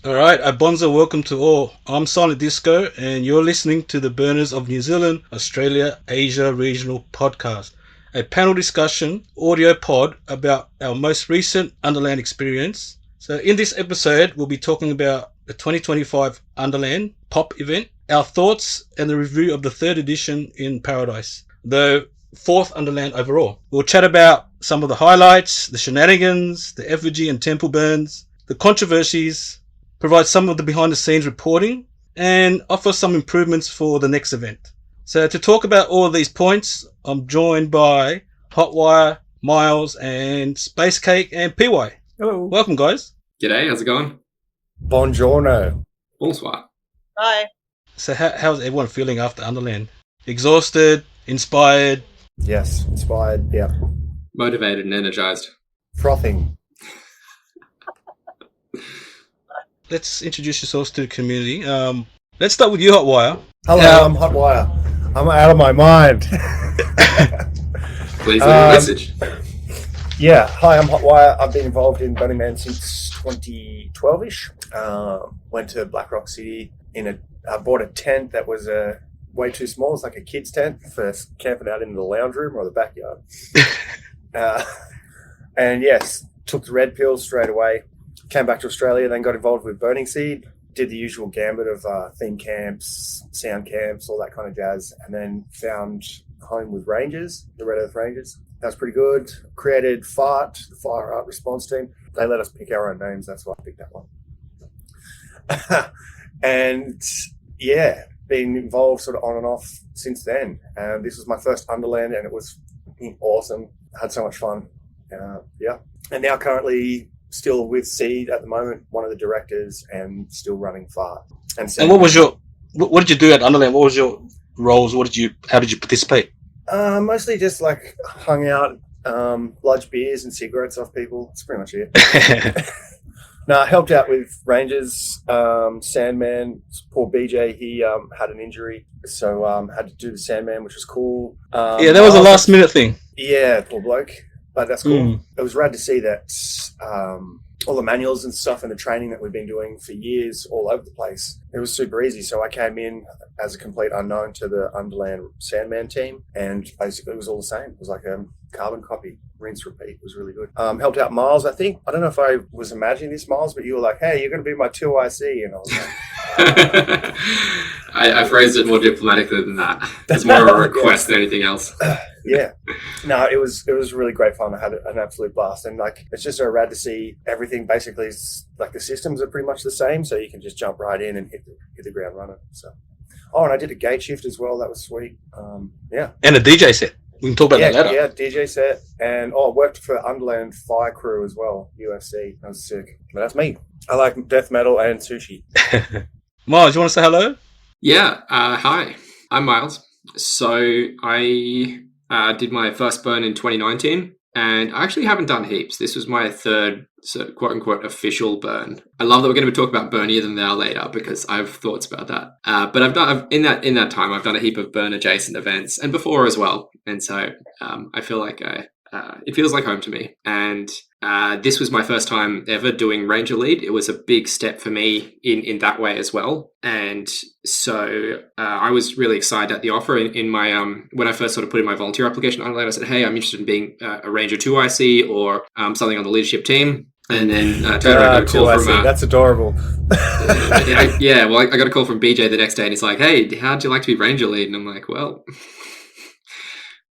All right, a Bonzaar welcome to all. I'm Silent Disco, and you're listening to the Burners of New Zealand, Australia, Asia Regional Podcast, a panel discussion audio pod about our most recent Underland experience. So, in this episode, we'll be talking about the 2025 Underland Pop event, our thoughts, and the review of the third edition in Paradise, the fourth Underland overall. We'll chat about some of the highlights, the shenanigans, the effigy and temple burns, the controversies, provide some of the behind the scenes reporting, and offer some improvements for the next event. So to talk about all of these points, I'm joined by Hotwire, Miles, and Space Cake and PY. Hello. Welcome, guys. G'day, how's it going? Buongiorno. Bonsoir. Hi. So how's everyone feeling after Underland? Exhausted? Inspired? Yes, inspired. Yeah. Motivated and energized. Frothing. Let's introduce yourselves to the community. Let's start with you, Hotwire. Hello, I'm Hotwire. I'm out of my mind. Please leave a message. Yeah, hi, I'm Hotwire. I've been involved in Burning Man since 2012-ish. Went to Black Rock City. I bought a tent that was way too small. It's like a kid's tent for camping out in the lounge room or the backyard. And yes, took the red pill straight away. Came back to Australia, then got involved with Burning Seed. Did the usual gambit of theme camps, sound camps, all that kind of jazz. And then found home with Rangers, the Red Earth Rangers. That was pretty good. Created FART, the Fire Art Response Team. They let us pick our own names. That's why I picked that one. And yeah, been involved sort of on and off since then. This was my first Underland and it was awesome. Had so much fun. Yeah. And now currently still with Seed at the moment, one of the directors, and still running FART. And what did you do at Underland? What was your roles? How did you participate? Mostly just like hung out, lodged beers and cigarettes off people. That's pretty much it. No, I helped out with Rangers, Sandman. Poor BJ, he had an injury, so had to do the Sandman, which was cool. Yeah, that was a last minute thing. Yeah, poor bloke. But that's cool. It was rad to see that all the manuals and stuff and the training that we've been doing for years all over the place. It was super easy. So I came in as a complete unknown to the Underland Sandman team, and basically it was all the same. It was like a carbon copy, rinse, repeat. It was really good. Helped out Miles, I think. I don't know if I was imagining this, Miles, but you were like, hey, you're going to be my 2IC. And I was like... I phrased it more diplomatically than that. It's more of a request than anything else. Yeah. No, it was really great fun. I had an absolute blast. And like, it's just so rad to see everything basically is like the systems are pretty much the same. So you can just jump right in and hit the ground running. So, and I did a gate shift as well. That was sweet. Yeah. And a DJ set. We can talk about that later. Yeah, DJ set. And I worked for Underland Fire Crew as well, UFC. That was sick. But that's me. I like death metal and sushi. Miles, you want to say hello? Yeah. Hi, I'm Miles. So I did my first burn in 2019, and I actually haven't done heaps. This was my third, quote unquote, official burn. I love that we're going to be talking about burnier than thou later because I have thoughts about that. But in that time, I've done a heap of burn adjacent events and before as well, and so I feel like it feels like home to me. And this was my first time ever doing Ranger Lead. It was a big step for me in that way as well. And so I was really excited at the offer in my when I first sort of put in my volunteer application on Underland. I said, hey, I'm interested in being a Ranger 2IC or something on the leadership team. And then I got a call from... That's adorable. I got a call from BJ the next day and he's like, hey, how'd you like to be Ranger Lead? And I'm like, well,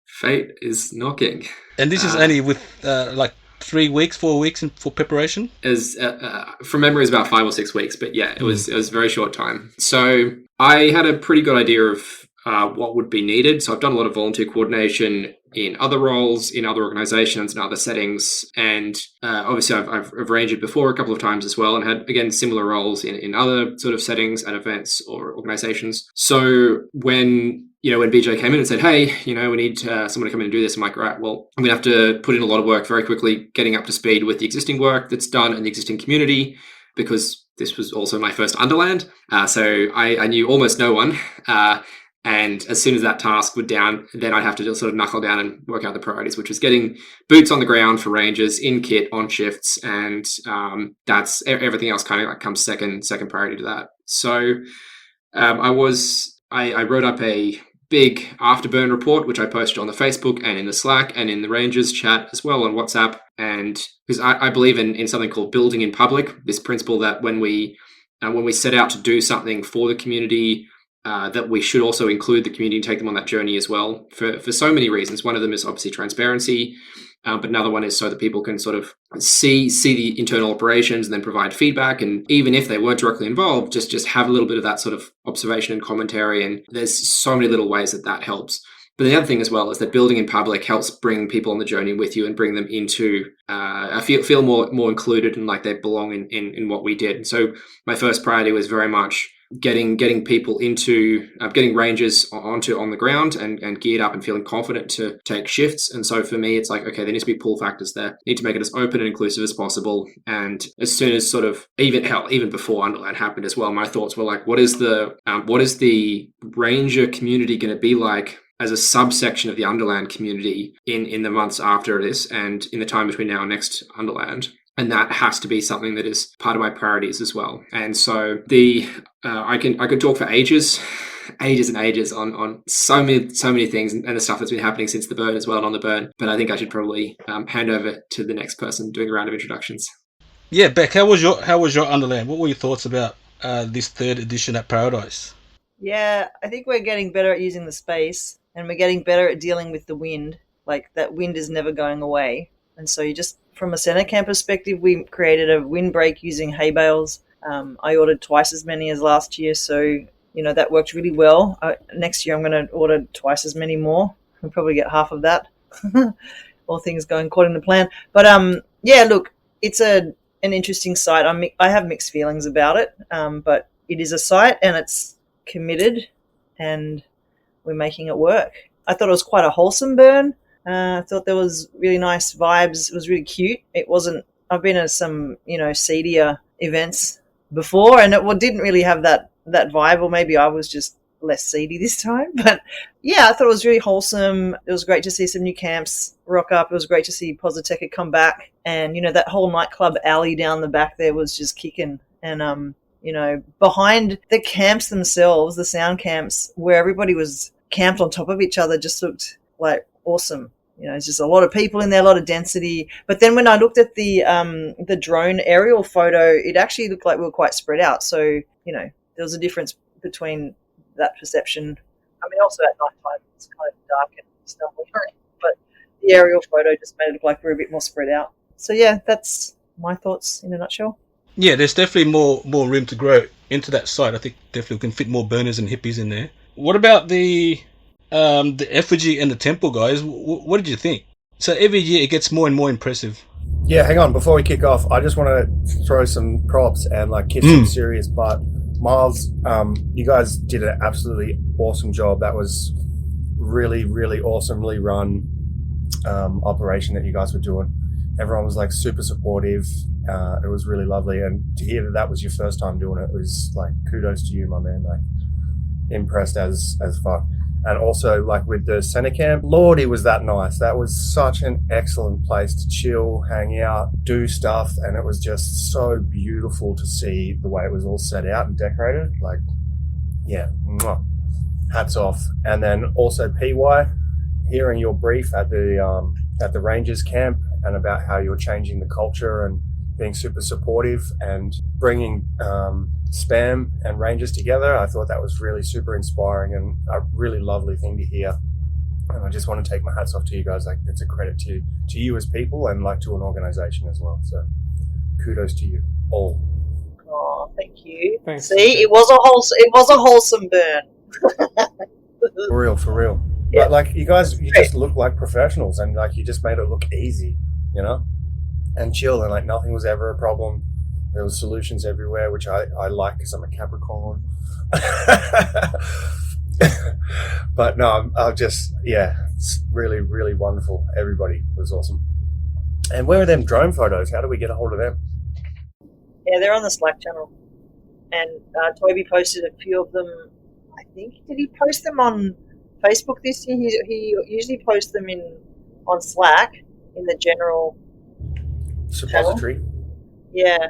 fate is knocking. And this is only with 4 weeks for preparation? As from memory, it's about 5 or 6 weeks, but yeah, it was a very short time. So I had a pretty good idea of what would be needed. So I've done a lot of volunteer coordination in other roles, in other organizations and other settings. And obviously I've arranged before a couple of times as well and had, again, similar roles in other sort of settings and events or organizations. So when BJ came in and said, hey, we need someone to come in and do this, I'm like, right, well, I'm going to have to put in a lot of work very quickly, getting up to speed with the existing work that's done in the existing community, because this was also my first Underland. So I knew almost no one. And as soon as that task would down, then I'd have to just sort of knuckle down and work out the priorities, which was getting boots on the ground for rangers in kit on shifts, and that's everything else kind of like comes second priority to that. So I wrote up a big afterburn report, which I posted on the Facebook and in the Slack and in the Rangers chat as well on WhatsApp. And because I believe in something called building in public, this principle that when we set out to do something for the community, that we should also include the community and take them on that journey as well for so many reasons. One of them is obviously transparency, but another one is so that people can sort of see the internal operations and then provide feedback. And even if they weren't directly involved, just have a little bit of that sort of observation and commentary. And there's so many little ways that helps. But the other thing as well is that building in public helps bring people on the journey with you and bring them into feel more included and like they belong in what we did. And so my first priority was very much getting people into getting rangers on the ground and geared up and feeling confident to take shifts. And so for me, it's like, okay, there needs to be pull factors there. Need to make it as open and inclusive as possible. And as soon as sort of even before Underland happened as well, my thoughts were like, what is the ranger community going to be like as a subsection of the Underland community in the months after this and in the time between now and next Underland? And that has to be something that is part of my priorities as well. And so I could talk for ages and ages on so many things and the stuff that's been happening since the burn as well and on the burn. But I think I should probably hand over to the next person doing a round of introductions. Yeah, Beck, how was your Underland? What were your thoughts about this third edition at Paradise? Yeah, I think we're getting better at using the space, and we're getting better at dealing with the wind. Like, that wind is never going away. And so from a center camp perspective, we created a windbreak using hay bales. I ordered twice as many as last year, so that worked really well. Next year I'm going to order twice as many more. I'll probably get half of that. All things going according to plan. But yeah, look, it's an interesting site. I have mixed feelings about it, but it is a site and it's committed, and we're making it work. I thought it was quite a wholesome burn. I thought there was really nice vibes. It was really cute. I've been at some, seedier events before, and it didn't really have that vibe, or maybe I was just less seedy this time. But yeah, I thought it was really wholesome. It was great to see some new camps rock up. It was great to see Positeka come back. And, that whole nightclub alley down the back there was just kicking. And, behind the camps themselves, the sound camps, where everybody was camped on top of each other, just looked like awesome. It's just a lot of people in there, a lot of density. But then when I looked at the drone aerial photo, it actually looked like we were quite spread out. So, there was a difference between that perception. I mean, also at nighttime, it's kind of dark and stumbling around. But the aerial photo just made it look like we were a bit more spread out. So, yeah, that's my thoughts in a nutshell. Yeah, there's definitely more room to grow into that site. I think definitely we can fit more burners and hippies in there. What about the effigy and the temple, guys? What did you think? So every year it gets more and more impressive. Yeah, hang on. Before we kick off, I just want to throw some props and kiss some serious butt. Miles, you guys did an absolutely awesome job. That was really, really awesomely run operation that you guys were doing. Everyone was super supportive. It was really lovely, and to hear that was your first time doing it was kudos to you, my man. Impressed as fuck. And also, with the center camp, Lordy, was that nice. That was such an excellent place to chill, hang out, do stuff, and it was just so beautiful to see the way it was all set out and decorated. Yeah, hats off. And then also PY, hearing your brief at the Rangers camp and about how you're changing the culture and being super supportive and bringing Spam and Rangers together. I thought that was really super inspiring and a really lovely thing to hear. And I just want to take my hats off to you guys. It's a credit to you as people and to an organization as well. So kudos to you all. Oh, thank you. Thanks. See, it was a wholesome burn. For real. Yeah. But you guys, you just look like professionals, and you just made it look easy, and chill, and nothing was ever a problem. There was solutions everywhere, which I like because I'm a Capricorn. But no, it's really, really wonderful. Everybody was awesome. And where are them drone photos? How do we get a hold of them? Yeah, they're on the Slack channel. And Toby posted a few of them I think, did he post them on Facebook this year? He usually posts them on Slack in the general channel. Suppository. Yeah,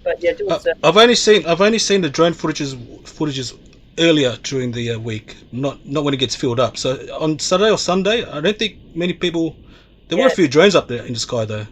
but yeah, do it. I've only seen the drone footages earlier during the week, not when it gets filled up. So on Saturday or Sunday, I don't think many people. There were a few drones up there in the sky though.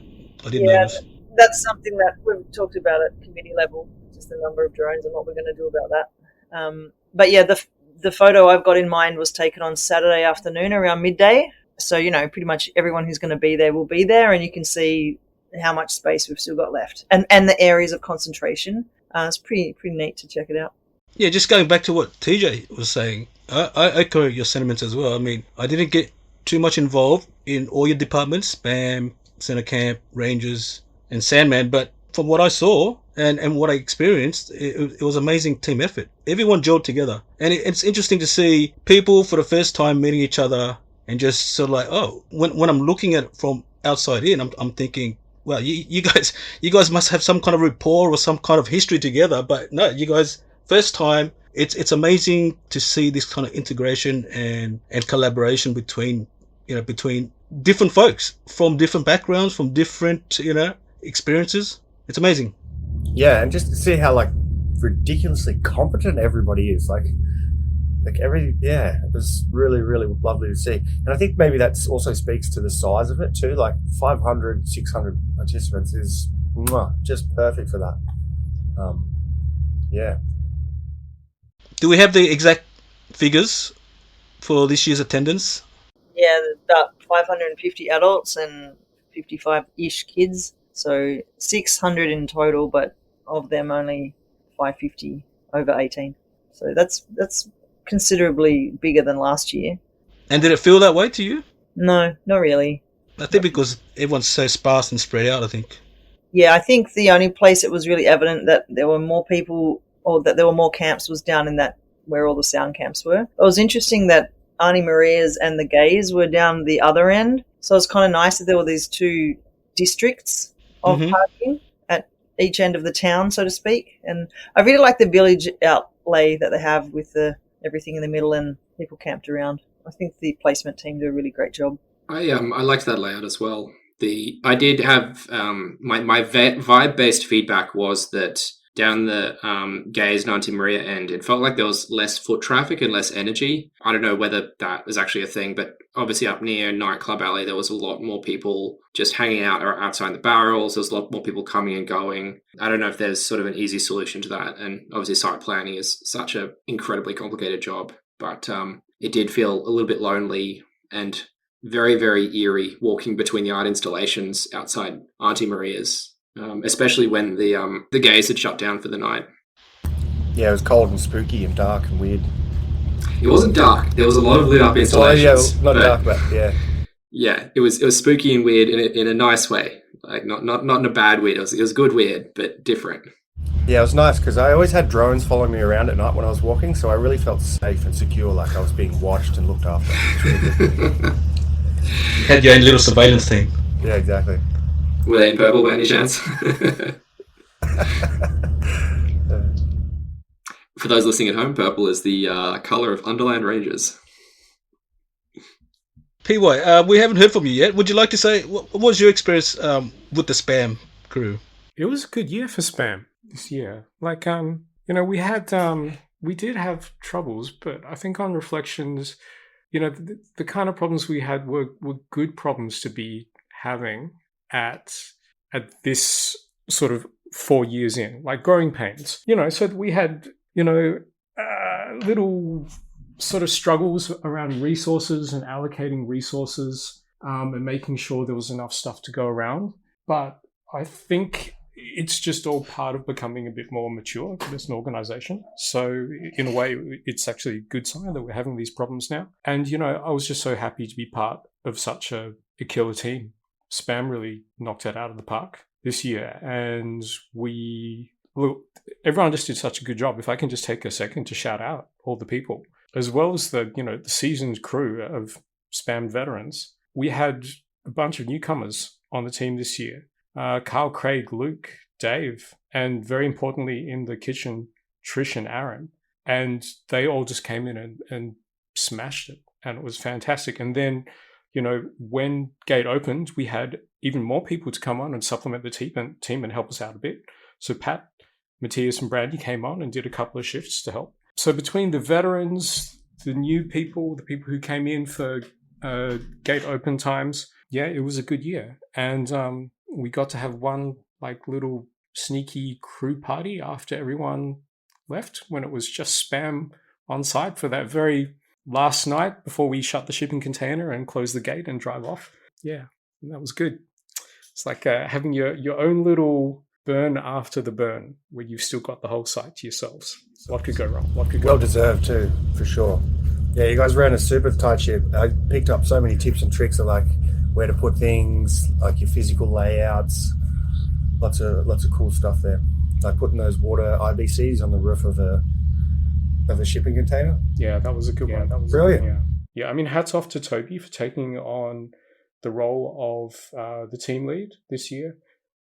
I did notice. That's something that we've talked about at committee level, just the number of drones and what we're going to do about that. But yeah, the photo I've got in mind was taken on Saturday afternoon around midday. So, pretty much everyone who's going to be there will be there, and you can see how much space we've still got left and the areas of concentration. It's pretty neat to check it out. Yeah, just going back to what TJ was saying, I echo your sentiments as well. I mean, I didn't get too much involved in all your departments, spam, center camp, rangers, and Sandman, but from what I saw and what I experienced, it was amazing team effort. Everyone gelled together, and it's interesting to see people for the first time meeting each other and just sort of like, oh, when I'm looking at it from outside in, I'm thinking, well, you guys must have some kind of rapport or some kind of history together, but no, you guys first time. It's amazing to see this kind of integration and collaboration between different folks from different backgrounds, from different experiences. It's amazing. Yeah, and just to see how ridiculously competent everybody is. It was really, really lovely to see. And I think maybe that also speaks to the size of it too. 500, 600 participants is just perfect for that. Yeah. Do we have the exact figures for this year's attendance? Yeah, there's about 550 adults and 55-ish kids. So 600 in total, but of them only 550 over 18. So that's considerably bigger than last year. And did it feel that way to you? No, not really. I think because everyone's so sparse and spread out, I think. Yeah, I think the only place it was really evident that there were more people or that there were more camps was down in that where all the sound camps were. It was interesting that Auntie Maria's and the Gays were down the other end. So it was kind of nice that there were these two districts of parking at each end of the town, so to speak. And I really like the village outlay that they have with everything in the middle and people camped around. I think the placement team do a really great job. I liked that layout as well. I did have my vibe-based feedback was that down the Gays and Auntie Maria end, it felt like there was less foot traffic and less energy. I don't know whether that was actually a thing, but obviously up near Nightclub Alley, there was a lot more people just hanging out or outside the barrels. There was a lot more people coming and going. I don't know if there's sort of an easy solution to that. And obviously site planning is such an incredibly complicated job, but it did feel a little bit lonely and very, very eerie walking between the art installations outside Auntie Maria's. Especially when the Gays had shut down for the night. Yeah, it was cold and spooky and dark and weird. It wasn't dark. There was a lot of lit up installations. Not dark, but yeah. Yeah, it was spooky and weird in a nice way. Not in a bad weird. It was good weird, but different. Yeah, it was nice because I always had drones following me around at night when I was walking, so I really felt safe and secure, like I was being watched and looked after. You had your own little surveillance team. Yeah, exactly. Were they in purple by any chance? For those listening at home, purple is the colour of Underland Rangers. PY, we haven't heard from you yet. Would you like to say, what was your experience with the spam crew? It was a good year for spam this year. We did have troubles, but I think on reflections, the kind of problems we had were good problems to be having at this sort of 4 years in, like growing pains. So we had, little sort of struggles around resources and allocating resources and making sure there was enough stuff to go around. But I think it's just all part of becoming a bit more mature as an organization. So in a way, it's actually a good sign that we're having these problems now. And, I was just so happy to be part of such a killer team. Spam really knocked it out of the park this year. And everyone just did such a good job. If I can just take a second to shout out all the people, as well as the seasoned crew of Spam veterans. We had a bunch of newcomers on the team this year. Carl, Craig, Luke, Dave, and very importantly in the kitchen, Trish and Aaron. and they all just came in and smashed it, and it was fantastic. And then, when gate opened, we had even more people to come on and supplement the team and help us out a bit. So Pat, Matthias, and Brandy came on and did a couple of shifts to help. So between the veterans, the new people, the people who came in for gate open times, it was a good year. And we got to have one little sneaky crew party after everyone left, when it was just spam on site for that very last night before we shut the shipping container and close the gate and drive off. Yeah, that was good. It's like having your own little burn after the burn, where you've still got the whole site to yourselves. What could go wrong? What could go Well wrong? deserved too, for sure. Yeah, you guys ran a super tight ship. I picked up so many tips and tricks of where to put things, your physical layouts. Lots of cool stuff there. Like putting those water IBCs on the roof of a shipping container. Yeah, that was a good one. That was brilliant. Yeah, I mean, hats off to Toby for taking on the role of the team lead this year,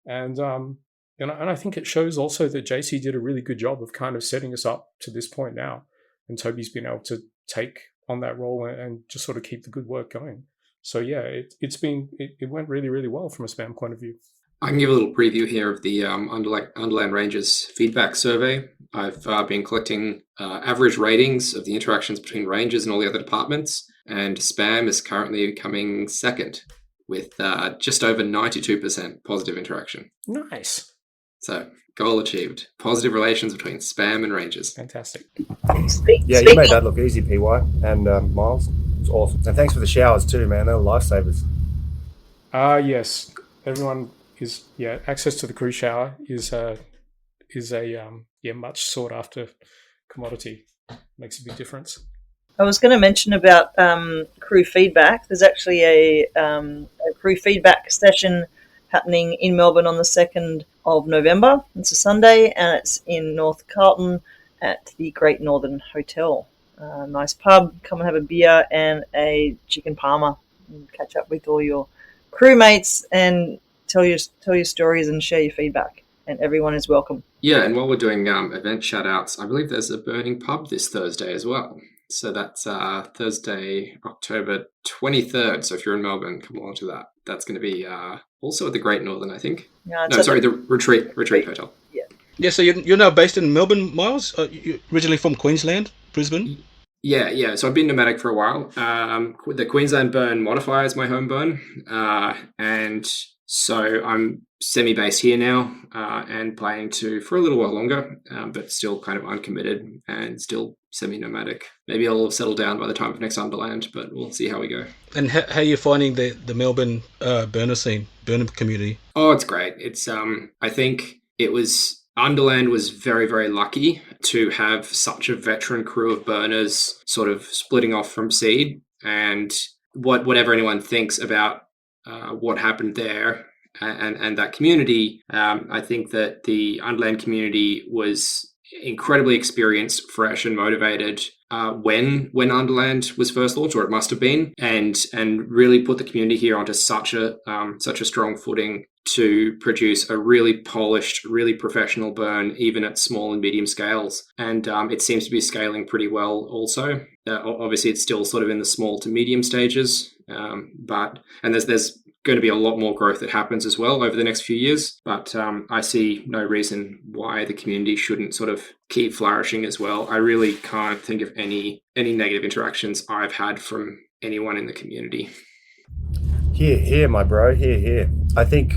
and I think it shows also that JC did a really good job of kind of setting us up to this point now, and Toby's been able to take on that role and just sort of keep the good work going. So yeah, it went really, really well from a spam point of view. I can give a little preview here of the Underland Rangers feedback survey. I've been collecting average ratings of the interactions between Rangers and all the other departments, and spam is currently coming second with just over 92% positive interaction. Nice. So, goal achieved. Positive relations between spam and Rangers. Fantastic. Yeah, you made that look easy, PY and Miles. It's awesome. And thanks for the showers too, man. They were lifesavers. Yes. Everyone is, access to the crew shower is a much sought after commodity. Makes a big difference. I was going to mention about crew feedback. There's actually a crew feedback session happening in Melbourne on the 2nd of November. It's a Sunday, and it's in North Carlton at the Great Northern Hotel. Nice pub. Come and have a beer and a chicken parma, and catch up with all your crewmates and tell your stories and share your feedback. And everyone is welcome. Yeah, and while we're doing event shout-outs, I believe there's a burning pub this Thursday as well. So that's Thursday, October 23rd. So if you're in Melbourne, come along to that. That's going to be also at the Great Northern, I think. The Retreat Hotel. Yeah. Yeah, so you're now based in Melbourne, Miles? You're originally from Queensland, Brisbane? Yeah. So I've been nomadic for a while. The Queensland burn modifier is my home burn. And so I'm semi-based here now and planning to for a little while longer, but still kind of uncommitted and still semi-nomadic. Maybe I'll settle down by the time of next Underland, but we'll see how we go. And how are you finding the Melbourne burner scene, burner community? Oh, it's great. It's I think Underland was very, very lucky to have such a veteran crew of burners sort of splitting off from seed, and whatever anyone thinks about what happened there and that community, I think that the Underland community was incredibly experienced, fresh, and motivated when Underland was first launched, or it must have been, and really put the community here onto such a strong footing to produce a really polished, really professional burn, even at small and medium scales. And it seems to be scaling pretty well also. Obviously, it's still sort of in the small to medium stages, but there's going to be a lot more growth that happens as well over the next few years. But I see no reason why the community shouldn't sort of keep flourishing as well. I really can't think of any negative interactions I've had from anyone in the community. Here, my bro. Here. I think,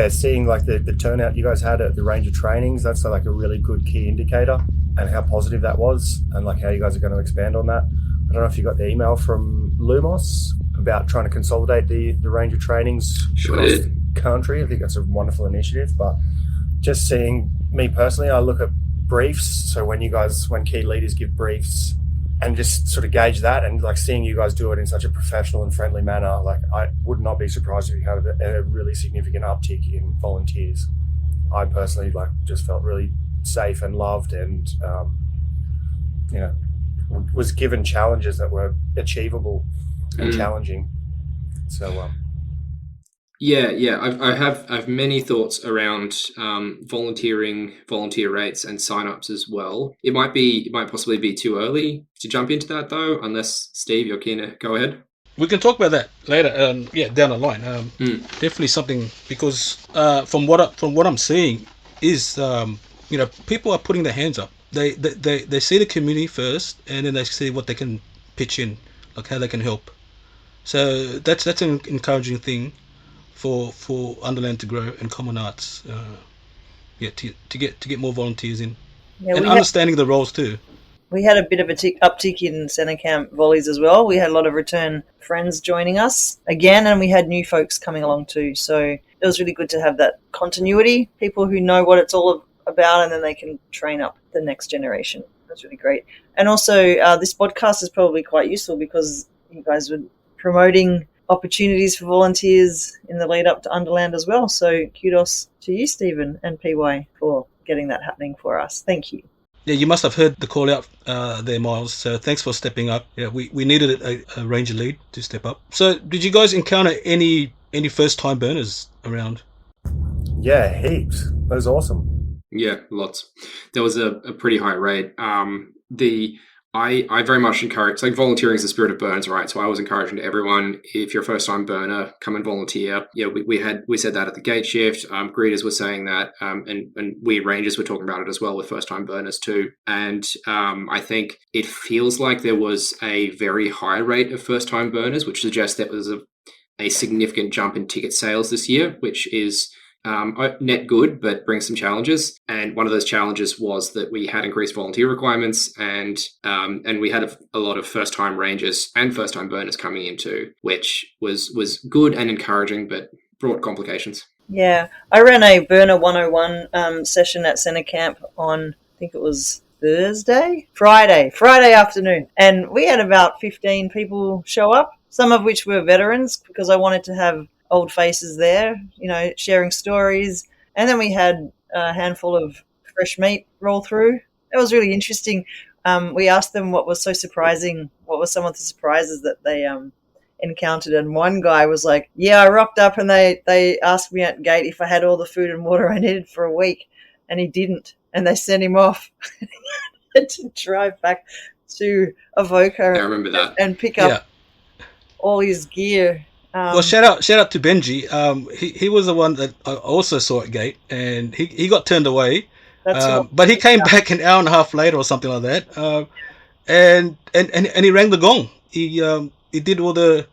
seeing like the turnout you guys had at the Ranger trainings, that's like a really good key indicator, and how positive that was, and like how you guys are going to expand on that. I don't know if you got the email from Lumos about trying to consolidate the Ranger trainings across the country. I think that's a wonderful initiative. But just seeing, me personally, I look at briefs. So when key leaders give briefs, and just sort of gauge that, and like seeing you guys do it in such a professional and friendly manner, like I would not be surprised if you had a really significant uptick in volunteers. I personally just felt really safe and loved, and was given challenges that were achievable and challenging. So Yeah. I have many thoughts around volunteer rates and sign-ups as well. It might possibly be too early to jump into that though, unless Steve, you're keen to go ahead. We can talk about that later. Down the line. Definitely something, because from what I'm seeing is people are putting their hands up. They see the community first, and then they see what they can pitch in, like how they can help. So that's an encouraging thing for Underland to grow, and Common Arts, to get more volunteers in, and understanding the roles too. We had a bit of a uptick in centre camp volleys as well. We had a lot of return friends joining us again, and we had new folks coming along too. So it was really good to have that continuity, people who know what it's all about, and then they can train up the next generation. That's really great. And also this podcast is probably quite useful because you guys were promoting opportunities for volunteers in the lead up to Underland as well. So kudos to you, Stevan and PY, for getting that happening for us. Thank you. Yeah, you must have heard the call out there, Miles. So thanks for stepping up. Yeah, we needed a ranger lead to step up. So did you guys encounter any first time burners around? Yeah, heaps. That was awesome. Yeah, lots. There was a pretty high rate. I very much encourage, like, volunteering is the spirit of burns, right? So I was encouraging to everyone, if you're a first time burner, come and volunteer. Yeah, we said that at the gate shift. Greeters were saying that, and we rangers were talking about it as well with first time burners too. And I think it feels like there was a very high rate of first time burners, which suggests there was a significant jump in ticket sales this year, which is net good, but brings some challenges. And one of those challenges was that we had increased volunteer requirements, and we had a lot of first-time rangers and first-time burners coming in too, which was good and encouraging, but brought complications. Yeah, I ran a Burner 101 session at Centre Camp on, I think it was Friday afternoon, and we had about 15 people show up, some of which were veterans, because I wanted to have old faces there, sharing stories. And then we had a handful of fresh meat roll through. It was really interesting. We asked them what was so surprising, what were some of the surprises that they encountered. And one guy was like, yeah, I rocked up and they asked me at gate if I had all the food and water I needed for a week. And he didn't. And they sent him off. He had to drive back to Avoca I remember that. and pick up all his gear. Well, shout out to Benji. He was the one that I also saw at gate, and he got turned away. But he came back an hour and a half later or something like that. And he rang the gong. He did all the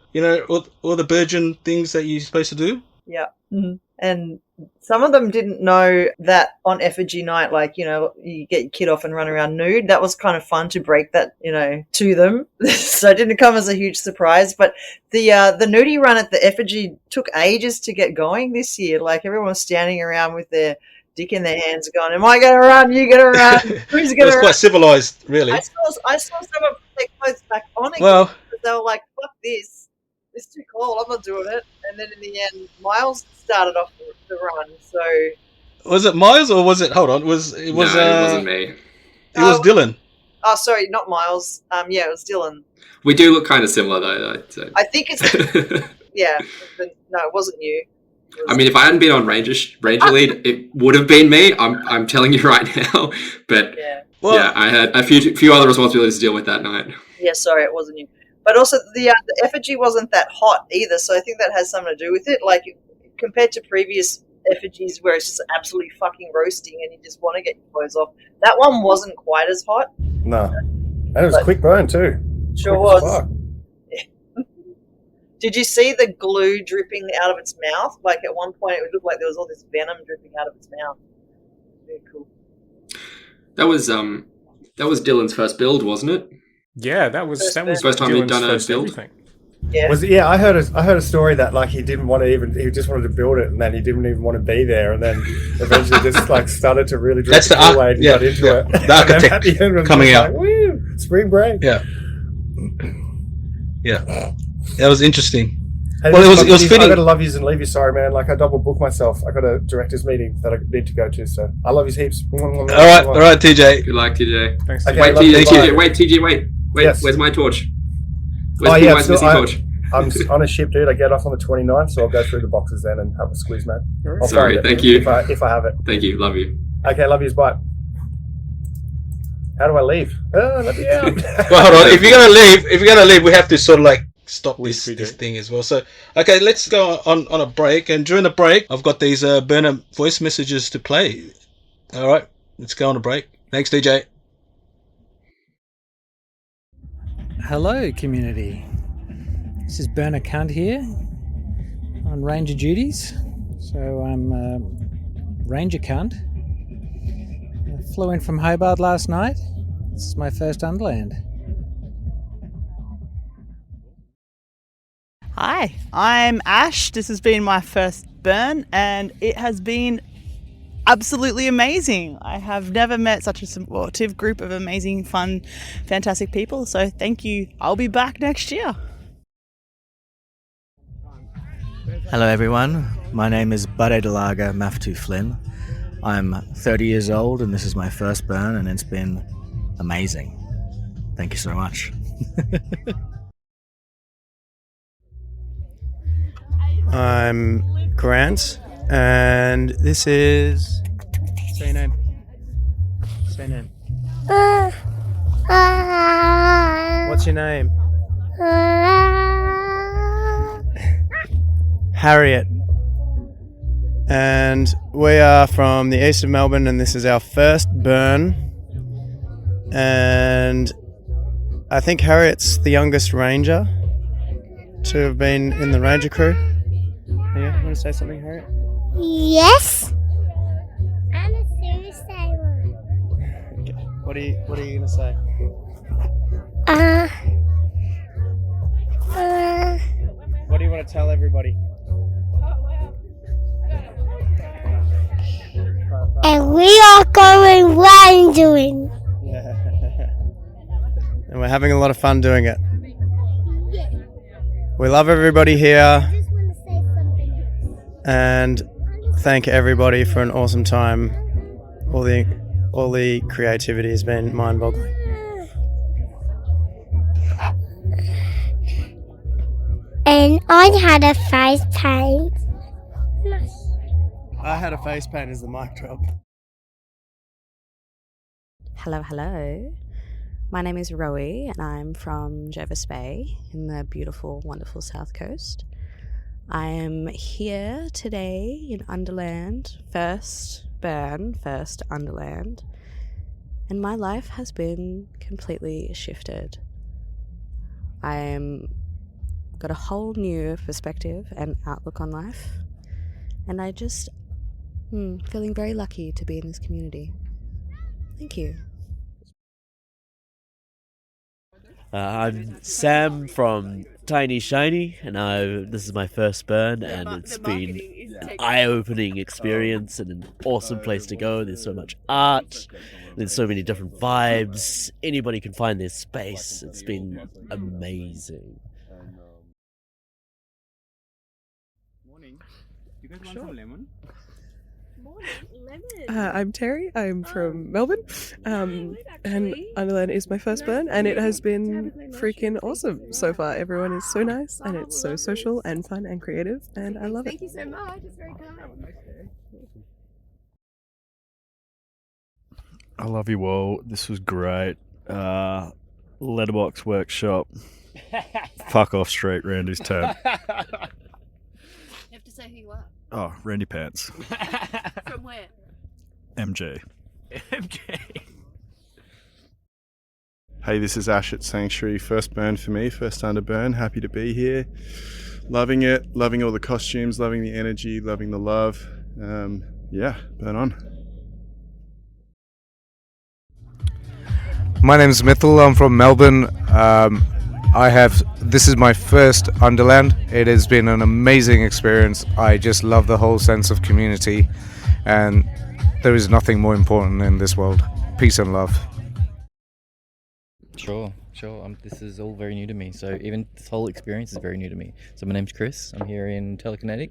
all the Virgin things that you're supposed to do. Yeah. Mm-hmm. And some of them didn't know that on Effigy night, you get your kid off and run around nude. That was kind of fun to break that, to them. So it didn't come as a huge surprise. But the nudie run at the Effigy took ages to get going this year. Like, everyone was standing around with their dick in their hands going, am I going to run? You going to run? Who's going to run? It was quite civilized, really. I saw some of their clothes back on again. Well, they were like, fuck this. It's too cold. I'm not doing it. And then in the end, Miles started off the run. So was it Miles or was it? Hold on. It wasn't me. It was Dylan. Oh, sorry, not Miles. Yeah, it was Dylan. We do look kind of similar though. So. I think it's yeah. No, it wasn't you. I mean, if I hadn't been on Ranger lead, it would have been me. I'm telling you right now. But I had a few other responsibilities to deal with that night. Yeah, sorry, it wasn't you. But also, the effigy wasn't that hot either, so I think that has something to do with it. Like, compared to previous effigies where it's just absolutely fucking roasting and you just want to get your clothes off, that one wasn't quite as hot. No. And it was a quick burn too. Sure was. Yeah. Did you see the glue dripping out of its mouth? Like, at one point it looked like there was all this venom dripping out of its mouth. Very cool. That was Dylan's first build, wasn't it? Yeah, that was first time he'd done a build. Everything. Yeah. I heard a story that, like, he didn't want to he just wanted to build it, and then he didn't even want to be there, and then eventually just like started to really drink the Kool-Aid and got into it. The architect at the end coming out. Like, woo, spring break. Yeah. That was interesting. Hey, well, it was fitting. I got to love yous and leave you. Sorry, man. Like, I double booked myself. I got a director's meeting that I need to go to, so I love you heaps. All right, TJ. Good luck, TJ. Thanks. Okay, wait, TJ, wait. Yes. Where's my torch? Where's my torch? I'm on a ship, dude. I get off on the 29th, so I'll go through the boxes then and have a squeeze, man. I'll Sorry, find it thank you. if I have it. Thank you, love you. Okay, love yous. Bye. How do I leave? Let me out. Well, hold on. If you're gonna leave, we have to sort of like stop this thing as well. So, okay, let's go on a break. And during the break, I've got these burner voice messages to play. All right, let's go on a break. Thanks, DJ. Hello, community. This is Burner Cunt here on Ranger duties. So I'm Ranger Cunt. I flew in from Hobart last night. This is my first Underland. Hi, I'm Ash. This has been my first burn and it has been absolutely amazing. I have never met such a supportive group of amazing, fun, fantastic people. So thank you. I'll be back next year. Hello everyone, my name is Budde Delaga Maftu Flynn. I'm 30 years old and this is my first burn and it's been amazing. Thank you so much. I'm Grant and this is... Say your name. Say your name. What's your name? Harriet. And we are from the east of Melbourne and this is our first burn. And I think Harriet's the youngest ranger to have been in the ranger crew. Yeah, you want to say something, Harriet? Yes. I'm a suicide one. Okay. What are you going to say? What do you want to tell everybody? And we are going rangering. Yeah. And we're having a lot of fun doing it. We love everybody here. And thank everybody for an awesome time. All the creativity has been mind-boggling. And I had a face paint. I had a face paint as the mic drop. Hello. My name is Rowie and I'm from Jervis Bay in the beautiful, wonderful South Coast. I am here today in Underland, first burn, first Underland, and my life has been completely shifted. I'm got a whole new perspective and outlook on life, and I just feeling very lucky to be in this community. Thank you. I'm Sam from Tiny Shiny, and this is my first burn, and it's been an eye-opening experience and an awesome place to go. There's so much art, there's so many different vibes. Anybody can find their space. It's been amazing. Morning. You guys want some lemon? I'm Terry. I'm from Melbourne, and Underland is my first burn, and it has been freaking awesome so far. Everyone is so nice, and it's so social and fun and creative, and I love it. Thank you so much. It's very kind. I love you all. This was great. Letterbox workshop. Fuck off straight, Randy's tab. You have to say who you are. Oh, Randy Pants. From where? MJ. MJ. Hey, this is Ash at Sanctuary. First burn for me, first under burn. Happy to be here. Loving it, loving all the costumes, loving the energy, loving the love. Yeah, burn on. My name's Mithil. I'm from Melbourne. This is my first Underland. It has been an amazing experience. I just love the whole sense of community, and there is nothing more important in this world. Peace and love. Sure. This is all very new to me. So even this whole experience is very new to me. So my name's Chris. I'm here in Telekinetic,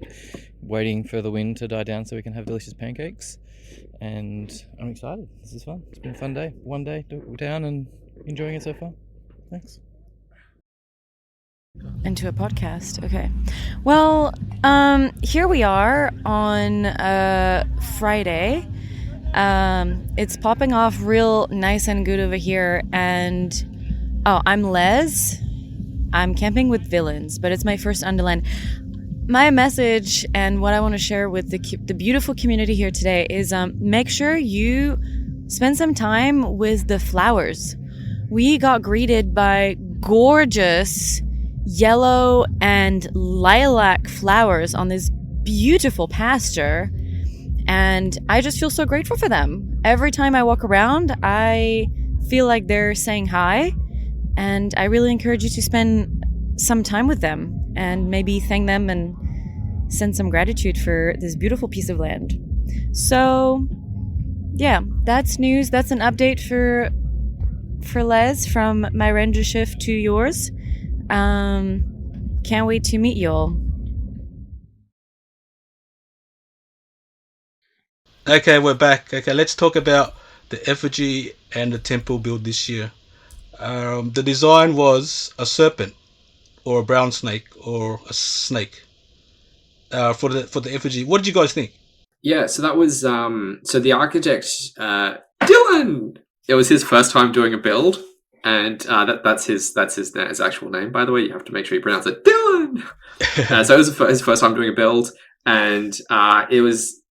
waiting for the wind to die down so we can have delicious pancakes. And I'm excited. This is fun. It's been a fun day. One day down and enjoying it so far. Thanks. Into a podcast. Okay. Well, here we are on Friday. It's popping off real nice and good over here. And I'm Les. I'm camping with villains, but it's my first Underland. My message and what I want to share with the beautiful community here today is make sure you spend some time with the flowers. We got greeted by gorgeous yellow and lilac flowers on this beautiful pasture, and I just feel so grateful for them. Every time I walk around, I feel like they're saying hi, and I really encourage you to spend some time with them and maybe thank them and send some gratitude for this beautiful piece of land. So yeah, that's news. That's an update for Les from my ranger shift to yours. Can't wait to meet y'all. Okay, we're back. Okay, let's talk about the effigy and the temple build this year. The design was a serpent or a brown snake or a snake for the effigy. What did you guys think? Yeah, so that was so the architect Dylan. It was his first time doing a build, and that's his actual name. By the way, you have to make sure you pronounce it Dylan. So it was his first time doing a build, and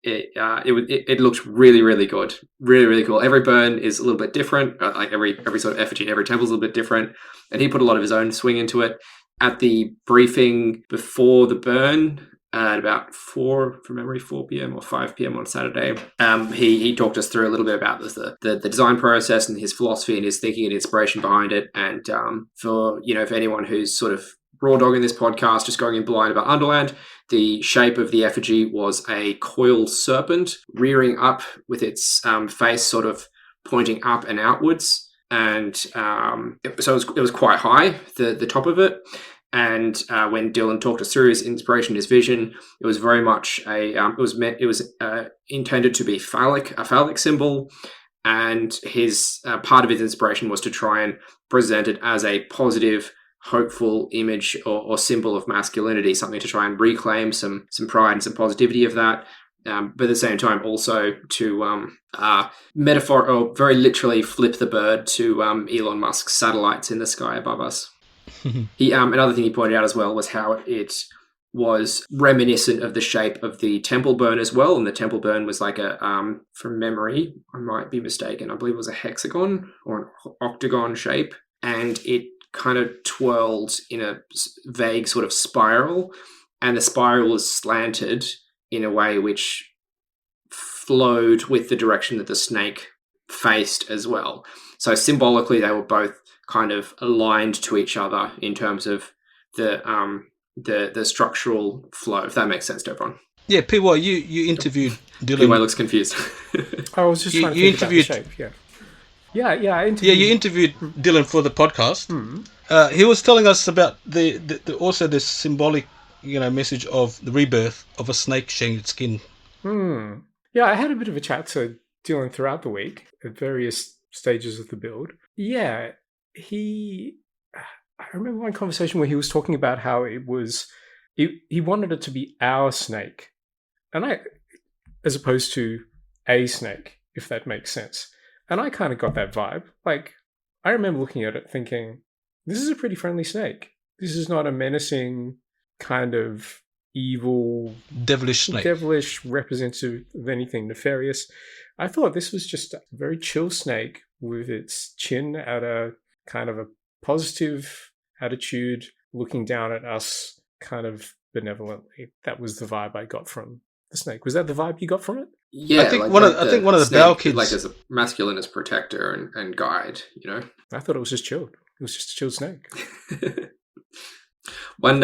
it looked really, really good, really, really cool. Every burn is a little bit different, like every sort of effigy, every temple is a little bit different, and he put a lot of his own swing into it. At the briefing before the burn, at about 4 p.m. or 5 p.m. on Saturday, he talked us through a little bit about the design process and his philosophy and his thinking and inspiration behind it. And for anyone who's sort of raw dogging this podcast, just going in blind about Underland, the shape of the effigy was a coiled serpent rearing up with its face sort of pointing up and outwards. And it was quite high, the top of it. And when Dylan talked us through his inspiration, his vision, it was very much it was intended to be a phallic symbol, and his part of his inspiration was to try and present it as a positive, hopeful image or symbol of masculinity, something to try and reclaim some pride and some positivity of that. But at the same time, also to metaphor or very literally flip the bird to Elon Musk's satellites in the sky above us. Another thing he pointed out as well was how it was reminiscent of the shape of the temple burn as well. And the temple burn was like from memory, I might be mistaken, I believe it was a hexagon or an octagon shape. And it kind of twirled in a vague sort of spiral. And the spiral was slanted in a way which flowed with the direction that the snake faced as well. So symbolically, they were both kind of aligned to each other in terms of the structural flow, if that makes sense to everyone. Yeah, PY, you interviewed Dylan. PY looks confused. I was just trying to think about the shape, Yeah, I interviewed... Yeah, you interviewed Dylan for the podcast. He was telling us about also the symbolic, message of the rebirth of a snake shedding its skin. Yeah, I had a bit of a chat to Dylan throughout the week at various stages of the build. Yeah, I remember one conversation where he was talking about how it was, he wanted it to be our snake, and as opposed to a snake, if that makes sense. And I kind of got that vibe. Like, I remember looking at it thinking, this is a pretty friendly snake. This is not a menacing kind of evil, devilish snake. Devilish representative of anything nefarious. I thought this was just a very chill snake with its chin at a kind of a positive attitude, looking down at us kind of benevolently. That was the vibe I got from the snake. Was that the vibe you got from it? Yeah, I think one of the snake, Bow kids, like as a masculine as protector and guide, I thought it was just chilled. It was just a chilled snake. One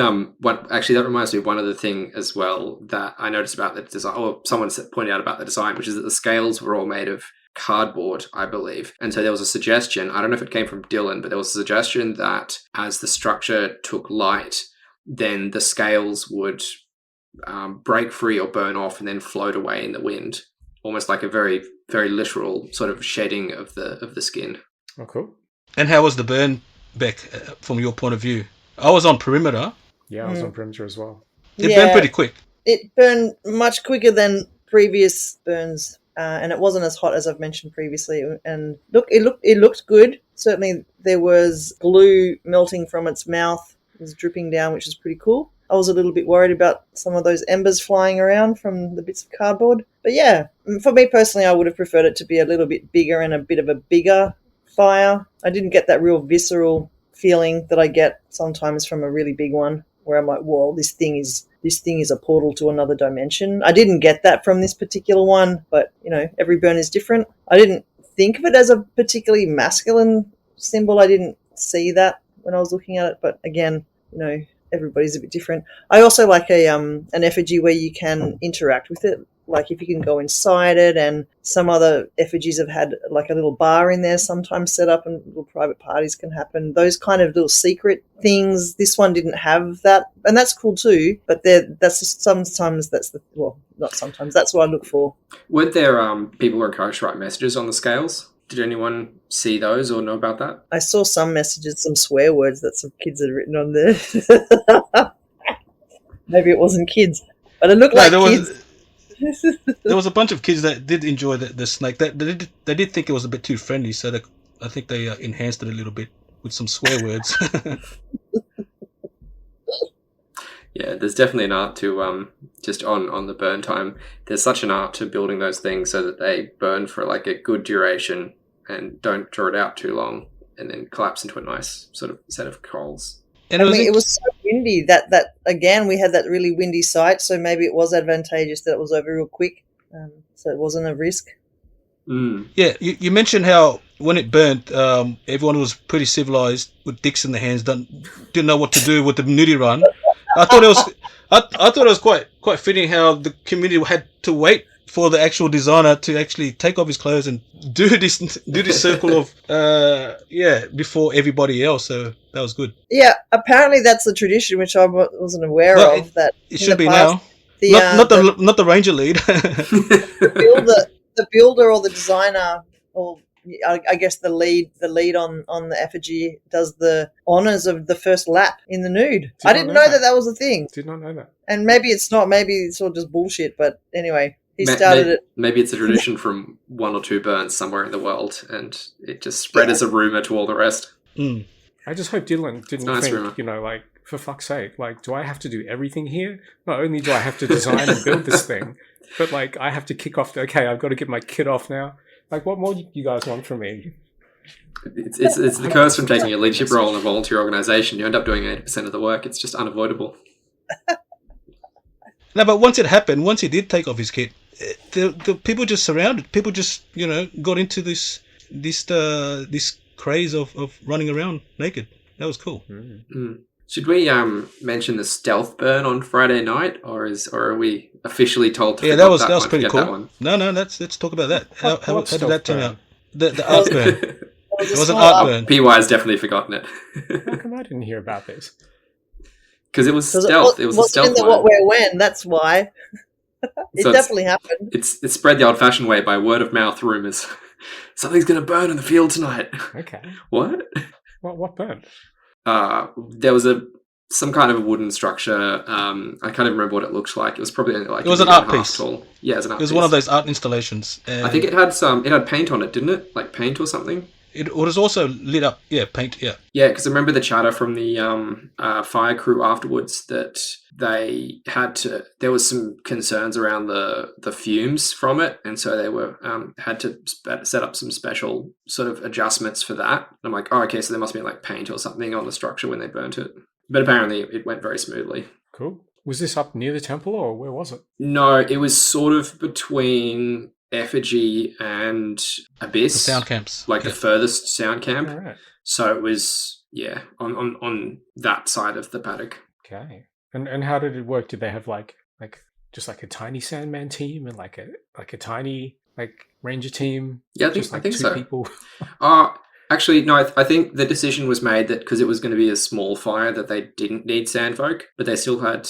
actually, that reminds me of one other thing as well that I noticed about the design, or someone pointed out about the design, which is that the scales were all made of cardboard, I believe. And so there was a suggestion, I don't know if it came from Dylan, but there was a suggestion that as the structure took light, then the scales would break free or burn off and then float away in the wind, almost like a very, very literal sort of shedding of the skin. Oh, cool. And how was the burn, Beck, from your point of view? I was on perimeter. Yeah, I was on perimeter as well. It burned pretty quick. It burned much quicker than previous burns, and it wasn't as hot as I've mentioned previously. And look, it looked good. Certainly, there was glue melting from its mouth. It was dripping down, which is pretty cool. I was a little bit worried about some of those embers flying around from the bits of cardboard. But yeah, for me personally, I would have preferred it to be a little bit bigger and a bit of a bigger fire. I didn't get that real visceral feeling that I get sometimes from a really big one, where I'm like, whoa, this thing is a portal to another dimension. I didn't get that from this particular one, but, you know, every burn is different. I didn't think of it as a particularly masculine symbol. I didn't see that when I was looking at it, but again, you know, everybody's a bit different. I also like an effigy where you can interact with it, like if you can go inside it, and some other effigies have had like a little bar in there sometimes set up, and little private parties can happen. Those kind of little secret things. This one didn't have that, and that's cool too. But sometimes that's not sometimes. That's what I look for. Were there people were encouraged to write messages on the scales? Did anyone see those or know about that? I saw some messages, some swear words that some kids had written on there. Maybe it wasn't kids, but it looked like kids. There was a bunch of kids that did enjoy the snake. They did think it was a bit too friendly, so I think they enhanced it a little bit with some swear words. Yeah, there's definitely an art to just on the burn time. There's such an art to building those things so that they burn for like a good duration and don't draw it out too long, and then collapse into a nice sort of set of coals. And it was so windy that again we had that really windy site, so maybe it was advantageous that it was over real quick, so it wasn't a risk. Yeah, you mentioned how when it burnt, everyone was pretty civilized with dicks in their hands, didn't know what to do with the nudie run. I thought it was quite fitting how the community had to wait for the actual designer to actually take off his clothes and do this circle of before everybody else. So that was good. Yeah, apparently that's the tradition, which I wasn't aware of. That it should be now. Not the ranger lead. the builder or the designer, or I guess the lead on the effigy does the honors of the first lap in the nude. I didn't know that was a thing. Did not know that. And maybe it's not. Maybe it's all just bullshit. But anyway, he started it. Maybe it's a tradition from one or two burns somewhere in the world, and it just spread as a rumor to all the rest. I just hope Dylan didn't think, rumor. You know, like, for fuck's sake, like, do I have to do everything here? Not only do I have to design and build this thing, but like, I have to kick off. Okay, I've got to get my kit off now. Like, what more do you guys want from me? It's the curse from taking a leadership role in a volunteer organisation. You end up doing 80% of the work. It's just unavoidable. No, but once it happened, once he did take off his kit, the people just surrounded. People just, you know, got into this craze of running around naked. That was cool. Should we mention the stealth burn on Friday night, or are we officially told to? Yeah, that was pretty cool. No, let's talk about that. How did that turn out? The art burn. It was an art burn. PY's definitely forgotten it. How come I didn't hear about this? Because it was stealth. It was a stealth burn. What, where, when? That's why. It definitely happened. It's spread the old-fashioned way by word of mouth rumors. Something's going to burn in the field tonight. Okay. What? What burned? There was some kind of a wooden structure. I can't even remember what it looked like. It was probably only like it was an art piece. Tall. Yeah, it was an art piece. It was one of those art installations. I think it had paint on it, didn't it? Like paint or something. It was also lit up. Yeah, paint. Yeah. Yeah, because I remember the chatter from the fire crew afterwards that they had to. There was some concerns around the fumes from it, and so they were had to set up some special sort of adjustments for that. And I'm like, oh, okay, so there must be like paint or something on the structure when they burnt it. But apparently, it went very smoothly. Cool. Was this up near the temple, or where was it? No, it was sort of between Effigy and Abyss. The sound camps. Like the furthest sound camp. All right. So it was, on that side of the paddock. Okay. And how did it work? Did they have like just like a tiny Sandman team and like a tiny like Ranger team? Yeah, I think so. People? Actually, no, I think the decision was made that because it was going to be a small fire that they didn't need Sandfolk, but they still had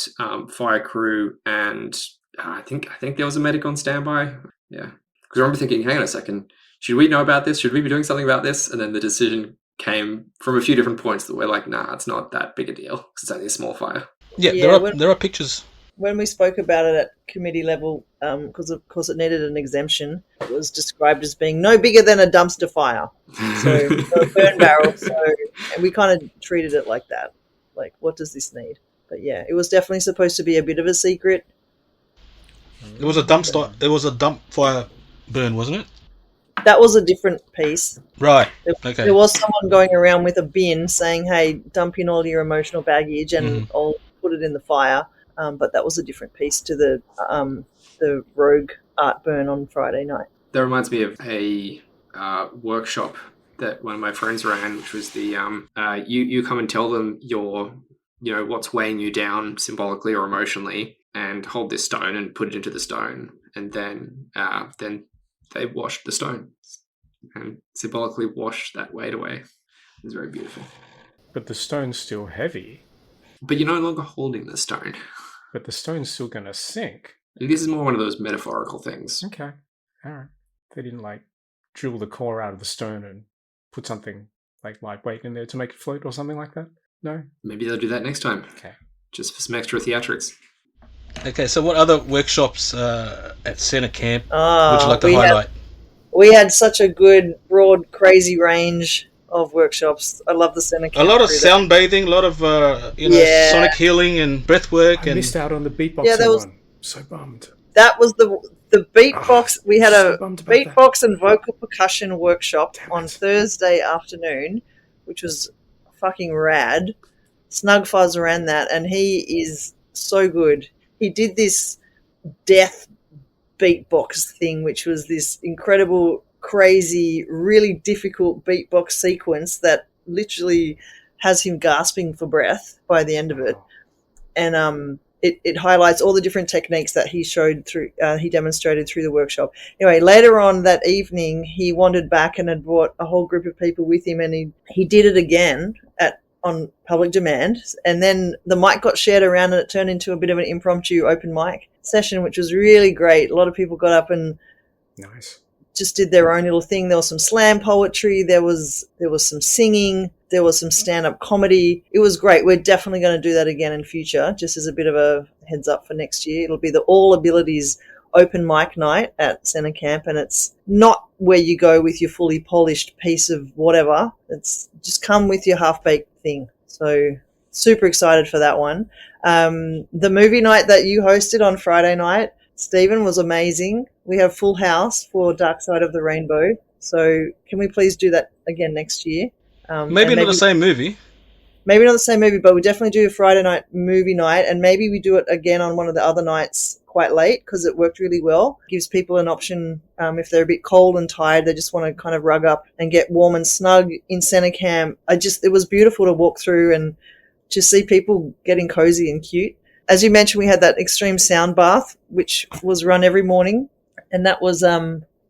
fire crew and I think there was a medic on standby. Yeah. Because I remember thinking, hang on a second, should we know about this? Should we be doing something about this? And then the decision came from a few different points that were like, nah, it's not that big a deal because it's only a small fire. Yeah, there are pictures. When we spoke about it at committee level, because of course it needed an exemption, it was described as being no bigger than a dumpster fire, so a burn barrel. And we kind of treated it like that. Like, what does this need? But yeah, it was definitely supposed to be a bit of a secret. It was a dumpster. It was a dump fire burn, wasn't it? That was a different piece. Right. There, Okay. there was someone going around with a bin saying, "Hey, dump in all your emotional baggage, and I'll put it in the fire." But that was a different piece to the rogue art burn on Friday night. That reminds me of a workshop that one of my friends ran, which was the you come and tell them what's weighing you down symbolically or emotionally, and hold this stone and put it into the stone, and then they washed the stone and symbolically washed that weight away. It was very beautiful. But the stone's still heavy. But you're no longer holding the stone. But the stone's still going to sink. This is more one of those metaphorical things. Okay. All right. They didn't drill the core out of the stone and put something lightweight in there to make it float or something like that? No? Maybe they'll do that next time. Okay. Just for some extra theatrics. Okay, so what other workshops at Centre Camp would you like to highlight? We had such a good, broad, crazy range of workshops. I love the Centre Camp. A lot of sound bathing, a lot of sonic healing and breath work. I missed out on the beatboxing one. So bummed. That was the beatbox. We had a beatbox and vocal percussion workshop on Thursday afternoon, which was fucking rad. Snug Fuzz ran that, and he is so good. He did this death beatbox thing, which was this incredible, crazy, really difficult beatbox sequence that literally has him gasping for breath by the end of it. And it highlights all the different techniques that he showed through, he demonstrated through the workshop. Anyway, later on that evening, he wandered back and had brought a whole group of people with him, and he did it again on public demand. And then the mic got shared around, and it turned into a bit of an impromptu open mic session, which was really great. A lot of people got up and just did their own little thing. There was some slam poetry. There was some singing. There was some stand-up comedy. It was great. We're definitely going to do that again in future, just as a bit of a heads up for next year. It'll be the All Abilities open mic night at Centre Camp, and it's not where you go with your fully polished piece of whatever. It's just come with your half-baked thing. So super excited for that one. The movie night that you hosted on Friday night, Stevan, was amazing. We have full house for Dark Side of the Rainbow. So can we please do that again next year? Maybe not the same movie. Maybe not the same movie, but we definitely do a Friday night movie night, and maybe we do it again on one of the other nights quite late because it worked really well. It gives people an option if they're a bit cold and tired, they just want to kind of rug up and get warm and snug in Centre Camp. It was beautiful to walk through and just see people getting cozy and cute. As you mentioned, we had that extreme sound bath, which was run every morning, and that was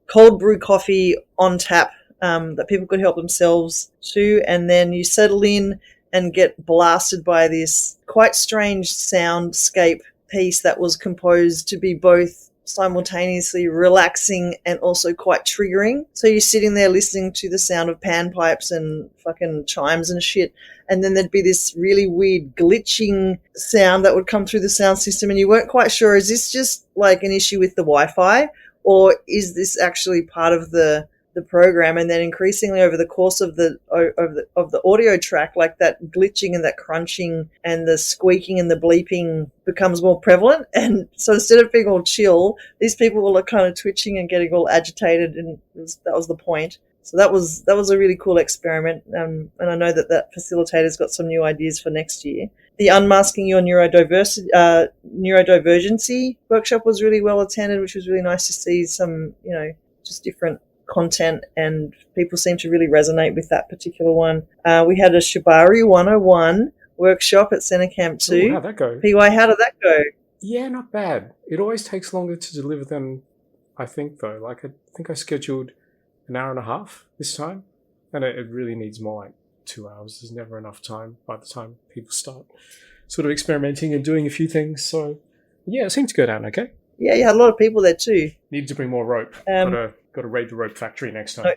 cold brew coffee on tap that people could help themselves to, and then you settle in and get blasted by this quite strange soundscape piece that was composed to be both simultaneously relaxing and also quite triggering. So you're sitting there listening to the sound of panpipes and fucking chimes and shit, and then there'd be this really weird glitching sound that would come through the sound system, and you weren't quite sure, is this just like an issue with the Wi-Fi, or is this actually part of the program? And then increasingly over the course of the audio track, like that glitching and that crunching and the squeaking and the bleeping becomes more prevalent. And so instead of being all chill, these people were like kind of twitching and getting all agitated, and that was the point. So that was a really cool experiment, and I know that facilitator's got some new ideas for next year. The Unmasking Your Neurodivergency workshop was really well attended, which was really nice to see some, just different content, and people seem to really resonate with that particular one. We had a Shibari 101 workshop at Centre Camp 2. Ooh, how'd that go? PY, how did that go? Yeah, not bad. It always takes longer to deliver than I think, though. I think I scheduled an hour and a half this time, and it really needs more like 2 hours. There's never enough time by the time people start sort of experimenting and doing a few things. So yeah, it seemed to go down okay. Yeah, you had a lot of people there too. Needed to bring more rope. Got to raid the rope factory next time.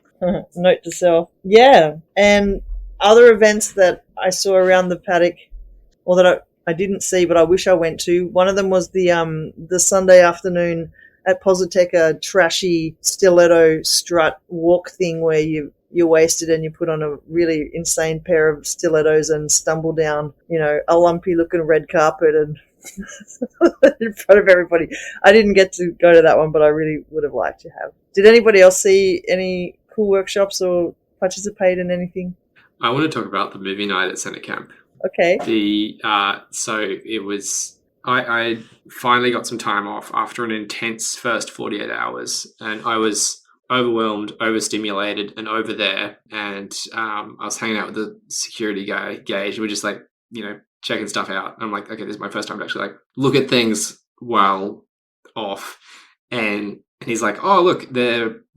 Note to self. Yeah, and other events that I saw around the paddock, or that I didn't see, but I wish I went to. One of them was the Sunday afternoon at Positeka trashy stiletto strut walk thing where you're wasted and you put on a really insane pair of stilettos and stumble down, a lumpy looking red carpet and in front of everybody. I didn't get to go to that one, but I really would have liked to have. Did anybody else see any cool workshops or participate in anything? I want to talk about the movie night at Centre Camp. Okay. So it was. I finally got some time off after an intense first 48 hours, and I was overwhelmed, overstimulated, and over there. And I was hanging out with the security guy, Gage, and we're just like, checking stuff out. I'm like, okay, this is my first time to actually look at things while off. And he's like, oh, look,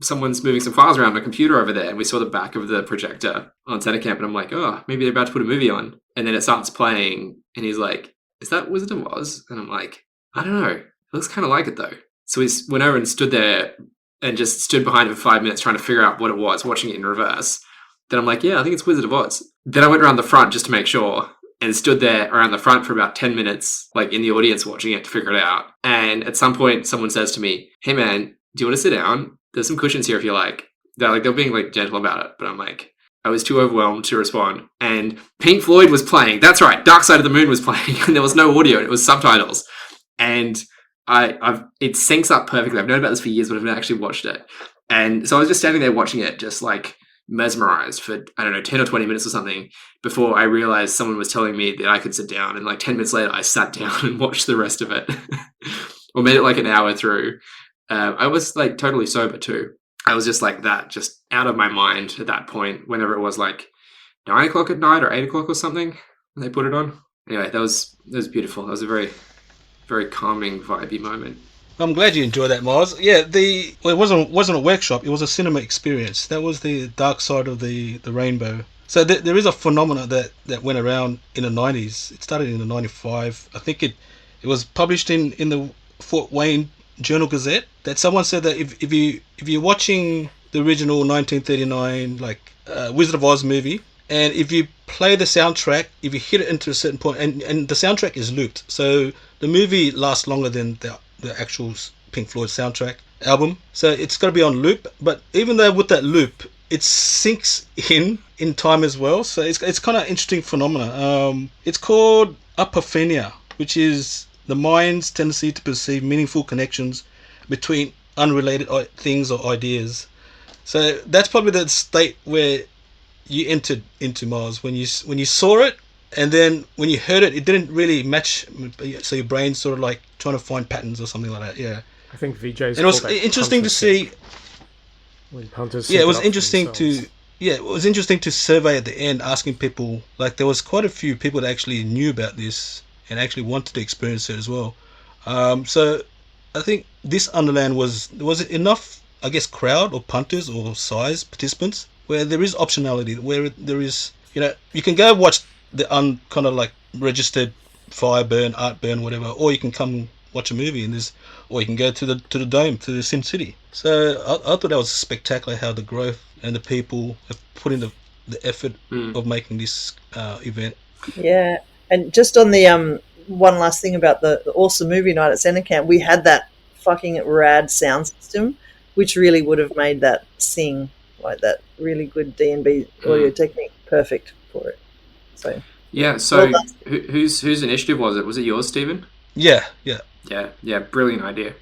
someone's moving some files around on a computer over there. And we saw the back of the projector on Centre Camp. And I'm like, oh, maybe they're about to put a movie on. And then it starts playing. And he's like, is that Wizard of Oz? And I'm like, I don't know. It looks kind of like it, though. So we went over and stood there and just stood behind it for 5 minutes trying to figure out what it was, watching it in reverse. Then I'm like, yeah, I think it's Wizard of Oz. Then I went around the front just to make sure and stood there around the front for about 10 minutes, in the audience watching it to figure it out. And at some point, someone says to me, hey, man, do you want to sit down? There's some cushions here if you like. They're being gentle about it. But I'm like, I was too overwhelmed to respond. And Pink Floyd was playing. That's right. Dark Side of the Moon was playing. And there was no audio. It was subtitles. And it syncs up perfectly. I've known about this for years, but I've never actually watched it. And so I was just standing there watching it, just mesmerized for, 10 or 20 minutes or something before I realized someone was telling me that I could sit down. And 10 minutes later, I sat down and watched the rest of it. Or made it an hour through. I was totally sober too. I was just that, just out of my mind at that point, whenever it was 9 o'clock at night or 8 o'clock or something, when they put it on. Anyway, that was beautiful. That was a very, very calming, vibey moment. I'm glad you enjoyed that, Miles. Yeah, it wasn't a workshop, it was a cinema experience. That was the dark side of the rainbow. So there is a phenomena that went around in the 90s. It started in the 95. I think it was published in the Fort Wayne Journal-Gazette, that someone said that if you're watching the original 1939 Wizard of Oz movie, and if you play the soundtrack, if you hit it into a certain point, and the soundtrack is looped, so the movie lasts longer than the actual Pink Floyd soundtrack album, so it's got to be on loop. But even though with that loop, it sinks in time as well, so it's kind of interesting phenomena. It's called apophenia, which is the mind's tendency to perceive meaningful connections between unrelated things or ideas. So that's probably the state where you entered into, Mars, when you saw it, and then when you heard it, it didn't really match. So your brain's sort of trying to find patterns or something like that. Yeah, I think VJ's. And it was interesting to see. When punters. Yeah, it was interesting to. Yeah, it was interesting to survey at the end, asking people. There was quite a few people that actually knew about this and actually wanted to experience it as well. So I think this Underland was it enough, I guess, crowd or punters or size participants where there is optionality, where there is, you can go watch the kind of registered fire burn, art burn, whatever, or you can come watch a movie or you can go to the dome, to the Sim City. So I thought that was spectacular how the growth and the people have put in the effort of making this event. Yeah, and just on the one last thing about the awesome movie night at Centre Camp, we had that fucking rad sound system, which really would have made that sing, that really good D&B audio technique perfect for it. So yeah. So whose initiative was it? Was it yours, Stevan? Yeah. Brilliant idea.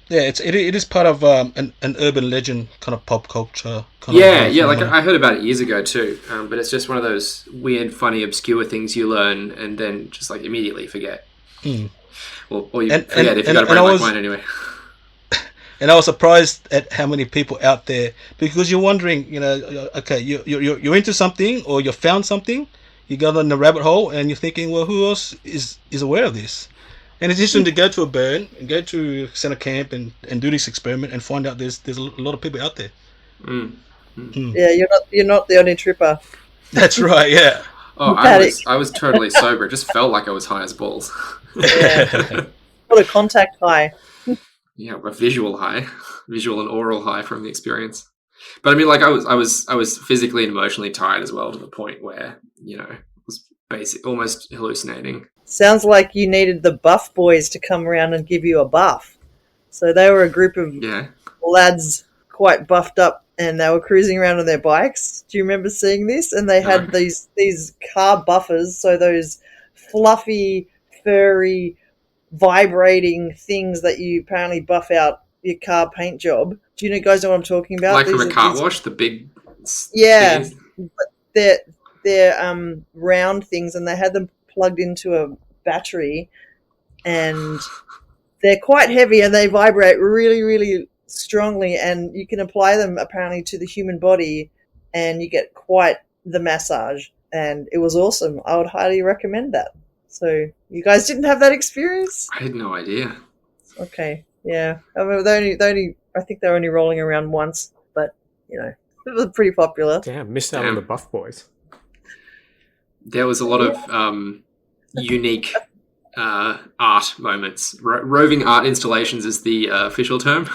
Yeah, it is part of an urban legend kind of pop culture. I heard about it years ago too. But it's just one of those weird, funny, obscure things you learn and then just immediately forget. Or you forget if you got a brain like mine anyway. And I was surprised at how many people out there, because you're wondering, okay, you're into something or you found something, you go in the rabbit hole and you're thinking, well, who else is aware of this? And it's interesting to go to a burn and go to Centre Camp and do this experiment and find out there's a lot of people out there. Yeah, you're not the only tripper. That's right. Yeah. Oh, I was totally sober. It just felt like I was high as balls. Yeah. What a contact high. Yeah, a visual high, visual and oral high from the experience. But I mean, like, I was physically and emotionally tired as well, to the point where, it was almost hallucinating. Sounds like you needed the buff boys to come around and give you a buff. So they were a group of lads quite buffed up, and they were cruising around on their bikes. Do you remember seeing this? And they had these car buffers, so those fluffy, furry, vibrating things that you apparently buff out your car paint job. Do you guys know what I'm talking about? Like from a car wash, the big thingies? But they're round things, and they had them plugged into a battery, and they're quite heavy, and they vibrate really, really strongly, and you can apply them apparently to the human body, and you get quite the massage, and it was awesome. I would highly recommend that. So you guys didn't have that experience? I had no idea. Okay, yeah. I mean, I think they're only rolling around once, but it was pretty popular. Damn, missed out on the buff boys. There was a lot of unique art moments. Roving art installations is the official term.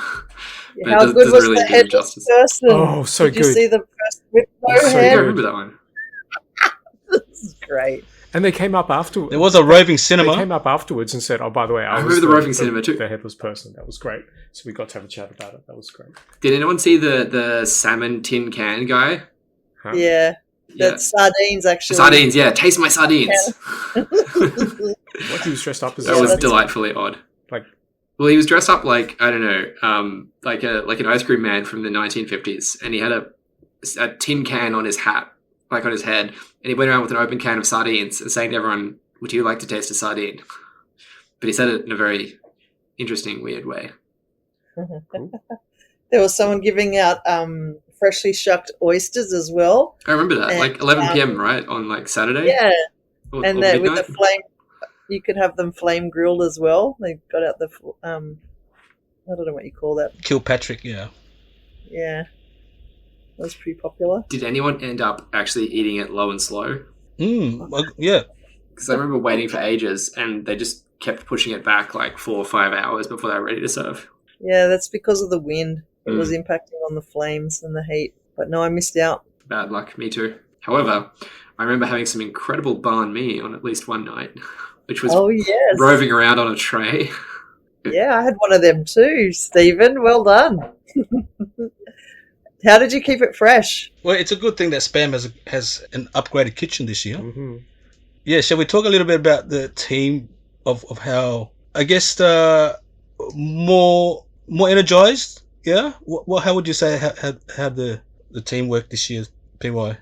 But How good was the headless person? Oh, so Did good. you see the person with no I hair? remember that one. This is great. And they came up afterwards. There was a roving cinema. They came up afterwards and said, "Oh, by the way, I was remember the roving cinema too. The headless person." That was great. So we got to have a chat about it. That was great. Did anyone see the salmon tin can guy? Huh? Yeah. That's sardines, actually. Sardines, yeah. Taste my sardines. What, he was dressed up as? That was delightfully odd. Well, he was dressed up like, I don't know, like an ice cream man from the 1950s, and he had a tin can on his hat, like on his head, and he went around with an open can of sardines and saying to everyone, "Would you like to taste a sardine?" But he said it in a very interesting, weird way. There was someone giving out freshly shucked oysters as well. I remember that, and, like 11 p.m., right, on like Saturday? Yeah, or and that with midnight? the flame, you could have them flame grilled as well. They got out the, I don't know what you call that. Kilpatrick, yeah. Yeah, that was pretty popular. Did anyone end up actually eating it low and slow? Yeah. Because I remember waiting for ages, and they just kept pushing it back like 4 or 5 hours before they were ready to serve. Yeah, that's because of the wind. It was impacting on the flames and the heat. But no, I missed out. Bad luck, me too. However, I remember having some incredible banh mi on at least one night, which was roving around on a tray. Yeah, I had one of them too, Stevan. Well done. How did you keep it fresh? Well, it's a good thing that Spam has an upgraded kitchen this year. Mm-hmm. Yeah, shall we talk a little bit about the team of how, I guess, more energized? Yeah? How would you say how the team worked this year, PY?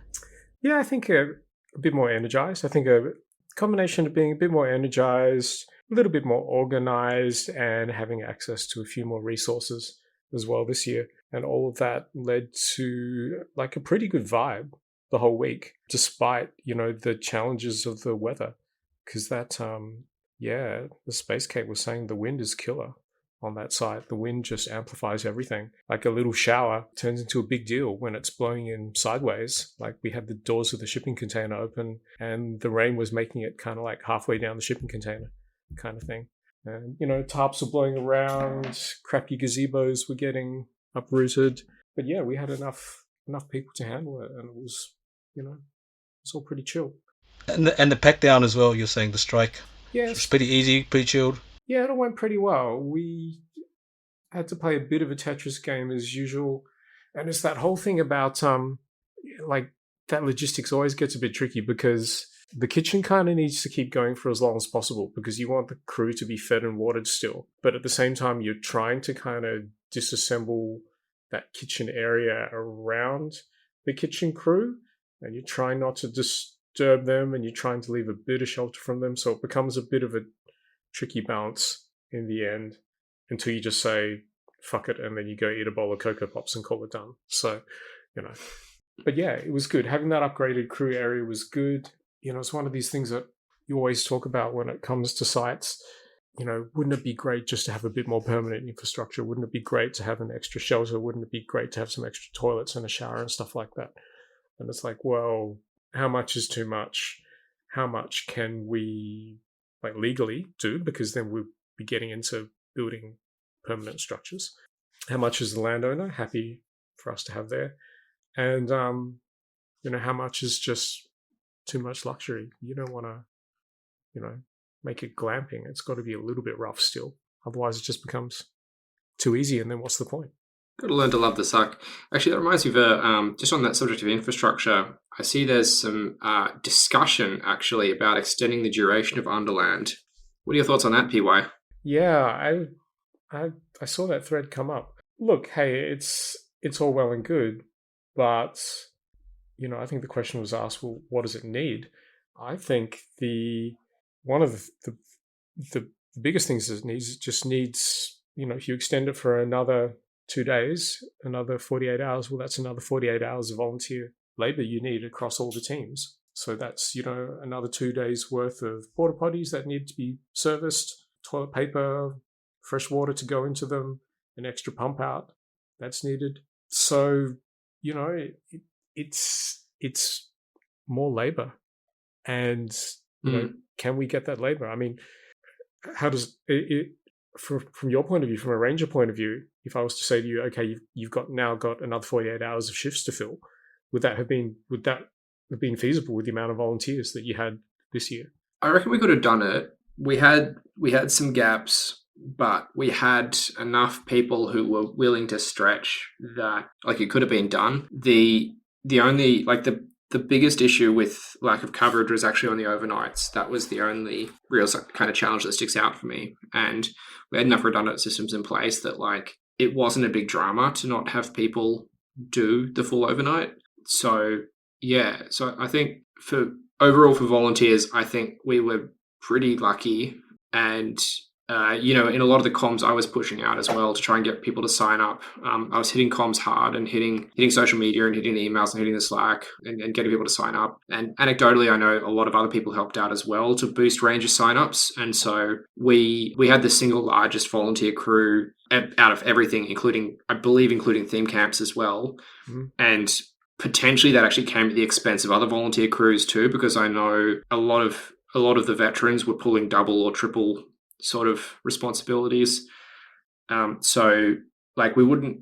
Yeah, I think a bit more energized. I think a combination of being a bit more energized, a little bit more organized, and having access to a few more resources as well this year. And all of that led to like a pretty good vibe the whole week, despite, the challenges of the weather. Because that, the Space Cake was saying the wind is killer on that site. The wind just amplifies everything. Like a little shower turns into a big deal when it's blowing in sideways. Like we had the doors of the shipping container open, and the rain was making it kind of like halfway down the shipping container kind of thing. And, tarps were blowing around, crappy gazebos were getting uprooted. But yeah, we had enough people to handle it, and it was, it's all pretty chill. And the pack down as well, you're saying, the strike. Yeah. It's pretty easy, pretty chilled. Yeah, it all went pretty well. We had to play a bit of a Tetris game as usual. And it's that whole thing about, that logistics always gets a bit tricky because the kitchen kind of needs to keep going for as long as possible because you want the crew to be fed and watered still. But at the same time, you're trying to kind of disassemble that kitchen area around the kitchen crew, and you're trying not to disturb them, and you're trying to leave a bit of shelter from them. So it becomes a bit of a tricky balance in the end until you just say, fuck it, and then you go eat a bowl of Cocoa Pops and call it done. So, But yeah, it was good. Having that upgraded crew area was good. It's one of these things that you always talk about when it comes to sites. Wouldn't it be great just to have a bit more permanent infrastructure? Wouldn't it be great to have an extra shelter? Wouldn't it be great to have some extra toilets and a shower and stuff like that? And it's like, well, how much is too much? How much can we legally do? Because then we'll be getting into building permanent structures. How much is the landowner happy for us to have there. And how much is just too much luxury? You don't want to, make it glamping. It's got to be a little bit rough still. Otherwise, it just becomes too easy, and then what's the point? Got to learn to love the suck. Actually, that reminds me of just on that subject of infrastructure. I see there's some discussion actually about extending the duration of Underland. What are your thoughts on that, PY? Yeah, I saw that thread come up. Look, hey, it's all well and good, but I think the question was asked, well, what does it need? I think one of the biggest things it needs if you extend it for another 2 days, another 48 hours, well, that's another 48 hours of volunteer labor you need across all the teams. So that's, another 2 days worth of porta potties that need to be serviced, toilet paper, fresh water to go into them, an extra pump out that's needed. So, it's more labor. And, can we get that labor? I mean, how does it from your point of view, from a ranger point of view, if I was to say to you, okay, you've now got another 48 hours of shifts to fill, would that have been feasible with the amount of volunteers that you had this year? I reckon we could have done it. We had some gaps, but we had enough people who were willing to stretch that it could have been done. The only the biggest issue with lack of coverage was actually on the overnights. That was the only real kind of challenge that sticks out for me. And we had enough redundant systems in place that it wasn't a big drama to not have people do the full overnight. So yeah, so I think for volunteers, I think we were pretty lucky. And in a lot of the comms I was pushing out as well to try and get people to sign up. I was hitting comms hard and hitting social media and hitting the emails and hitting the Slack and getting people to sign up. And anecdotally, I know a lot of other people helped out as well to boost Ranger signups. And so we had the single largest volunteer crew out of everything, including theme camps as well. Mm-hmm. And potentially that actually came at the expense of other volunteer crews too, because I know a lot of the veterans were pulling double or triple sort of responsibilities. So we wouldn't,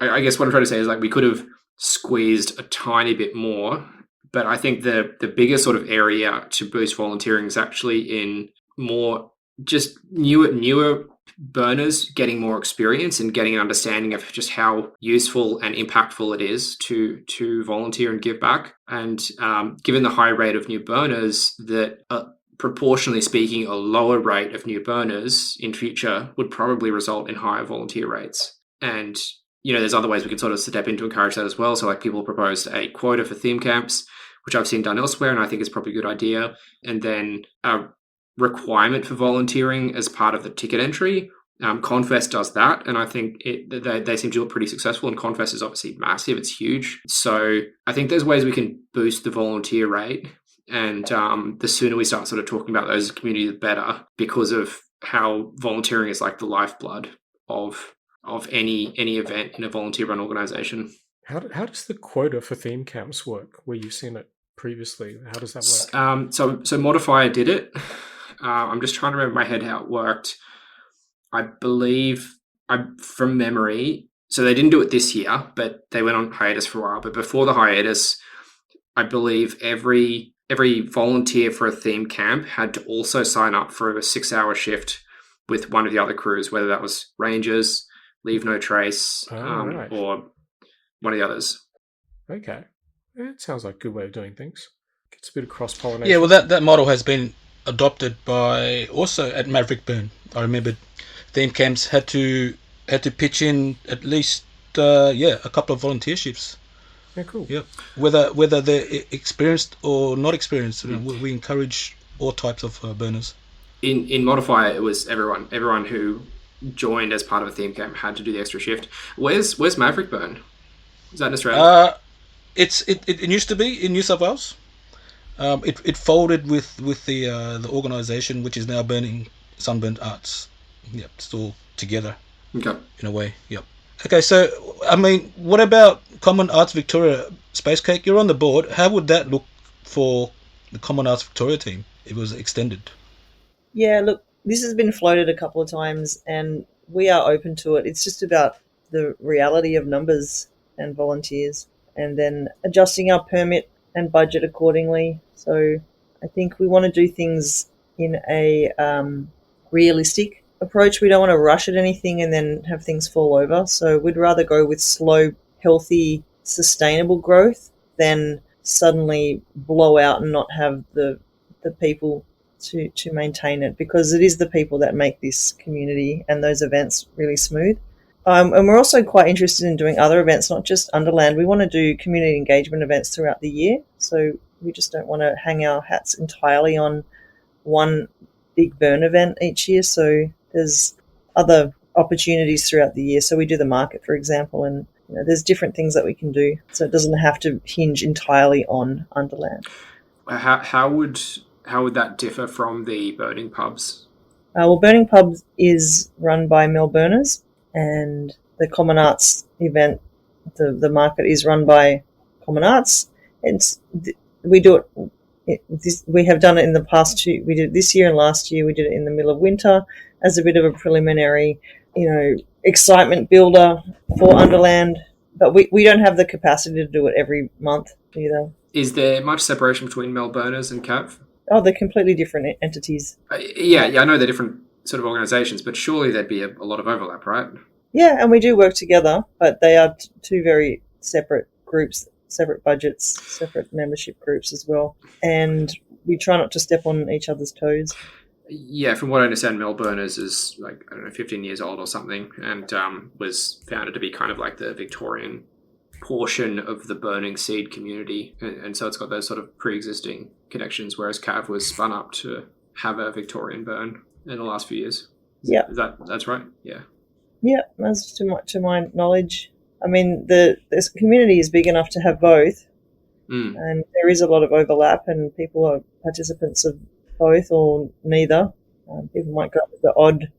I guess what I'm trying to say is we could have squeezed a tiny bit more, but I think the biggest sort of area to boost volunteering is actually in more just newer burners getting more experience and getting an understanding of just how useful and impactful it is to volunteer and give back. And given the high rate of new burners, that proportionally speaking, a lower rate of new burners in future would probably result in higher volunteer rates. And, there's other ways we can sort of step in to encourage that as well. So people proposed a quota for theme camps, which I've seen done elsewhere, and I think is probably a good idea. And then a requirement for volunteering as part of the ticket entry. Confest does that, and I think they seem to do it pretty successful, and Confest is obviously massive. It's huge. So I think there's ways we can boost the volunteer rate. And the sooner we start sort of talking about those communities, the better, because of how volunteering is the lifeblood of any event in a volunteer-run organization. How does the quota for theme camps work? Where you've seen it previously, how does that work? So Modifier did it. I'm just trying to remember in my head how it worked. I believe from memory. So they didn't do it this year, but they went on hiatus for a while. But before the hiatus, I believe every volunteer for a theme camp had to also sign up for a 6-hour shift with one of the other crews, whether that was Rangers, Leave No Trace, right. or one of the others. Okay. That sounds like a good way of doing things. Gets a bit of cross-pollination. Yeah, well, that model has been adopted by also at Maverick Burn. I remember theme camps had to pitch in at least a couple of volunteer shifts. Yeah, cool. Yeah, whether they're experienced or not experienced, we encourage all types of burners. In Modifier, it was everyone who joined as part of a theme camp had to do the extra shift. Where's Maverick Burn? Is that in Australia? It used to be in New South Wales. It folded with the organisation which is now burning Sunburnt Arts. Yep, it's all together. Okay. In a way. Yep. Okay, so I mean, what about Common Arts Victoria Space Cake? You're on the board. How would that look for the Common Arts Victoria team if it was extended? Yeah, look, this has been floated a couple of times, and we are open to it. It's just about the reality of numbers. and volunteers, and then adjusting our permit and budget accordingly. So I think we want to do things in a realistic approach. We don't want to rush at anything and then have things fall over. So we'd rather go with slow, healthy, sustainable growth than suddenly blow out and not have the people to maintain it, because it is the people that make this community and those events really smooth. And we're also quite interested in doing other events, not just Underland. We want to do community engagement events throughout the year. So we just don't want to hang our hats entirely on one big burn event each year. So there's other opportunities throughout the year. So we do the market, for example, and there's different things that we can do. So it doesn't have to hinge entirely on Underland. How would that differ from the burning pubs? Well, Burning Pubs is run by Melburners, and the Common Arts event, the market, is run by Common Arts. We do it. We have done it in the past two. We did it this year and last year. We did it in the middle of winter as a bit of a preliminary, excitement builder for Underland. But we don't have the capacity to do it every month either. Is there much separation between Melburners and Cav? Oh, they're completely different entities. Yeah, I know they're different sort of organisations, but surely there'd be a lot of overlap, right? Yeah, and we do work together, but they are two very separate groups, separate budgets, separate membership groups as well. And we try not to step on each other's toes. Yeah, from what I understand, Melburners is 15 years old or something, and was founded to be kind of like the Victorian portion of the burning seed community, and so it's got those sort of pre-existing connections, whereas Cav was spun up to have a Victorian burn in the last few years. Yeah, that's right. Yeah, as to my knowledge. I mean, this community is big enough to have both, and there is a lot of overlap, and people are participants of both or neither. People might go to the odd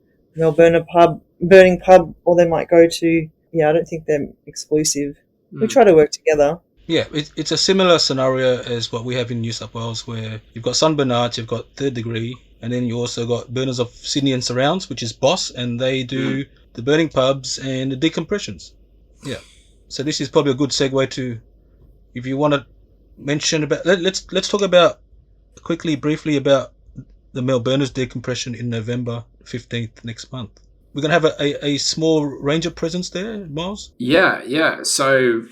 burning pub, or they might go to. I don't think they're exclusive. We try to work together. Yeah, it's a similar scenario as what we have in New South Wales, where you've got Sun Bernards, you've got Third Degree, and then you also got Burners of Sydney and Surrounds, which is Boss, and they do the burning pubs and the decompressions. Yeah, so this is probably a good segue to, if you want to mention about, let's talk about briefly about the Melburners decompression in November 15th next month. We're going to have a small Ranger presence there, Miles? Yeah. So,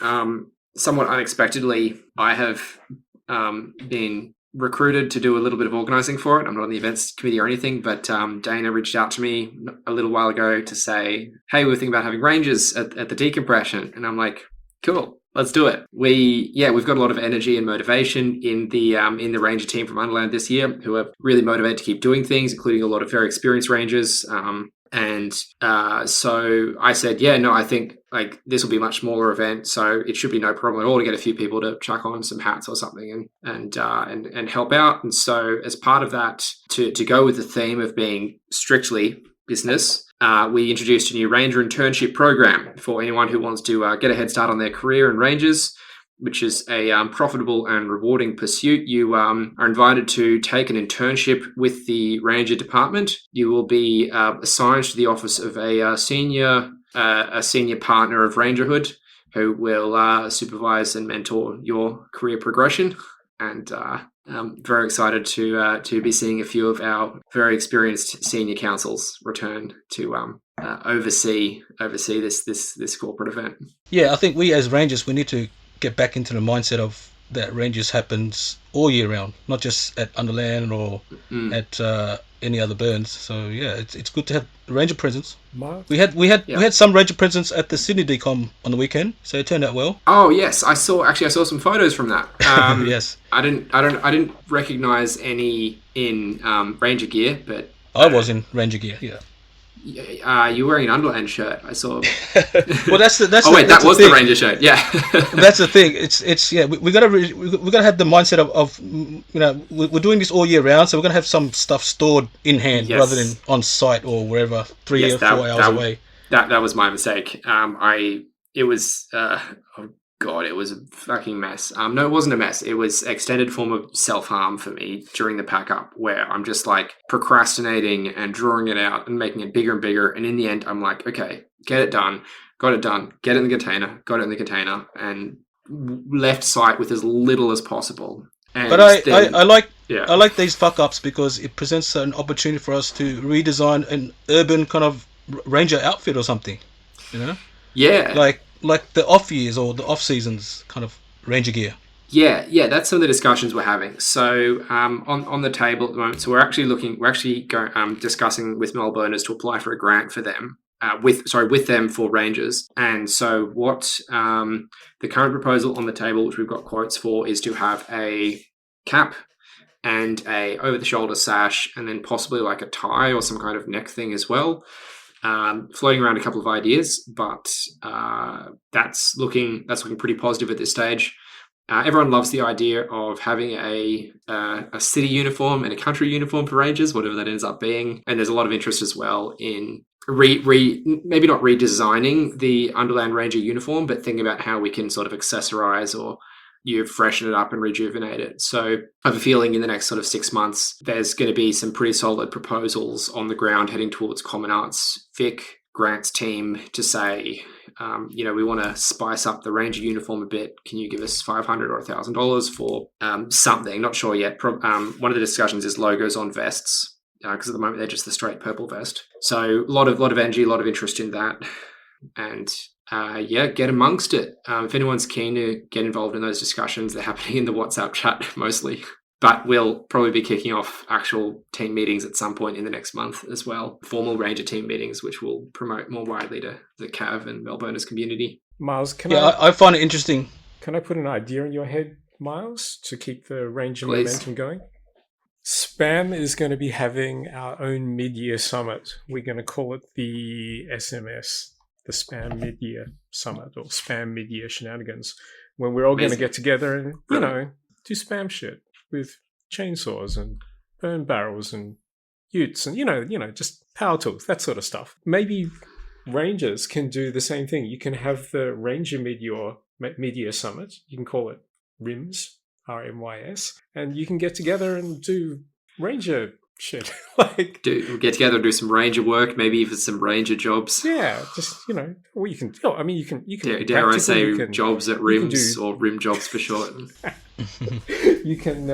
somewhat unexpectedly, I have been recruited to do a little bit of organising for it. I'm not on the events committee or anything, but Dana reached out to me a little while ago to say, hey, we're thinking about having Rangers at the decompression. And I'm like, cool, let's do it. We've got a lot of energy and motivation in the Ranger team from Underland this year, who are really motivated to keep doing things, including a lot of very experienced Rangers. So I said, I think this will be a much smaller event, so it should be no problem at all to get a few people to chuck on some hats or something and help out. And so as part of that, to go with the theme of being strictly business, we introduced a new Ranger internship program for anyone who wants to get a head start on their career in Rangers, which is a profitable and rewarding pursuit. You are invited to take an internship with the Ranger department. You will be assigned to the office of a senior partner of Rangerhood, who will supervise and mentor your career progression. And I'm very excited to be seeing a few of our very experienced senior councils return to oversee this corporate event. Yeah, I think we as Rangers, we need to get back into the mindset of that Rangers happens all year round, not just at Underland or at any other burns. So yeah, it's good to have Ranger presence. We had some Ranger presence at the Sydney Decom on the weekend, so it turned out well. Oh yes, I saw some photos from that. Yes, I didn't recognize any in Ranger gear, but I was in Ranger gear. Yeah. You were wearing an Underland shirt. I saw. Well, that's that was the Ranger shirt. Yeah, that's the thing. It's we gotta have the mindset of we're doing this all year round, so we're gonna have some stuff stored in hand rather than on site or wherever 3 or 4 hours away. That was my mistake. It was it was a fucking mess. No, it wasn't a mess. It was extended form of self-harm for me during the pack up, where I'm just procrastinating and drawing it out and making it bigger and bigger. And in the end, I'm like, okay, get it done. got it done, get it in the container, got it in the container, and left site with as little as possible. And but I like yeah. I like these fuck ups because it presents an opportunity for us to redesign an urban kind of ranger outfit or something, you know? Yeah. Like the off years or the off seasons kind of ranger gear. Yeah, that's some of the discussions we're having. So on the table at the moment, so we're actually discussing with Melbourners to apply for a grant for them, with them for rangers. And so what the current proposal on the table, which we've got quotes for, is to have a cap and a over-the-shoulder sash, and then possibly like a tie or some kind of neck thing as well. Floating around a couple of ideas, but that's looking pretty positive at this stage. Everyone loves the idea of having a city uniform and a country uniform for rangers, whatever that ends up being. And there's a lot of interest as well in maybe not redesigning the Underland Ranger uniform, but thinking about how we can sort of accessorize or freshen it up and rejuvenate it. So I have a feeling in the next sort of 6 months, there's going to be some pretty solid proposals on the ground heading towards Common Arts Vic Grant's team to say, we want to spice up the Ranger uniform a bit. Can you give us $500 or $1,000 for something? Not sure yet. One of the discussions is logos on vests, because at the moment they're just the straight purple vest. So a lot of energy, a lot of interest in that. And get amongst it. If anyone's keen to get involved in those discussions, they're happening in the WhatsApp chat mostly. But we'll probably be kicking off actual team meetings at some point in the next month as well. Formal Ranger team meetings, which will promote more widely to the Cav and Melbourners community. Miles, I find it interesting. Can I put an idea in your head, Miles, to keep the Ranger Please. momentum going? Spam is going to be having our own mid-year summit. We're going to call it the SMS, the Spam Mid-Year Summit, or Spam Mid-Year Shenanigans, when we're all going to get together and, do spam shit with chainsaws and burn barrels and utes and, just power tools, that sort of stuff. Maybe Rangers can do the same thing. You can have the Ranger Mid-Year Summit. You can call it RIMS, RMYS, and you can get together and do Ranger shit. We'll get together and do some Ranger work, maybe even some Ranger jobs. Yeah, just, or you can, you can dare I say jobs at RIMS, or RIM jobs for short. You can,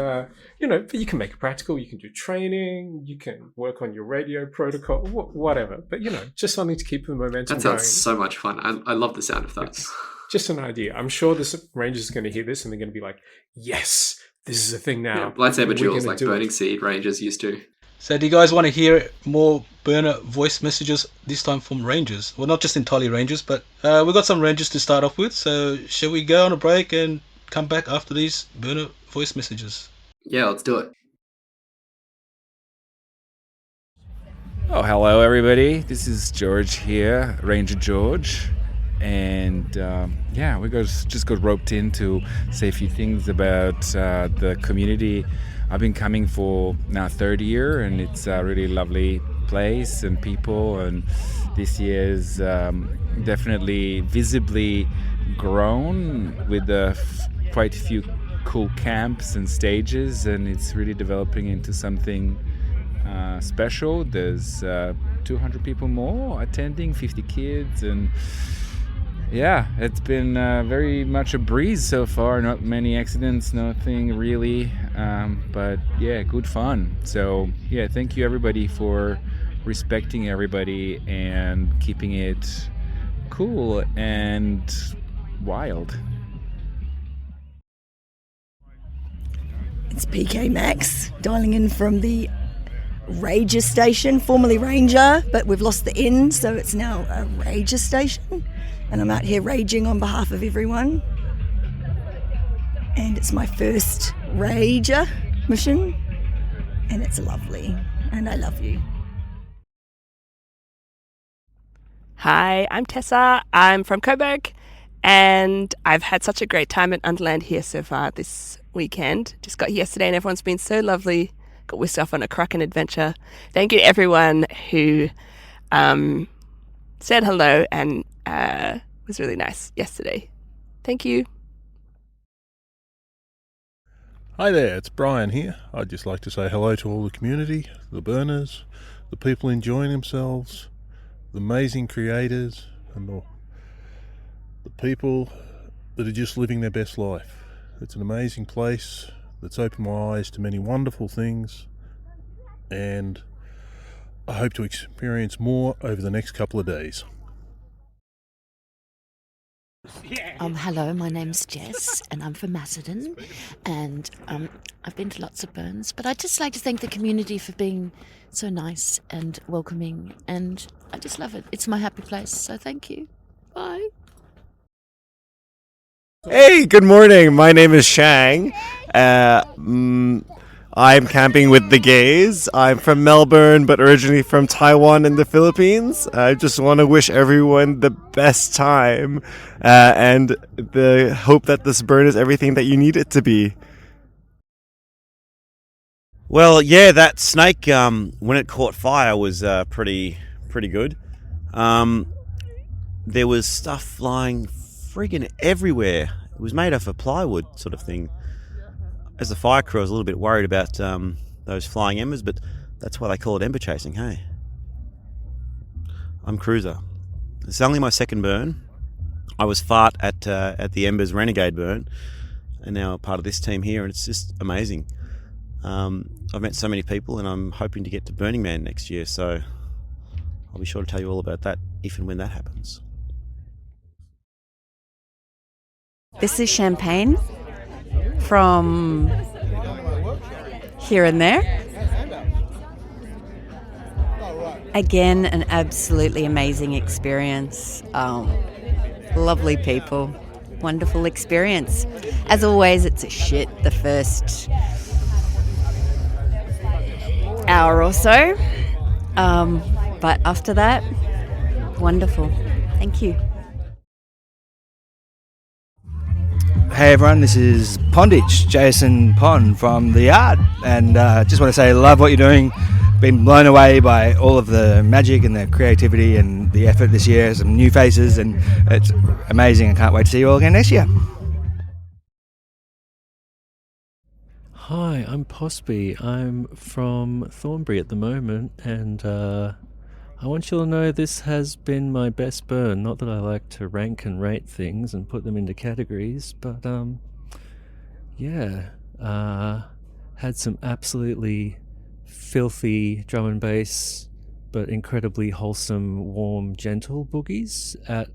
you can make it practical. You can do training. You can work on your radio protocol, whatever. But, just something to keep the momentum That going. sounds so much fun. I love the sound of that. It's just an idea. I'm sure this Rangers are going to hear this and they're going to be like, yes, this is a thing now. Yeah, lightsaber duels like Burning Seed Rangers used to. So do you guys want to hear more burner voice messages this time from Rangers? Well, not just entirely Rangers, but we've got some Rangers to start off with. So shall we go on a break and come back after these burner voice messages? Yeah, let's do it. Oh, hello everybody. This is George here, Ranger George. And we just got roped in to say a few things about the community. I've been coming for now third year, and it's a really lovely place and people, and this year's definitely visibly grown with quite a few cool camps and stages, and it's really developing into something special. There's 200 people more attending, 50 kids, and yeah, it's been very much a breeze so far. Not many accidents, nothing really, but yeah, good fun. So yeah, thank you everybody for respecting everybody and keeping it cool and wild. It's PK Max, dialing in from the Rager station, formerly Ranger, but we've lost the N, so it's now a Rager station. And I'm out here raging on behalf of everyone. And it's my first Rager mission. And it's lovely. And I love you. Hi, I'm Tessa. I'm from Coburg. And I've had such a great time at Underland here so far this weekend. Just got here yesterday and everyone's been so lovely. Got whisked off on a kraken adventure. Thank you to everyone who said hello and was really nice yesterday. Thank you. Hi there, it's Brian here. I'd just like to say hello to all the community, the burners, the people enjoying themselves, the amazing creators, and the people that are just living their best life. It's an amazing place that's opened my eyes to many wonderful things, and I hope to experience more over the next couple of days. Hello, my name's Jess and I'm from Macedon, and I've been to lots of burns, but I'd just like to thank the community for being so nice and welcoming, and I just love it. It's my happy place, so thank you. Bye. Hey, good morning. My name is Shang. I'm camping with the gays. I'm from Melbourne, but originally from Taiwan and the Philippines. I just want to wish everyone the best time and the hope that this burn is everything that you need it to be. Well, yeah, that snake, when it caught fire, was pretty good. There was stuff flying friggin' everywhere. It was made off a plywood sort of thing. As the fire crew, I was a little bit worried about those flying embers, but that's why they call it ember chasing, hey? I'm Cruiser. It's only my second burn. I was fart at the Embers Renegade burn, and now I'm part of this team here, and it's just amazing. I've met so many people, and I'm hoping to get to Burning Man next year, so I'll be sure to tell you all about that if and when that happens. This is Champagne from here and there. Again, an absolutely amazing experience. Lovely people. Wonderful experience. As always, it's a shit the first hour or so. But after that, wonderful. Thank you. Hey everyone, this is Pondage, Jason Pond from The Yard, and just want to say love what you're doing. Been blown away by all of the magic and the creativity and the effort this year, some new faces, and it's amazing. I can't wait to see you all again next year. Hi, I'm Posby. I'm from Thornbury at the moment, and I want you to know this has been my best burn. Not that I like to rank and rate things and put them into categories, but had some absolutely filthy drum and bass, but incredibly wholesome, warm, gentle boogies at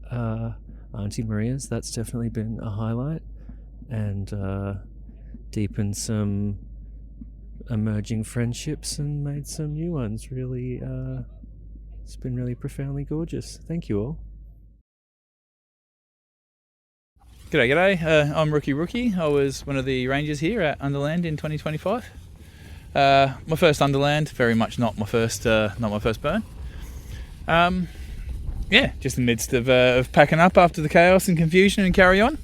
Auntie Maria's. That's definitely been a highlight, and deepened some emerging friendships and made some new ones. Really, it's been really profoundly gorgeous. Thank you all. G'day. I'm Rookie. I was one of the rangers here at Underland in 2025. My first Underland, very much not my first burn. Just in the midst of packing up after the chaos and confusion and carry on.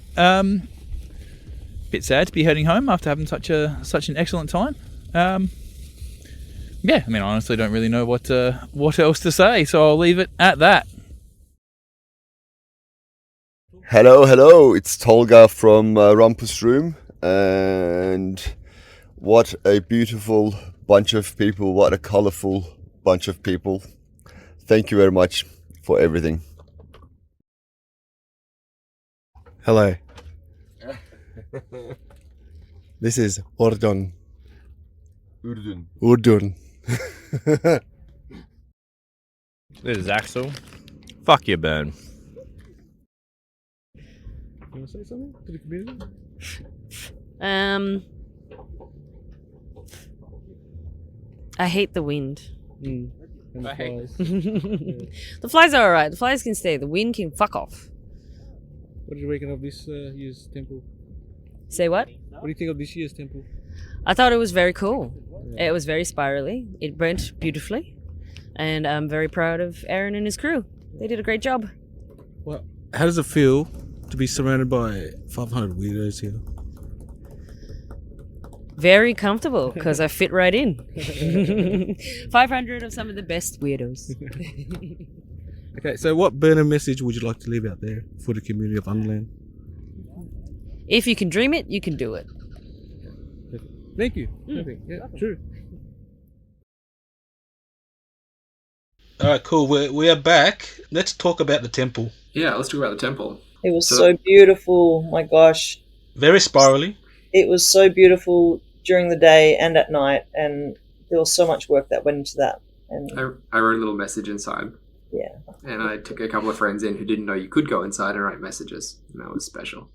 Bit sad to be heading home after having such an excellent time. I honestly don't really know what else to say, so I'll leave it at that. Hello, it's Tolga from Rumpus Room, and what a beautiful bunch of people, what a colourful bunch of people. Thank you very much for everything. Hello. This is Urdun. This is Axel. Fuck your burn. You want to say something to the community? I hate the wind. And the flies. The flies are alright. The flies can stay. The wind can fuck off. What did you reckon of this year's temple? Say what? What do you think of this year's temple? I thought it was very cool. It was very spirally. It burnt beautifully. And I'm very proud of Aaron and his crew. They did a great job. Well, how does it feel to be surrounded by 500 weirdos here? Very comfortable, because I fit right in. 500 of some of the best weirdos. Okay, so what burner message would you like to leave out there for the community of Underland? If you can dream it, you can do it. Thank you. Yeah, true. All right, cool. We are back. Let's talk about the temple. Yeah, let's talk about the temple. It was so beautiful. My gosh. Very spirally. It was so beautiful during the day and at night, and there was so much work that went into that. And I wrote a little message inside. Yeah. And I took a couple of friends in who didn't know you could go inside and write messages, and that was special.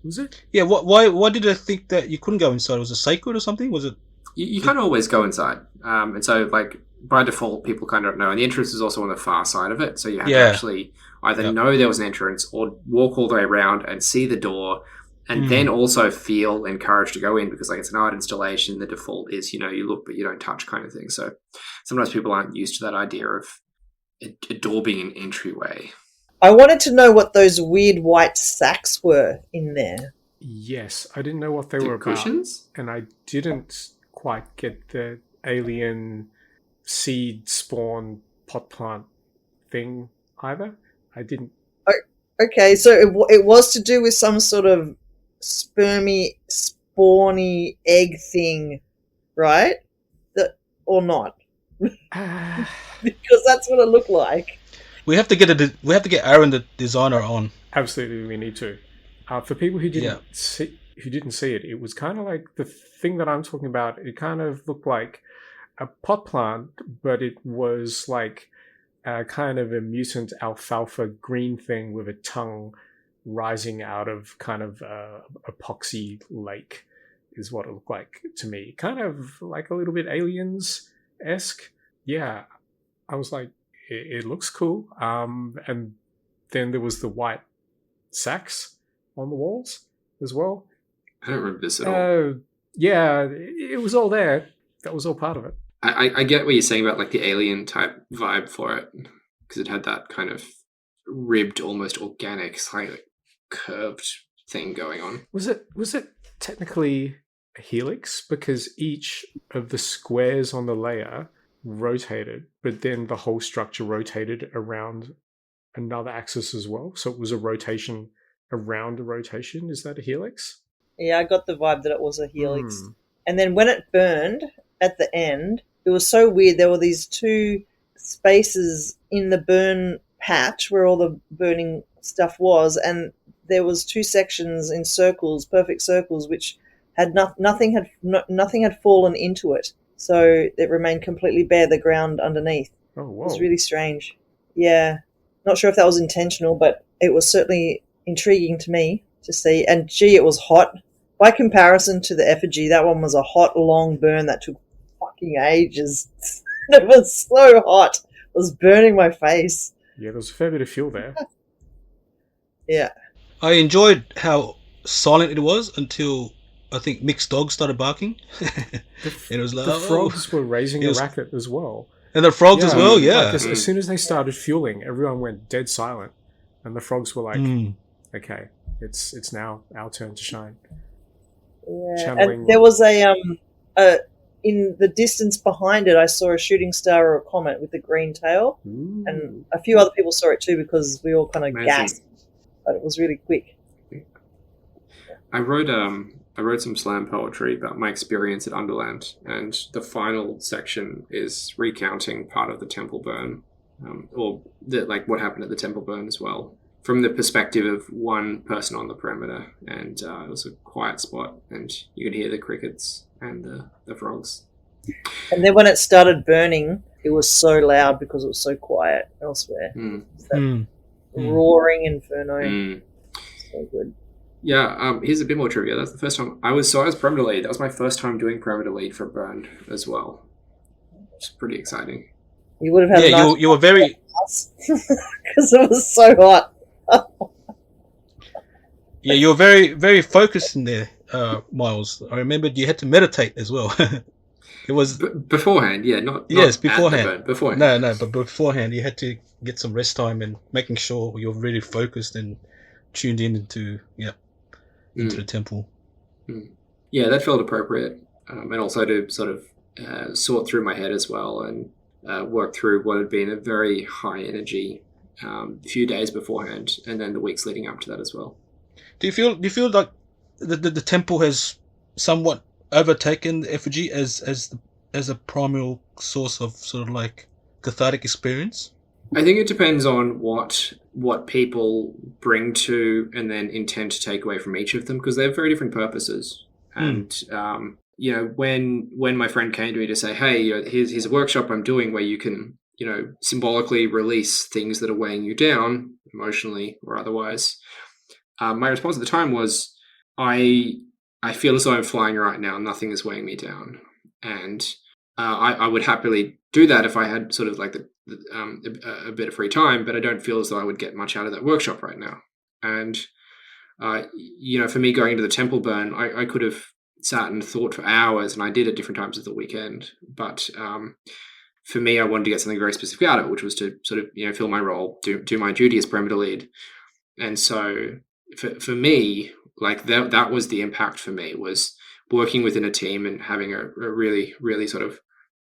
Was it? Yeah. Why did they think that you couldn't go inside? Was it sacred or something? Was it? You can't always go inside, and so like by default, people kind of don't know. And the entrance is also on the far side of it, so you have to actually either know there was an entrance or walk all the way around and see the door. And then also feel encouraged to go in because, like, it's an art installation. The default is, you look but you don't touch kind of thing. So sometimes people aren't used to that idea of a door being an entryway. I wanted to know what those weird white sacks were in there. Yes, I didn't know what they were cushions? about. And I didn't quite get the alien seed spawn pot plant thing either. I didn't. Okay, so it was to do with some sort of spermy, spawny egg thing, right? Or not? Because that's what it looked like. We have to get Aaron the designer on. Absolutely, we need to. For people who didn't see it, it was kind of like the thing that I'm talking about. It kind of looked like a pot plant, but it was like kind of a mutant alfalfa green thing with a tongue rising out of kind of epoxy lake is what it looked like to me. Kind of like a little bit Aliens-esque. Yeah, I was like, it looks cool. And then there was the white sacks on the walls as well. I don't remember this at all. Yeah, it was all there. That was all part of it. I get what you're saying about like the alien type vibe for it because it had that kind of ribbed, almost organic, slightly curved thing going on. Was it technically a helix because each of the squares on the layer rotated, but then the whole structure rotated around another axis as well? So it was a rotation around a rotation. Is that a helix? Yeah, I got the vibe that it was a helix. And then when it burned at the end, it was so weird. There were these two spaces in the burn patch where all the burning stuff was, and there was two sections in circles, perfect circles, which had nothing had fallen into it. So it remained completely bare, the ground underneath. Oh, whoa. It was really strange. Yeah. Not sure if that was intentional, but it was certainly intriguing to me to see. And gee, it was hot. By comparison to the Effigy, that one was a hot, long burn that took fucking ages. It was so hot. It was burning my face. Yeah, there was a fair bit of fuel there. Yeah. I enjoyed how silent it was until I think Mick's dog started barking. It was like, the frogs were raising a racket as well. And the frogs as well, yeah. Like as soon as they started fueling, everyone went dead silent. And the frogs were like, okay, it's now our turn to shine. Yeah. And there was a in the distance behind it, I saw a shooting star or a comet with a green tail. Ooh. And a few other people saw it too because we all kind of gasped. But it was really quick. I wrote some slam poetry about my experience at Underland, and the final section is recounting part of the temple burn, or what happened at the temple burn as well, from the perspective of one person on the perimeter. And it was a quiet spot, and you could hear the crickets and the frogs. And then when it started burning, it was so loud because it was so quiet elsewhere. Roaring inferno. So good. Yeah, here's a bit more trivia. That's the first time I was perimeter lead. That was my first time doing perimeter lead for Burned as well. It's pretty exciting. You would have had you were very because it was so hot. Yeah, you were very, very focused in there, Miles. I remembered you had to meditate as well. It was beforehand, yeah, not beforehand. Beforehand. No, but beforehand you had to get some rest time and making sure you're really focused and tuned in into the temple. Yeah, that felt appropriate, and also to sort of sort through my head as well and work through what had been a very high energy few days beforehand, and then the weeks leading up to that as well. Do you feel like the temple has somewhat overtaken the Effigy as a primary source of sort of like cathartic experience? I think it depends on what people bring to and then intend to take away from each of them, because they have very different purposes. And when my friend came to me to say, "Hey, here's a workshop I'm doing where you can symbolically release things that are weighing you down emotionally or otherwise," my response at the time was, I feel as though I'm flying right now. Nothing is weighing me down, and I would happily do that if I had sort of like a bit of free time. But I don't feel as though I would get much out of that workshop right now. And for me, going into the temple burn, I could have sat and thought for hours, and I did at different times of the weekend. But for me, I wanted to get something very specific out of it, which was to sort of fill my role, do my duty as perimeter lead. And so for me, like that was the impact for me, was working within a team and having a really, really sort of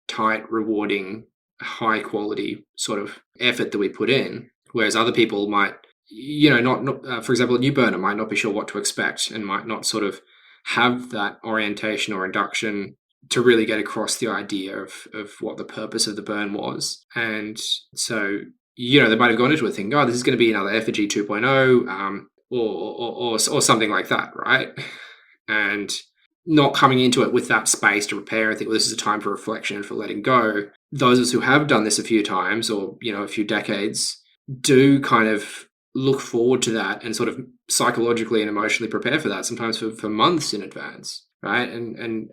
tight, rewarding, high quality sort of effort that we put in. Whereas other people might, not for example, a new burner might not be sure what to expect and might not sort of have that orientation or induction to really get across the idea of what the purpose of the burn was. And so, they might have gone into it thinking, oh, this is going to be another Effigy 2.0, or something like that, right? And not coming into it with that space to prepare and think, well, this is a time for reflection and for letting go. Those of us who have done this a few times or, a few decades do kind of look forward to that and sort of psychologically and emotionally prepare for that, sometimes for months in advance, right? And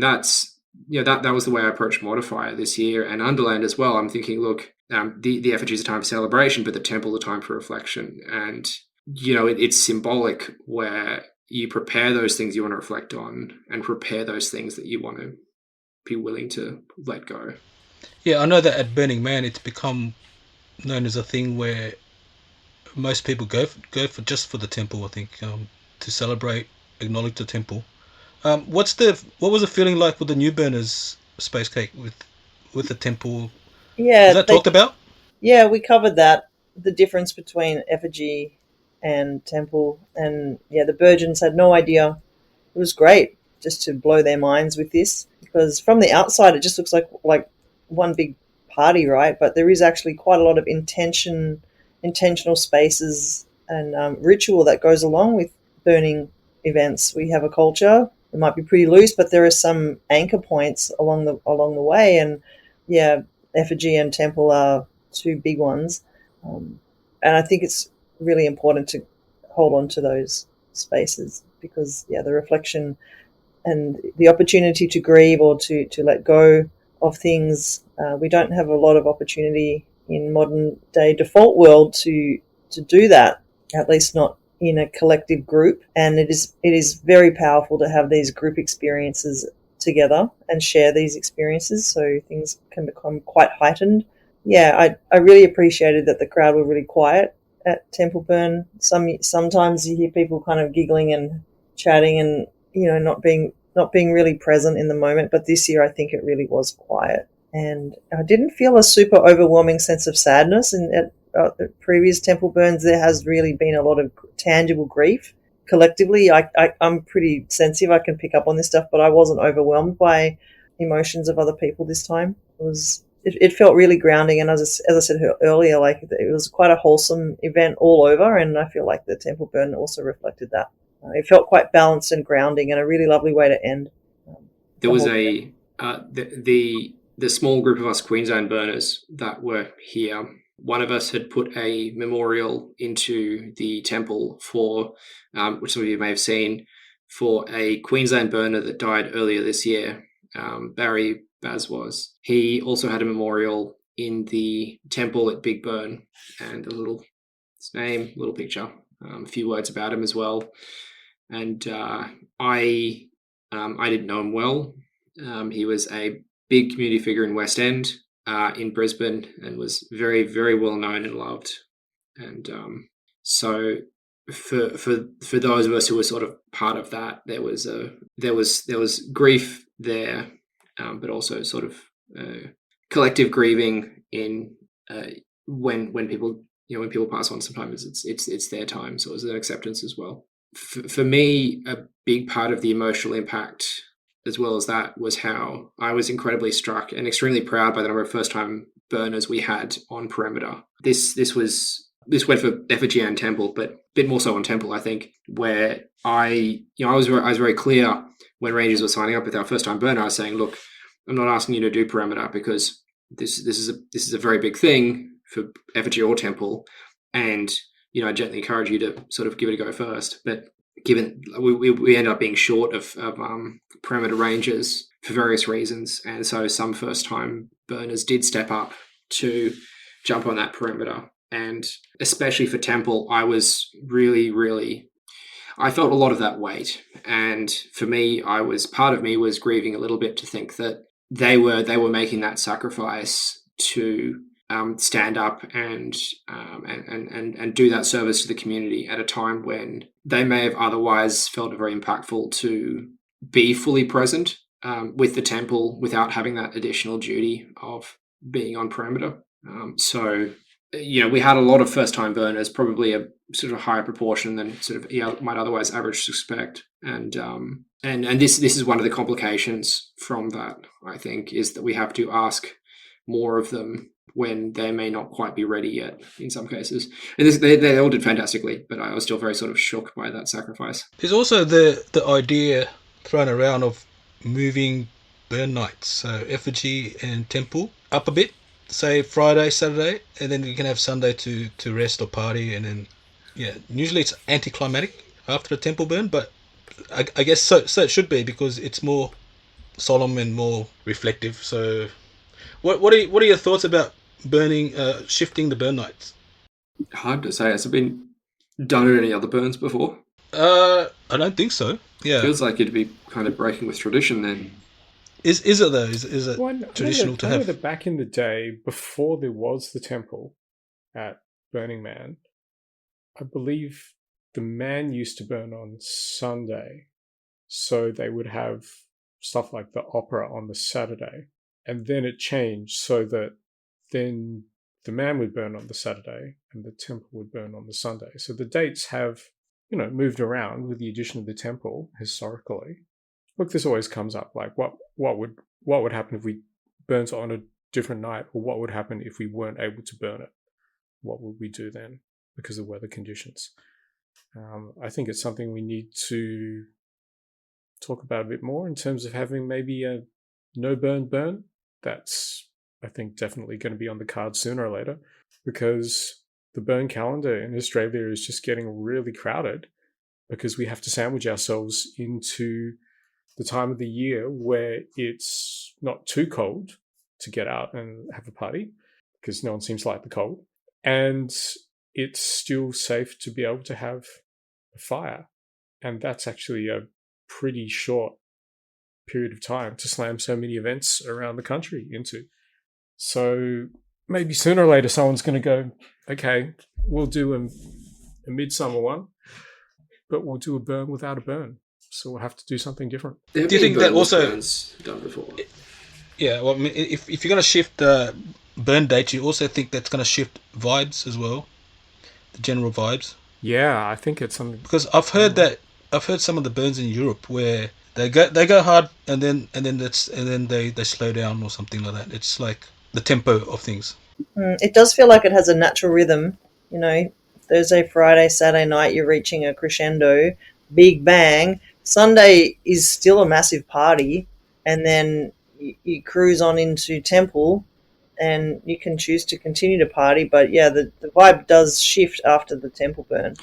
that's, that was the way I approached Modifier this year, and Underland as well. I'm thinking, look, the Effigy is a time for celebration, but the temple is a time for reflection. And, it's symbolic where you prepare those things you want to reflect on and prepare those things that you want to be willing to let go. Yeah, I know that at Burning Man, it's become known as a thing where most people go for just for the temple, I think, to celebrate, acknowledge the temple. What was the feeling like with the new burners, Space Cake, with the temple? Yeah, was that talked about? Yeah, we covered that, the difference between Effigy and temple, and the Burgeons had no idea. It was great just to blow their minds with this, because from the outside it just looks like one big party, right? But there is actually quite a lot of intentional spaces and ritual that goes along with burning events. We have a culture. It might be pretty loose, but there are some anchor points along the way, and Effigy and temple are two big ones, and I think it's really important to hold on to those spaces, because the reflection and the opportunity to grieve or to let go of things, we don't have a lot of opportunity in modern day default world to do that, at least not in a collective group. And it is very powerful to have these group experiences together and share these experiences, so things can become quite heightened. I really appreciated that the crowd were really quiet at Temple Burn. Sometimes you hear people kind of giggling and chatting and not being really present in the moment, but this year I think it really was quiet, and I didn't feel a super overwhelming sense of sadness. And at previous Temple Burns, there has really been a lot of tangible grief collectively. I'm pretty sensitive, I can pick up on this stuff, but I wasn't overwhelmed by emotions of other people this time. It felt really grounding, and as I said earlier, like it was quite a wholesome event all over, and I feel like the Temple Burn also reflected that. It felt quite balanced and grounding, and a really lovely way to end. There was the small group of us Queensland burners that were here. One of us had put a memorial into the temple for, which some of you may have seen, for a Queensland burner that died earlier this year. Barry Baz was. He also had a memorial in the temple at Big Burn, and his name, little picture, a few words about him as well. And I didn't know him well. He was a big community figure in West End, in Brisbane, and was very, very well known and loved. And so for those of us who were sort of part of that, there was grief there, but also sort of collective grieving in when people pass on. Sometimes it's their time, so it was an acceptance as well. For me, a big part of the emotional impact, as well as that, was how I was incredibly struck and extremely proud by the number of first-time burners we had on perimeter. This went for Effigy and Temple, but a bit more so on Temple, I think, where I was very clear when Rangers were signing up with our first time burner. I was saying, look, I'm not asking you to do perimeter because this is a very big thing for Effigy or Temple, and I gently encourage you to sort of give it a go first. But given we end up being short of perimeter rangers for various reasons, and so some first time burners did step up to jump on that perimeter. And especially for Temple, I was really I felt a lot of that weight, and for me, part of me was grieving a little bit to think that they were making that sacrifice to stand up and do that service to the community at a time when they may have otherwise felt it very impactful to be fully present with the temple without having that additional duty of being on perimeter. So we had a lot of first-time burners, probably a sort of higher proportion than sort of might otherwise average suspect, and this is one of the complications from that. I think is that we have to ask more of them when they may not quite be ready yet in some cases. And they all did fantastically, but I was still very sort of shook by that sacrifice. There's also the idea thrown around of moving burn nights, so Effigy and Temple up a bit, say Friday, Saturday, and then you can have Sunday to rest or party, and then usually it's anticlimactic after a Temple burn, but I guess so it should be, because it's more solemn and more reflective. So what are your thoughts about burning, shifting the burn nights? Hard to say. Has it been done at any other burns before? I don't think so. Yeah, feels like it'd be kind of breaking with tradition then. Is it though? Is it traditional to have? I know that back in the day, before there was the temple at Burning Man, I believe the man used to burn on Sunday, so they would have stuff like the opera on the Saturday, and then it changed so that then the man would burn on the Saturday and the temple would burn on the Sunday. So the dates have, moved around with the addition of the temple historically. Look, this always comes up, like what would happen if we burnt on a different night, or what would happen if we weren't able to burn it? What would we do then because of weather conditions? I think it's something we need to talk about a bit more in terms of having maybe a no burn. That's, I think, definitely going to be on the card sooner or later, because the burn calendar in Australia is just getting really crowded because we have to sandwich ourselves into the time of the year where it's not too cold to get out and have a party, because no one seems to like the cold, and it's still safe to be able to have a fire. And that's actually a pretty short period of time to slam so many events around the country into. So maybe sooner or later someone's going to go, okay, we'll do a midsummer one, but we'll do a burn without a burn. So we'll have to do something different. Do you think that also done before? Yeah, well, I mean, if you're going to shift burn dates, you also think that's going to shift vibes as well, the general vibes. Yeah, I think it's something, because I've heard some of the burns in Europe where they go hard and then they slow down or something like that. It's like the tempo of things. It does feel like it has a natural rhythm. Thursday, Friday, Saturday night, you're reaching a crescendo, big bang. Sunday is still a massive party, and then you cruise on into Temple, and you can choose to continue to party. But yeah, the vibe does shift after the Temple burn.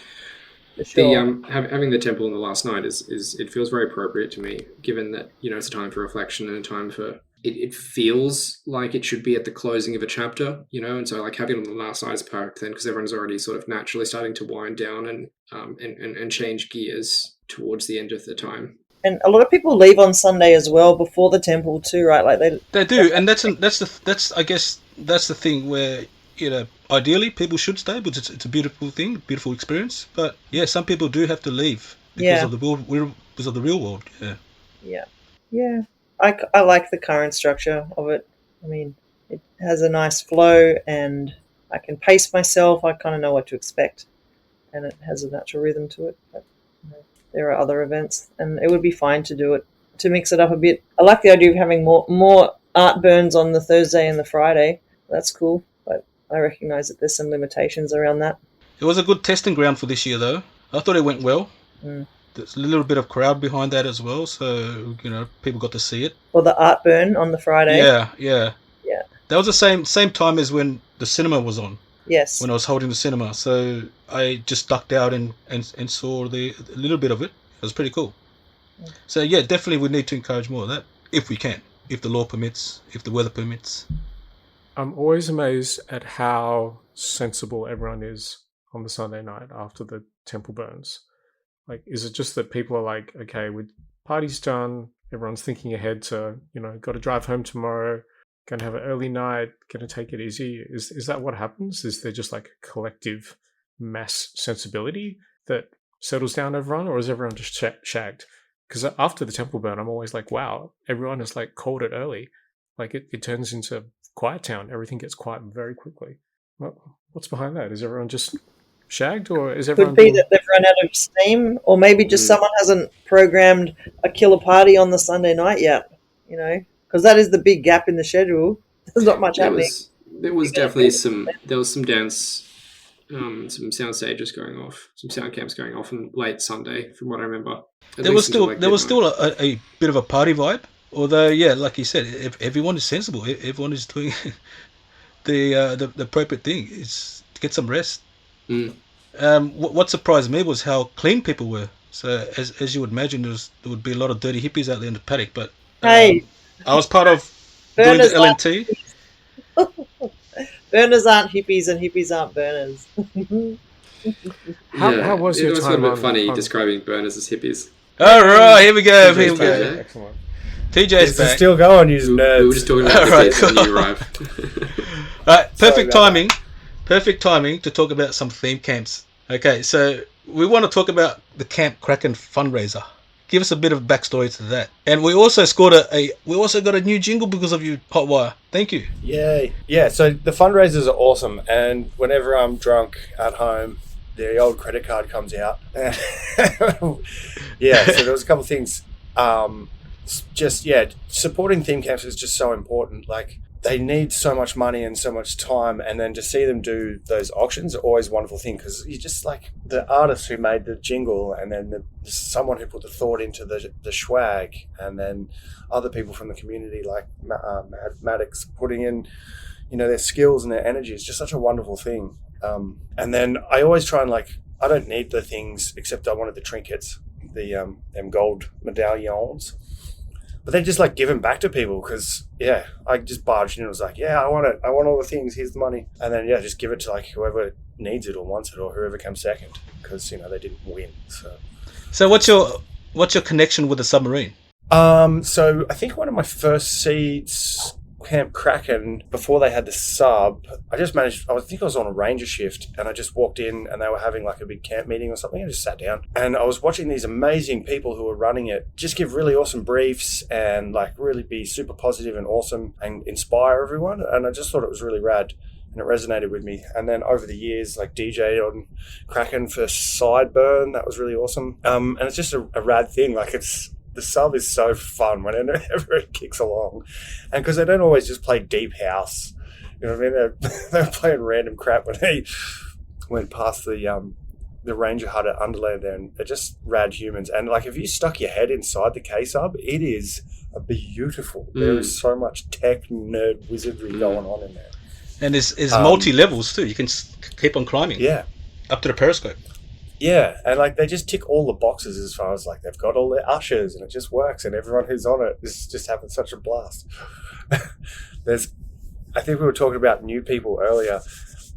For sure. Having the Temple on the last night is it feels very appropriate to me, given that it's a time for reflection and a time for it feels like it should be at the closing of a chapter, and so like having it on the last night is perfect then, because everyone's already sort of naturally starting to wind down and change gears towards the end of the time. And a lot of people leave on Sunday as well before the Temple too, right? Like they do, and that's I guess that's the thing where ideally people should stay, because it's a beautiful thing, beautiful experience. But yeah, some people do have to leave because of the real world. Yeah. I like the current structure of it. I mean, it has a nice flow, and I can pace myself. I kind of know what to expect, and it has a natural rhythm to it. But there are other events, and it would be fine to do it, to mix it up a bit. I like the idea of having more art burns on the Thursday and the Friday. that's cool. But I recognise that there's some limitations around that. It was a good testing ground for this year, though. I thought it went well. Mm. There's a little bit of crowd behind that as well, so people got to see it. Well, the art burn on the Friday. Yeah. That was the same time as when the cinema was on. Yes. When I was holding the cinema, so I just ducked out and saw a little bit of it. It was pretty cool. So yeah, definitely we need to encourage more of that if we can, if the law permits, if the weather permits. I'm always amazed at how sensible everyone is on the Sunday night after the temple burns. Like, is it just that people are like, okay, party's done, everyone's thinking ahead to, got to drive home tomorrow, going to have an early night, going to take it easy? Is that what happens? Is there just like a collective mass sensibility that settles down everyone, or is everyone just shagged? Because after the temple burn, I'm always like, wow, everyone has like called it early. Like it turns into quiet town. Everything gets quiet very quickly. What's behind that? Is everyone just shagged, or is everyone... Could be that they've run out of steam, or maybe just someone hasn't programmed a killer party on the Sunday night yet, because that is the big gap in the schedule. There's not much happening. There was definitely some dance, some sound stages going off, some sound camps going off on late Sunday, from what I remember. There was still a bit of a party vibe, although like you said, if everyone is sensible, everyone is doing the appropriate thing. Is to get some rest. What surprised me was how clean people were. So as you would imagine, there would be a lot of dirty hippies out there in the paddock. But I was part of doing the LNT. Burners aren't hippies, and hippies aren't burners. How was your time? It was sort of funny describing burners as hippies. All right, here we go. Excellent. TJ's back. Still going, you nerds. We were just talking about this when you arrived. Right, perfect timing. Perfect timing to talk about some theme camps. Okay, so we want to talk about the Camp Kraken fundraiser. Give us a bit of backstory to that. And we also got a new jingle because of you, Hotwire. Thank you. Yay. Yeah, so the fundraisers are awesome, and whenever I'm drunk at home, the old credit card comes out. Yeah, so there was a couple of things. Supporting theme camps is just so important. Like, they need so much money and so much time, and then to see them do those auctions are always a wonderful thing, because you just like the artist who made the jingle, and then someone who put the thought into the swag, and then other people from the community like Maddox putting in their skills and their energy. It's just such a wonderful thing. And then I always try and I don't need the things, except I wanted the trinkets, the them gold medallions. But they just give them back to people, because I just barged in and was like, I want it. I want all the things. Here's the money. And then just give it to whoever needs it or wants it, or whoever comes second, because they didn't win. So what's your connection with the submarine? So I think one of my first seeds, Camp Kraken, before they had the sub, I think I was on a ranger shift, and I just walked in and they were having a big camp meeting or something. I just sat down and I was watching these amazing people who were running it just give really awesome briefs and really be super positive and awesome and inspire everyone. And I just thought it was really rad, and it resonated with me. And then over the years, DJ on Kraken for Sideburn, that was really awesome. And it's just a rad thing. The sub is so fun whenever it kicks along. And because they don't always just play deep house. You know what I mean? They're playing random crap when they went past the Ranger Hut at Underland there, and they're just rad humans. And if you stuck your head inside the K-sub, it is beautiful. There is so much tech nerd wizardry going on in there. And there's multi-levels too. You can keep on climbing. Yeah. Up to the periscope. Yeah, and they just tick all the boxes as far as they've got all their ushers, and it just works, and everyone who's on it is just having such a blast. I think we were talking about new people earlier,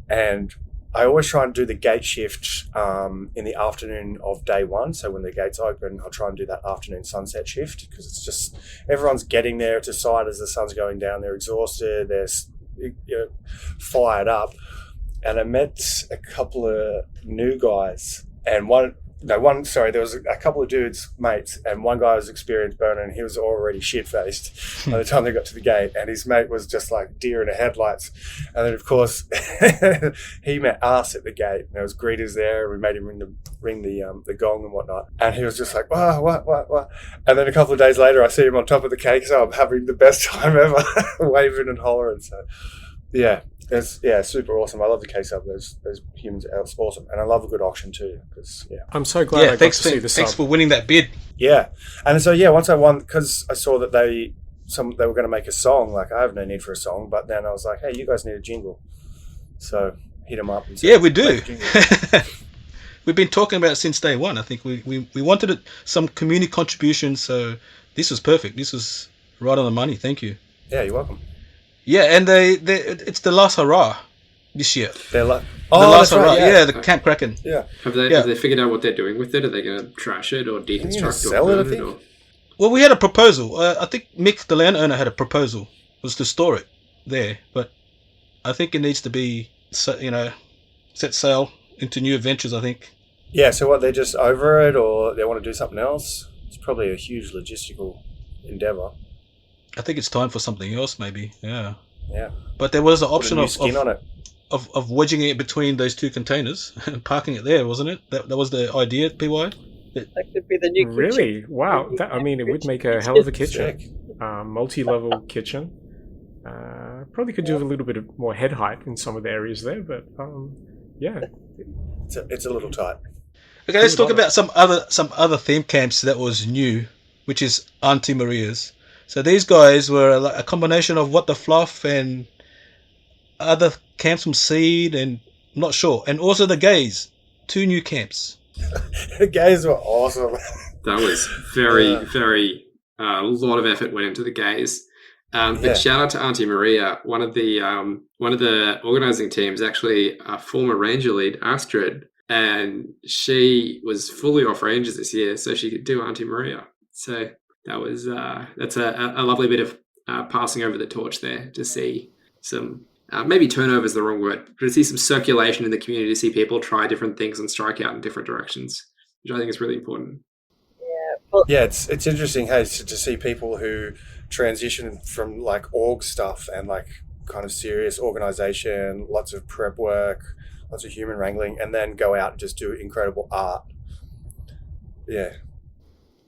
and I always try and do the gate shift in the afternoon of day one. So when the gates open, I'll try and do that afternoon sunset shift, because it's just everyone's getting there to site as the sun's going down. They're exhausted, they're fired up, and I met a couple of new guys. And there was a couple of dudes, mates, and one guy was experienced burner, and he was already shit-faced by the time they got to the gate, and his mate was just like deer in the headlights. And then, of course, he met us at the gate, and there was greeters there, and we made him ring the gong and whatnot. And he was just like, wow, what? And then a couple of days later, I see him on top of the cake, so I'm having the best time ever, waving and hollering. So, Yeah, it's super awesome. I love the case up. Those humans are awesome, and I love a good auction too. Because I'm so glad I got to see the thanks sub. for winning that bid. Yeah, and so once I won, because I saw that they were going to make a song. Like I have no need for a song, but then I was like, hey, you guys need a jingle, so hit them up. And said, We do. "Make a jingle." We've been talking about it since day one. I think we wanted some community contribution, so this was perfect. This was right on the money. Thank you. Yeah, you're welcome. Yeah, and it's the last hurrah this year. They're like, the last that's hurrah. right, Yeah, the Camp Kraken. Yeah. Have they figured out what they're doing with it? Are they going to trash it or deconstruct sell it? I think. Or... Well, we had a proposal. I think Mick, the landowner, had a proposal, was to store it there, but I think it needs to be, set sail into new adventures. I think. Yeah. So what? They're just over it, or they want to do something else? It's probably a huge logistical endeavor. I think it's time for something else, maybe. Yeah. Yeah. But there was an option Put a new skin on it. of wedging it between those two containers and parking it there, wasn't it? That was the idea, PY. That could be the new kitchen. Really? Wow. It would make a hell of a kitchen. Multi-level kitchen. Probably could do a little bit more head height in some of the areas there, but yeah. It's a little tight. Okay, let's talk about some other theme camps that was new, which is Auntie Maria's. So these guys were a combination of What the Fluff and other camps from Seed and not sure. And also the Gays. 2 new camps. The Gays were awesome. That was very, a lot of effort went into the Gays. But shout out to Auntie Maria. One of the organizing teams, actually a former ranger lead, Astrid, and she was fully off rangers this year, so she could do Auntie Maria. So that was that's a lovely bit of passing over the torch there to see some maybe turnover is the wrong word, but to see some circulation in the community, to see people try different things and strike out in different directions, which I think is really important. Yeah, it's interesting, hey, to see people who transition from like org stuff and like kind of serious organization, lots of prep work, lots of human wrangling, and then go out and just do incredible art. Yeah.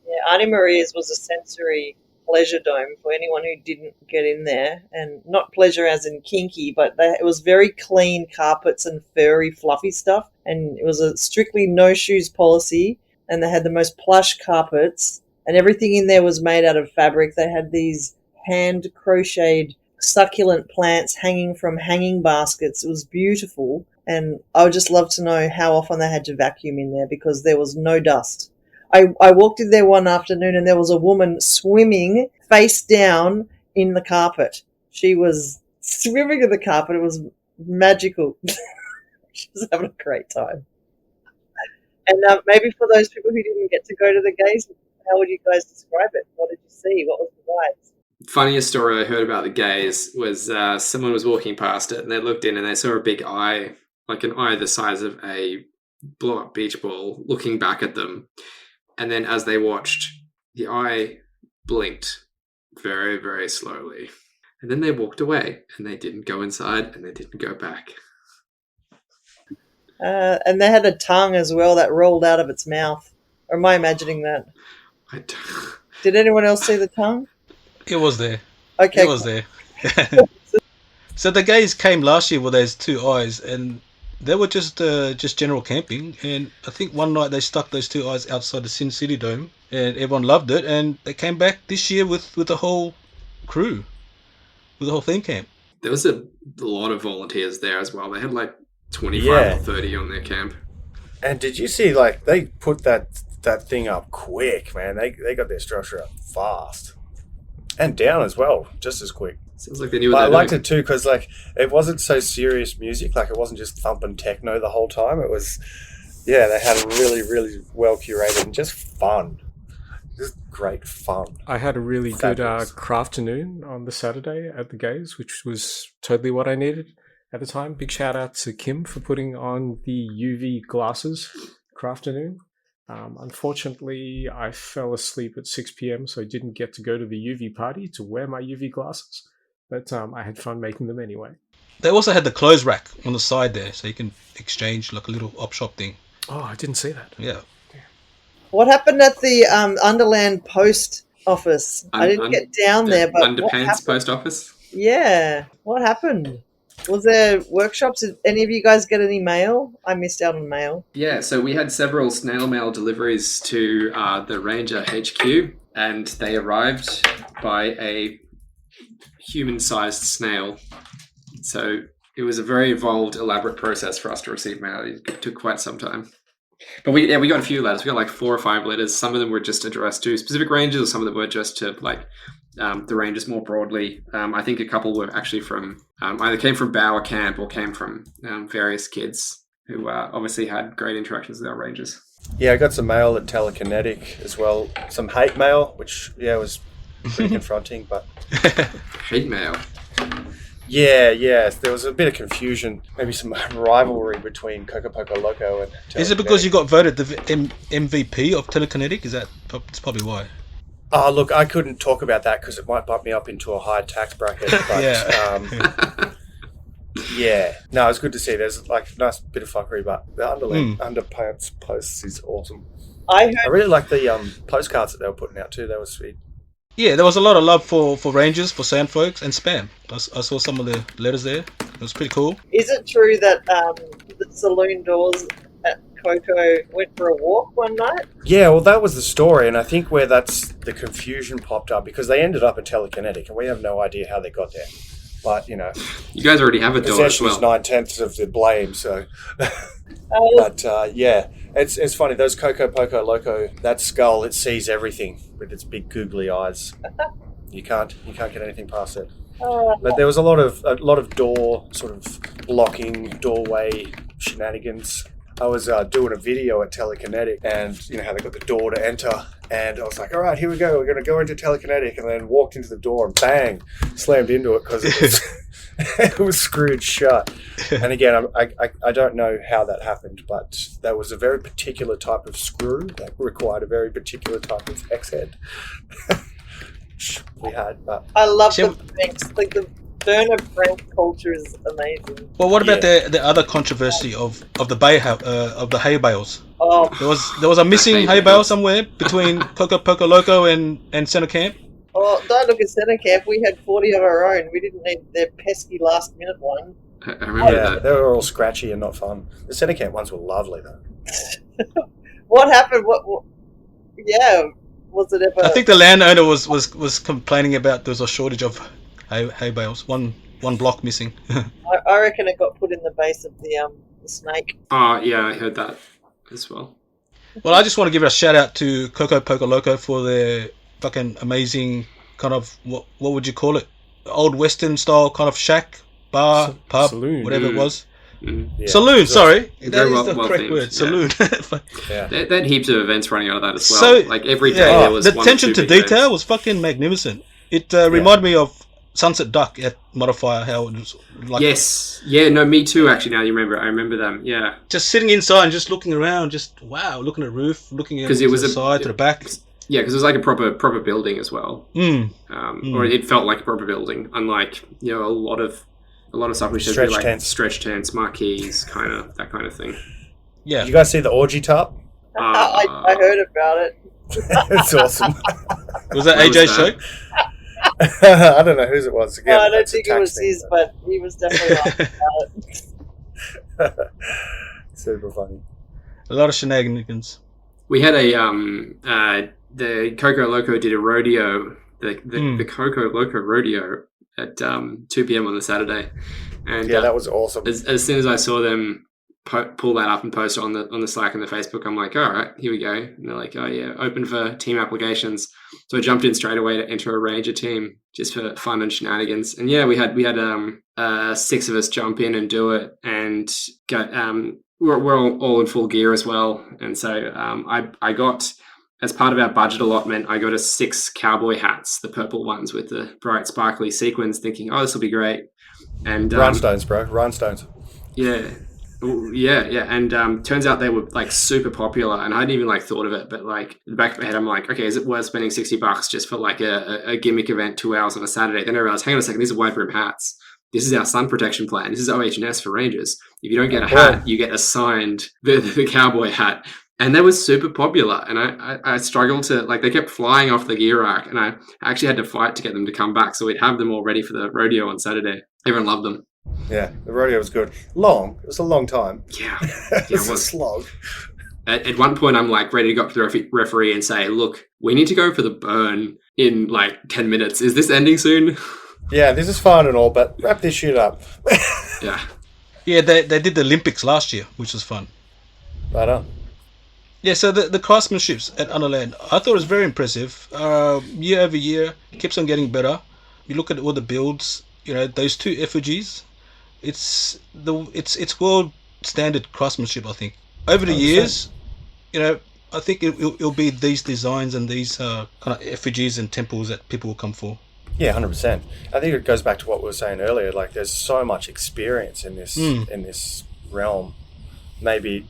Yeah, Auntie Maria's was a sensory pleasure dome for anyone who didn't get in there, and not pleasure as in kinky, but it was very clean carpets and furry, fluffy stuff, and it was a strictly no shoes policy, and they had the most plush carpets, and everything in there was made out of fabric. They had these hand crocheted succulent plants hanging from hanging baskets. It was beautiful, and I would just love to know how often they had to vacuum in there because there was no dust. I walked in there one afternoon and there was a woman swimming face down in the carpet. She was swimming in the carpet. It was magical. She was having a great time. And maybe for those people who didn't get to go to the Gays, how would you guys describe it? What did you see? What was the vibes? Funniest story I heard about the Gays was someone was walking past it and they looked in and they saw a big eye, like an eye the size of a blow-up beach ball, looking back at them. And then as they watched, the eye blinked very, very slowly. And then they walked away and they didn't go inside and they didn't go back. And they had a tongue as well that rolled out of its mouth. Or am I imagining that? Did anyone else see the tongue? It was there. Okay. It was there. So the Gays came last year with those 2 eyes, and they were just general camping, and I think one night they stuck those 2 eyes outside the Sin City Dome, and everyone loved it, and they came back this year with the whole crew, with the whole theme camp. There was a lot of volunteers there as well. They had like 25 or 30 on their camp. And did you see, like, they put that thing up quick, man. They got their structure up fast. And down as well, just as quick. Sounds like they knew what I they were liked doing. it too because like it wasn't so serious music. Like it wasn't just thumping techno the whole time. It was, they had a really, really well curated and just fun. Just great fun. I had a really good crafternoon on the Saturday at the Gays, which was totally what I needed at the time. Big shout out to Kim for putting on the UV glasses crafternoon. Unfortunately, I fell asleep at 6 p.m, so I didn't get to go to the UV party to wear my UV glasses. But I had fun making them anyway. They also had the clothes rack on the side there, so you can exchange like a little op shop thing. Oh, I didn't see that. Yeah. What happened at the Underland post office? I didn't get down there, but Underpants post office? Yeah. What happened? Was there workshops? Did any of you guys get any mail? I missed out on mail. Yeah, so we had several snail mail deliveries to the Ranger HQ, and they arrived by a human-sized snail. So it was a very involved, elaborate process for us to receive mail. It took quite some time. But we got a few letters. We got like 4 or 5 letters. Some of them were just addressed to specific rangers, some of them were just to like the rangers more broadly. I think a couple were actually from either came from Bower Camp or came from various kids who obviously had great interactions with our rangers. Yeah, I got some mail at Telekinetic as well. Some hate mail, which was pretty confronting. But hate mail. Yeah, there was a bit of confusion, maybe some rivalry between Coco Poco Loco and Telekinetic. Is it because you got voted the MVP of Telekinetic? That's probably why. Oh, look, I couldn't talk about that because it might bump me up into a high tax bracket. But, yeah. No, it's good to see. There's like a nice bit of fuckery, but the Underpants posts is awesome. I really like the postcards that they were putting out too. That was sweet. Yeah, there was a lot of love for Rangers, for Sandfolks, and Spam. I saw some of the letters there. It was pretty cool. Is it true that the saloon doors at Coco went for a walk one night? Yeah, well, that was the story, and I think where that's the confusion popped up because they ended up at Telekinetic, and we have no idea how they got there. But you guys already have a door as well. Possession is 9/10 of the blame, so. But yeah, it's funny. Those Coco Poco Loco, that skull, it sees everything with its big googly eyes. You can't get anything past it. But there was a lot of door sort of blocking, doorway shenanigans. I was doing a video at Telekinetic, and how they got the door to enter, and I was like, all right, here we go, we're going to go into Telekinetic, and then walked into the door and bang, slammed into it because it was it was screwed shut. And again, I don't know how that happened, but that was a very particular type of screw that required a very particular type of hex head. We had, but I love the pranks. Like the burner prank culture is amazing. Well, what about the other controversy of the hay bales? Oh, there was a missing hay bale somewhere between Coco Poco Loco and Center Camp. Oh, don't look at Center Camp. We had 40 of our own. We didn't need their pesky last minute one. I remember that. They were all scratchy and not fun. The Center Camp ones were lovely though. What happened? What? Yeah. Was it ever? I think the landowner was complaining about there was a shortage of hay bales. One block missing. I reckon it got put in the base of the snake. Oh yeah, I heard that as well. Well, I just want to give a shout out to Coco Poco Loco for their fucking amazing kind of what would you call it? Old Western style kind of shack, bar, pub, Saloon. Whatever it was. Yeah. Saloon, sorry. That Very is the correct themed. word. Saloon. Yeah. They had heaps of events running out of that as well. Like every day there was the one attention or two to big detail events. was fucking magnificent. It reminded me of Sunset Duck at Modifier, how it was like... Yes. Yeah, no, me too, actually, now you remember. I remember them, yeah. Just sitting inside and just looking around, just, wow, looking at the roof, looking at the side, to the back. Yeah, because it was like a proper building as well. Or it felt like a proper building, unlike, a lot of stuff which should be like tents. Stretch tents, marquees, that kind of thing. Yeah. Did you guys see the orgy top? I heard about it. It's awesome. Was that AJ's show? I don't know whose it was. Again, no, I don't think it was his, but he was definitely laughing about it. Super funny. A lot of shenanigans. We had the Coco Loco did a rodeo, the Coco Loco rodeo at 2 p.m. on the Saturday, and that was awesome. As soon as I saw them pull that up and post it on the Slack and the Facebook, I'm like, all right, here we go. And they're like, oh yeah, open for team applications. So I jumped in straight away to enter a Ranger team just for fun and shenanigans. And yeah, we had 6 of us jump in and do it, and got we're all in full gear as well. And so I got, as part of our budget allotment, I got 6 cowboy hats, the purple ones with the bright sparkly sequins, thinking, oh, this will be great. And rhinestones, bro, rhinestones. Yeah. Yeah, and turns out they were like super popular, and I hadn't even like thought of it, but like in the back of my head, I'm like, okay, is it worth spending $60 just for like a gimmick event 2 hours on a Saturday? Then I realized, hang on a second, these are wide brim hats. This is our sun protection plan. This is OH&S for Rangers. If you don't get a hat, you get assigned the cowboy hat. And they were super popular, and I struggled to, like, they kept flying off the gear rack, and I actually had to fight to get them to come back so we'd have them all ready for the rodeo on Saturday. Everyone loved them. Yeah, the rodeo was good. Long. It was a long time. Yeah. It was a slog. At one point, I'm like ready to go up to the referee and say, look, we need to go for the burn in like 10 minutes. Is this ending soon? Yeah, this is fine and all, but wrap this shit up. Yeah. Yeah, they did the Olympics last year, which was fun. Right on. Yeah, so the craftsmanships at Underland, I thought it was very impressive. Year over year, it keeps on getting better. You look at all the builds, you know, those two effigies, it's world standard craftsmanship, I think. Over the 100%. years, you know, I think it'll be these designs and these kind of effigies and temples that people will come for. Yeah, 100%. I think it goes back to what we were saying earlier. Like, there's so much experience in this realm. Maybe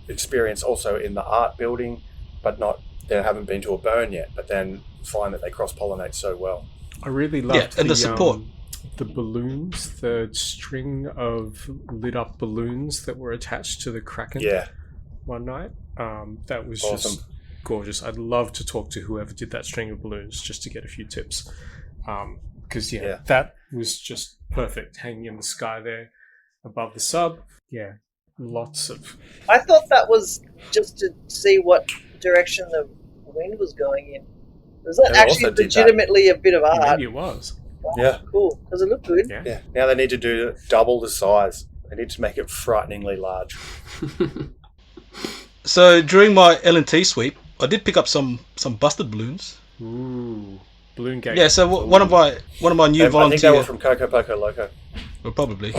experience also in the art building, but they haven't been to a burn yet. But then find that they cross-pollinate so well. I really loved and the support. The balloons, the string of lit up balloons that were attached to the kraken. Yeah. One night, that was Awesome. just gorgeous. I'd love to talk to whoever did that string of balloons just to get a few tips, because that was just perfect, hanging in the sky there above the sub. Yeah, lots of. I thought that was just to see what direction the wind was going in. Was that They actually also did legitimately a bit of art? Maybe it was. Wow, Yeah. cool. Does it look good? Yeah. Now they need to do double the size. They need to make it frighteningly large. So during my L&T sweep, I did pick up some busted balloons. Ooh, balloon game. Yeah, so one of my new volunteers. I think they were from Coco Poco Loco. Well, probably.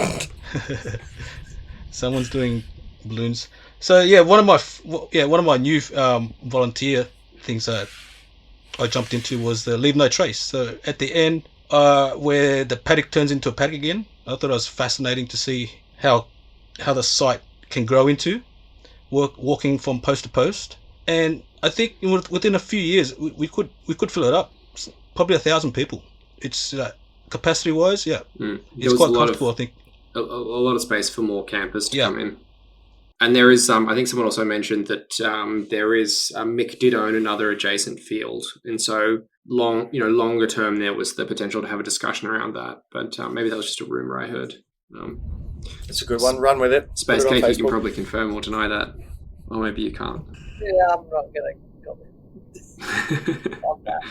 Someone's doing balloons. So yeah, one of my new volunteer things that I jumped into was the Leave No Trace. So at the end, where the paddock turns into a paddock again, I thought it was fascinating to see how the site can grow into walking from post to post. And I think within a few years we could fill it up. It's probably 1,000 people. It's capacity wise, it's quite comfortable. I think a lot of space for more campers to come in. And there is I think someone also mentioned that Mick did own another adjacent field, and so longer term there was the potential to have a discussion around that. But maybe that was just a rumor I heard. It's a good one. Run with it. Space Put it on Cake, you can Facebook. probably confirm or deny that, or maybe you can't. Yeah, I'm not going to comment on that.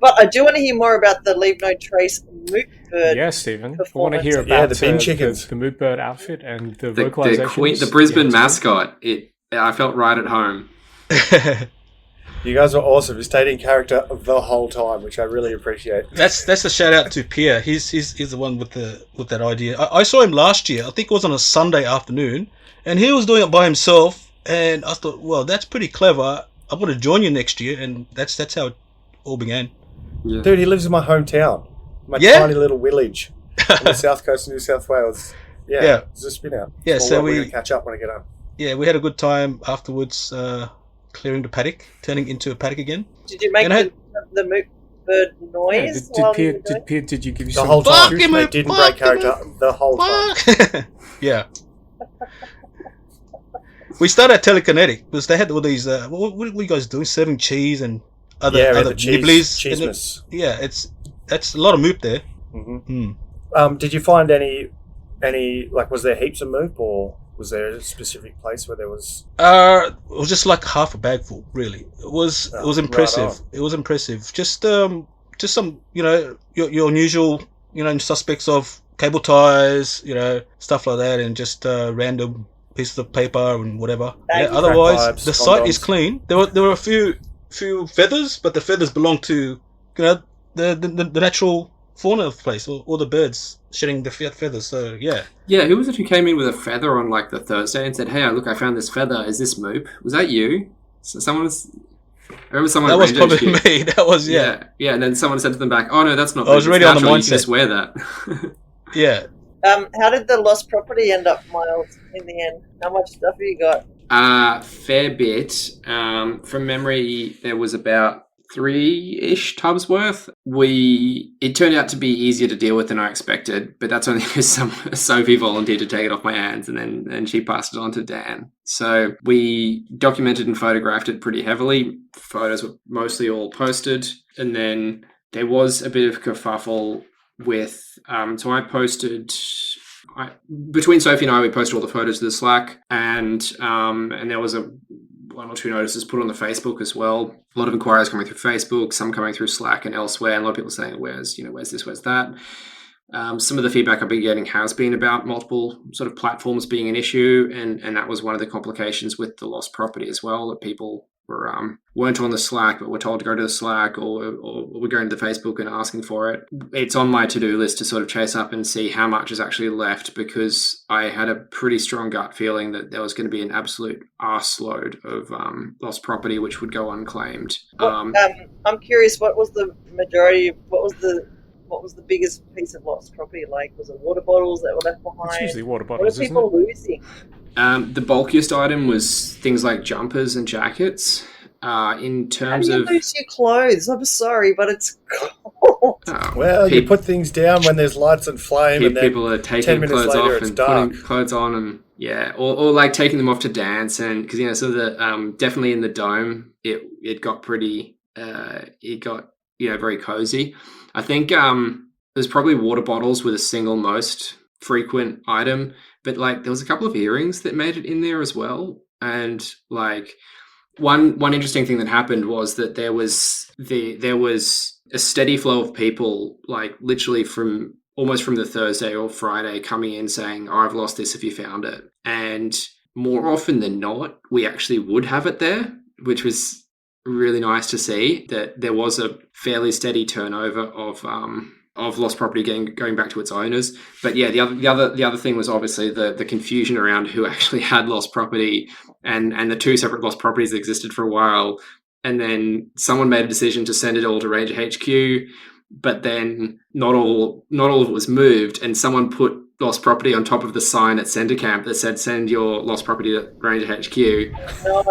But I do want to hear more about the Leave No Trace moot bird. Yeah, Steven. I want to hear Yeah, about the bin chickens. the moot bird outfit and the The vocalizations. the Brisbane mascot. I felt right at home. You guys were awesome. You stayed in character the whole time, which I really appreciate. that's a shout out to Pierre. He's the one with that idea. I saw him last year. I think it was on a Sunday afternoon, and he was doing it by himself. And I thought, well, that's pretty clever. I want to join you next year, and that's how it all began. Yeah. Dude, he lives in my hometown. My Yeah? tiny little village on the south coast of New South Wales. Yeah. It's a spin out. Yeah, so we're going to catch up when I get home. Yeah, we had a good time afterwards, clearing the paddock, turning into a paddock again. Did you make the moot bird noise? while you were doing it? Did you give you The some whole time. him, They didn't fuck break character the whole time. Yeah. We started at telekinetic because they had all these. What were you guys doing? Serving cheese and other Yeah, we had other the cheese- nibblies. And cheesemas. that's a lot of moop there. Mm-hmm. Did you find any was there heaps of moop, or was there a specific place where there was? It was just like half a bag full. Really, it was impressive. right on. It was impressive. Just some your unusual suspects of cable ties, stuff like that, and just random pieces of paper and whatever. Thank you. Otherwise, Crack pipes, the site is condoms. clean. There were a few feathers, but the feathers belong to the natural fauna of the place, or the birds shedding the feathers. So yeah. Yeah, who was it who came in with a feather on like the Thursday and said, "Hey, look, I found this feather. Is this moop?" Was that you? So someone was. I remember someone. That was Ranger probably HQ. me. That was Yeah, and then someone said to them back, "Oh no, that's not. I was moop. already It's on the natural. You can mindset. just wear that." Yeah. How did the lost property end up, Miles, in the end? How much stuff have you got? Fair bit. From memory, there was about 3-ish tubs worth. It turned out to be easier to deal with than I expected, but that's only because Sophie volunteered to take it off my hands, and then she passed it on to Dan. So we documented and photographed it pretty heavily. Photos were mostly all posted, and then there was a bit of kerfuffle with. So I posted between Sophie and I, we posted all the photos to the Slack, and there was one or two notices put on the Facebook as well. A lot of inquiries coming through Facebook, some coming through Slack and elsewhere, and a lot of people saying, where's this, where's that? Some of the feedback I've been getting has been about multiple sort of platforms being an issue, and that was one of the complications with the lost property as well, that people weren't on the Slack, but were told to go to the Slack, or were going to the Facebook and asking for it. It's on my to-do list to sort of chase up and see how much is actually left, because I had a pretty strong gut feeling that there was going to be an absolute arseload of lost property which would go unclaimed. I'm curious, what was the majority? What was the biggest piece of lost property? Like, was it water bottles that were left behind? It's usually water bottles, what are people losing? The bulkiest item was things like jumpers and jackets. In terms How do you of lose your clothes? I'm sorry, but it's cold. Well, you put things down when there's lights and flame, and then people are 10 taking minutes clothes later, off it's and dark. putting clothes on, and or like taking them off to dance, and because so the definitely in the dome it got pretty very cozy. I think there's probably water bottles were the single most frequent item, but like there was a couple of earrings that made it in there as well, and like one interesting thing that happened was that there was a steady flow of people, like literally almost from the Thursday or Friday, coming in saying, "Oh, I've lost this, have you found it?" And more often than not, we actually would have it there, which was really nice to see, that there was a fairly steady turnover of lost property going back to its owners. But yeah, the other thing was obviously the confusion around who actually had lost property, and the two separate lost properties that existed for a while. And then someone made a decision to send it all to Ranger HQ, but then not all of it was moved, and someone put lost property on top of the sign at Centre Camp that said, "Send your lost property to Ranger HQ." No.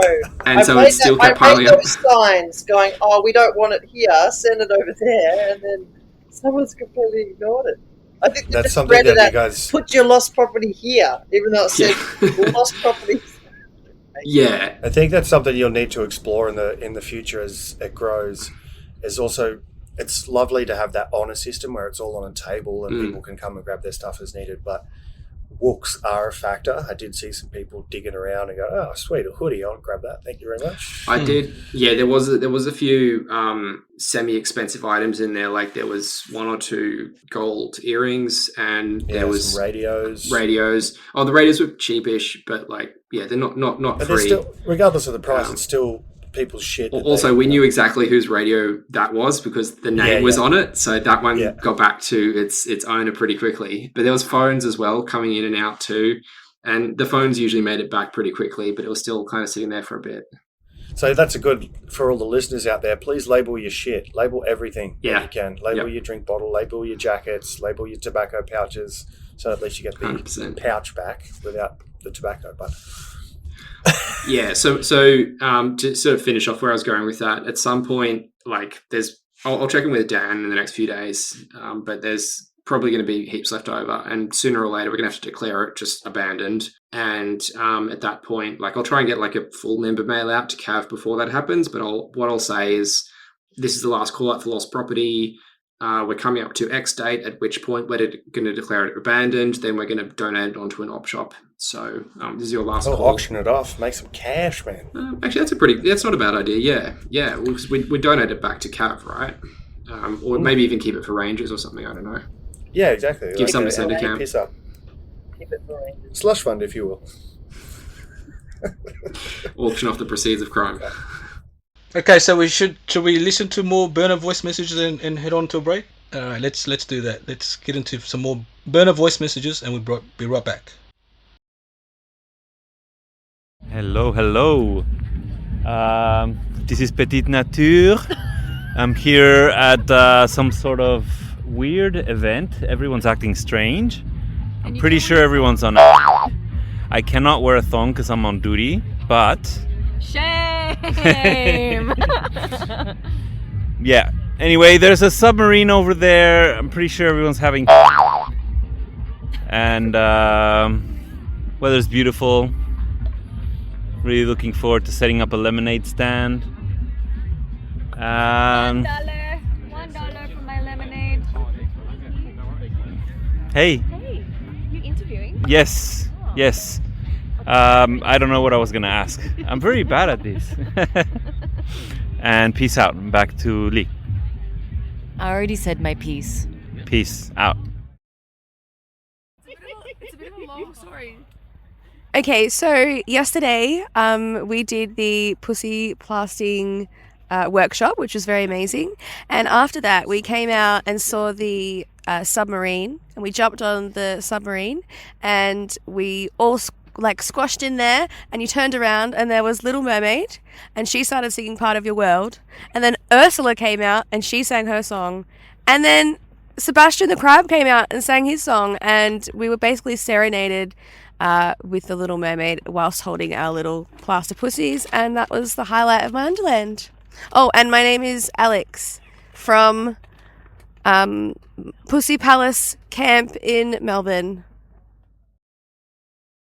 And so it still kept piling up. those signs going, "Oh, we don't want it here, send it over there," and then someone's completely ignored it. I think That's something that you guys put your lost property here, even though it said lost property. Yeah, I think that's something you'll need to explore in the future as it grows. Is also, it's lovely to have that honor system where it's all on a table and people can come and grab their stuff as needed. But wooks are a factor. I did see some people digging around and go, "Oh, sweet, a hoodie! I'll grab that. Thank you very much." I did. Yeah, there was a few semi-expensive items in there. Like there was one or two gold earrings, and there was some radios. Oh, the radios were cheapish, but like they're not But free. still, regardless of the price, it's still people's shit. Also, we knew exactly whose radio that was because the name was on it, so that one got back to its owner pretty quickly. But there was phones as well coming in and out too, and the phones usually made it back pretty quickly, but it was still kind of sitting there for a bit. So that's a good for all the listeners out there. Please label your shit. Label everything that you can. Label your drink bottle. Label your jackets. Label your tobacco pouches. So at least you get the 100%. pouch back without the tobacco. But yeah. So to sort of finish off where I was going with that, at some point, like I'll check in with Dan in the next few days, but there's probably going to be heaps left over, and sooner or later we're going to have to declare it just abandoned. And at that point, like I'll try and get like a full member mail out to Cav before that happens. But what I'll say is this is the last call out for lost property. We're coming up to X date, at which point we're going to declare it abandoned. Then we're going to donate it onto an op shop. So this is your last call. Auction it off, make some cash, man. Actually, that's not a bad idea. Yeah. We donate it back to Cav, right? Or maybe even keep it for Rangers or something. I don't know. Yeah, exactly. Give some to Centre Camp. Piss up. Keep it for Rangers. Slush fund, if you will. Auction off the proceeds of crime. Okay, so should we listen to more burner voice messages and head on to a break? All right, let's do that. Let's get into some more burner voice messages, and we'll be right back. Hello. This is Petite Nature. I'm here at some sort of weird event. Everyone's acting strange. I'm pretty sure everyone's on. I cannot wear a thong because I'm on duty, but shame. Yeah. Anyway, there's a submarine over there. I'm pretty sure everyone's having. And weather's beautiful. Really looking forward to setting up a lemonade stand. $1 for my lemonade. Hey. Hey, you interviewed Yes. I don't know what I was gonna ask. I'm very bad at this. And peace out. Back to Lee. I already said my piece. Peace out. It's a bit of a long story. Okay, so yesterday we did the pussy plasting workshop, which was very amazing. And after that, we came out and saw the submarine, and we jumped on the submarine, and we all squashed in there, and you turned around and there was Little Mermaid, and she started singing Part of Your World, and then Ursula came out and she sang her song, and then Sebastian the Crab came out and sang his song, and we were basically serenaded with the Little Mermaid whilst holding our little plaster pussies, and that was the highlight of my Underland. Oh, and my name is Alex from Pussy Palace Camp in Melbourne.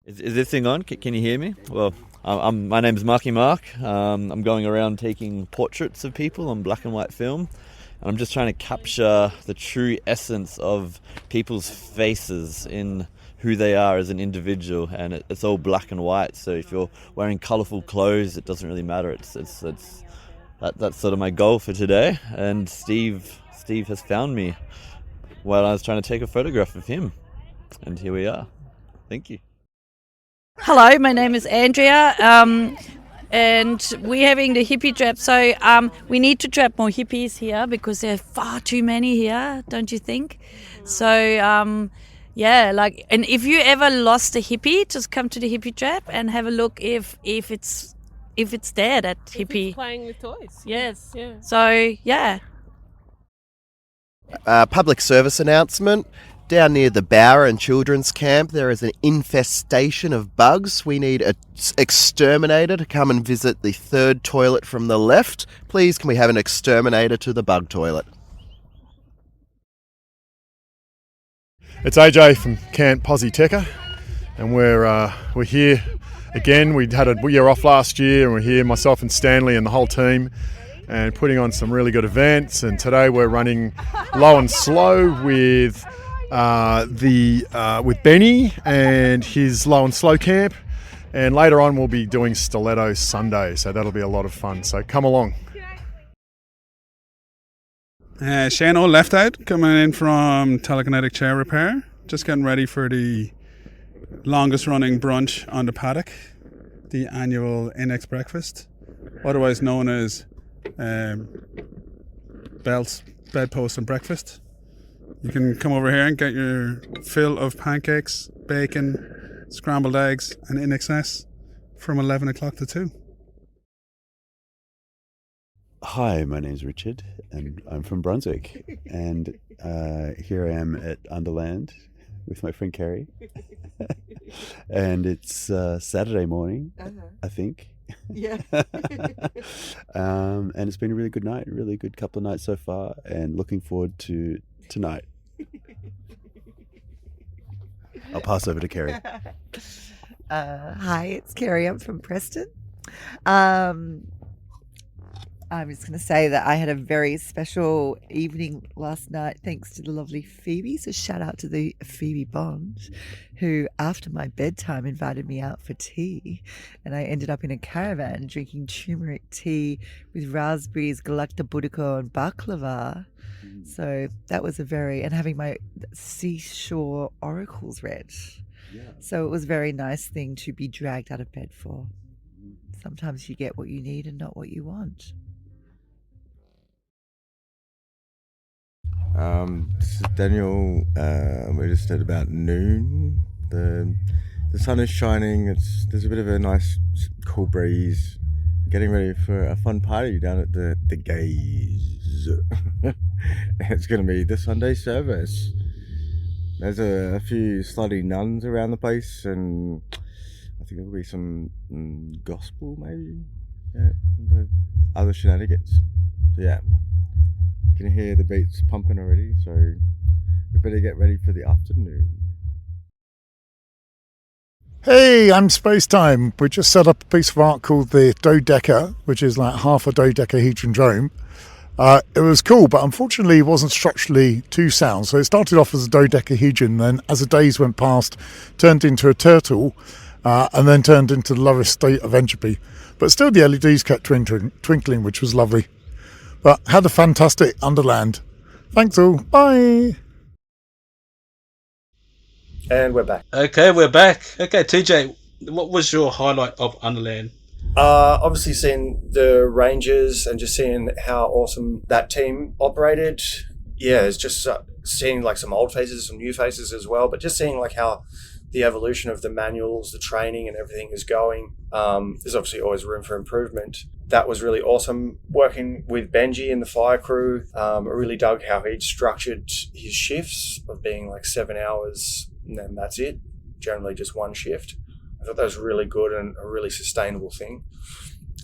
Is this thing on? Can you hear me? Well, my name's Marky Mark. I'm going around taking portraits of people on black and white film. And I'm just trying to capture the true essence of people's faces in who they are as an individual. And it's all black and white. So if you're wearing colourful clothes, it doesn't really matter. That's sort of my goal for today. And Steve has found me while I was trying to take a photograph of him. And here we are. Thank you. Hello, my name is Andrea, and we're having the hippie trap. So we need to trap more hippies here because there are far too many here, don't you think? So and if you ever lost a hippie, just come to the hippie trap and have a look if it's there, that hippie. If it's playing with toys. Yes. Yeah. So yeah. Public service announcement. Down near the Bower and Children's Camp, there is an infestation of bugs. We need an exterminator to come and visit the third toilet from the left. Please, can we have an exterminator to the bug toilet? It's AJ from Camp Witicker, and we're here again. We had a year off last year, and we're here, myself and Stanley and the whole team, and putting on some really good events. And today we're running low and slow with Benny and his low and slow camp, and later on we'll be doing Stiletto Sunday, so that'll be a lot of fun, so come along. Shane O left out, coming in from telekinetic chair repair, just getting ready for the longest running brunch on the paddock, the annual Inex breakfast, otherwise known as Belt's bedpost and breakfast. You can come over here and get your fill of pancakes, bacon, scrambled eggs and in excess from 11 o'clock to 2. Hi, my name's Richard and I'm from Brunswick, and here I am at Underland with my friend Kerry. And it's Saturday morning, I think. Yeah. And it's been a really good night, a really good couple of nights so far, and looking forward to tonight. I'll pass over to Kerry. Hi, it's Kerry. I'm from Preston. I'm just going to say that I had a very special evening last night thanks to the lovely Phoebe. So shout out to the Phoebe Bond, who after my bedtime invited me out for tea. And I ended up in a caravan drinking turmeric tea with raspberries, galactobutico and baklava. So that was and having my seashore oracles read. Yeah. So it was a very nice thing to be dragged out of bed for. Sometimes you get what you need and not what you want. This is Daniel. We're just at about noon. The sun is shining. There's a bit of a nice cool breeze. Getting ready for a fun party down at the Gaze. It's going to be the Sunday service. There's a few slutty nuns around the place, and I think there'll be some gospel maybe. Yeah, other shenanigans. So yeah. You can hear the beats pumping already, so we better get ready for the afternoon. Hey, I'm Spacetime. We just set up a piece of art called the Dodeca, which is like half a dodecahedron drome. It was cool, but unfortunately it wasn't structurally too sound. So it started off as a dodecahedron, then as the days went past, turned into a turtle, and then turned into the lowest state of entropy. But still the LEDs kept twinkling, which was lovely. But had a fantastic Underland. Thanks all. Bye. And we're back. Okay, we're back. Okay, TJ, what was your highlight of Underland? Obviously seeing the Rangers and just seeing how awesome that team operated. Yeah, it's just seeing like some old faces, some new faces as well, but just seeing like how the evolution of the manuals, the training and everything is going. There's obviously always room for improvement. That was really awesome. Working with Benji and the fire crew, I really dug how he'd structured his shifts of being like 7 hours and then that's it, generally just one shift. I thought that was really good and a really sustainable thing.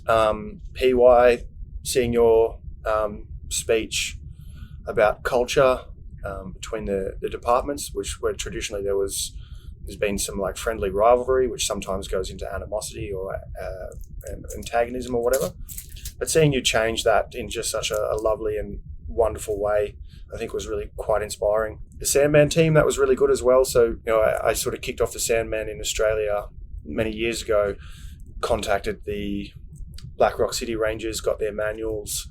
PY, seeing your speech about culture between the departments, where traditionally there's been some like friendly rivalry, which sometimes goes into animosity or antagonism or whatever. But seeing you change that in just such a lovely and wonderful way, I think was really quite inspiring. The Sandman team, that was really good as well. So, I sort of kicked off the Sandman in Australia many years ago, contacted the Black Rock City Rangers, got their manuals,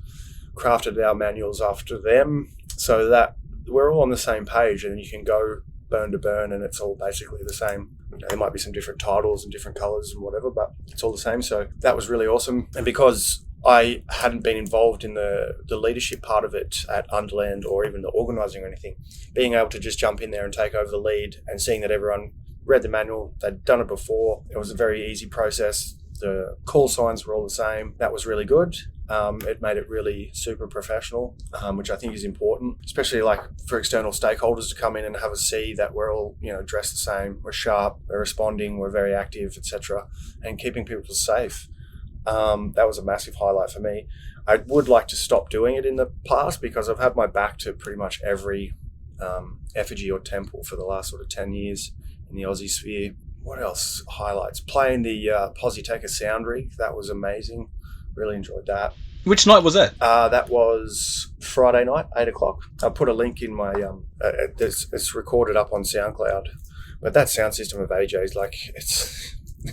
crafted our manuals after them, so that we're all on the same page and you can go burn to burn and it's all basically the same. There might be some different titles and different colours and whatever, but it's all the same. So that was really awesome. And because I hadn't been involved in the leadership part of it at Underland or even the organising or anything, being able to just jump in there and take over the lead and seeing that everyone read the manual, they'd done it before, it was a very easy process. The call signs were all the same. That was really good. It made it really super professional, which I think is important, especially like for external stakeholders to come in and have a see that we're all, dressed the same, we're sharp, we're responding, we're very active, etc., and keeping people safe. That was a massive highlight for me. I would like to stop doing it in the past because I've had my back to pretty much every effigy or temple for the last sort of 10 years in the Aussie sphere. What else? Highlights. Playing the Positeka sound rig. That was amazing. Really enjoyed that. Which night was that? That was Friday night, 8 o'clock. I put a link in my... it's recorded up on SoundCloud. But that sound system of AJ's,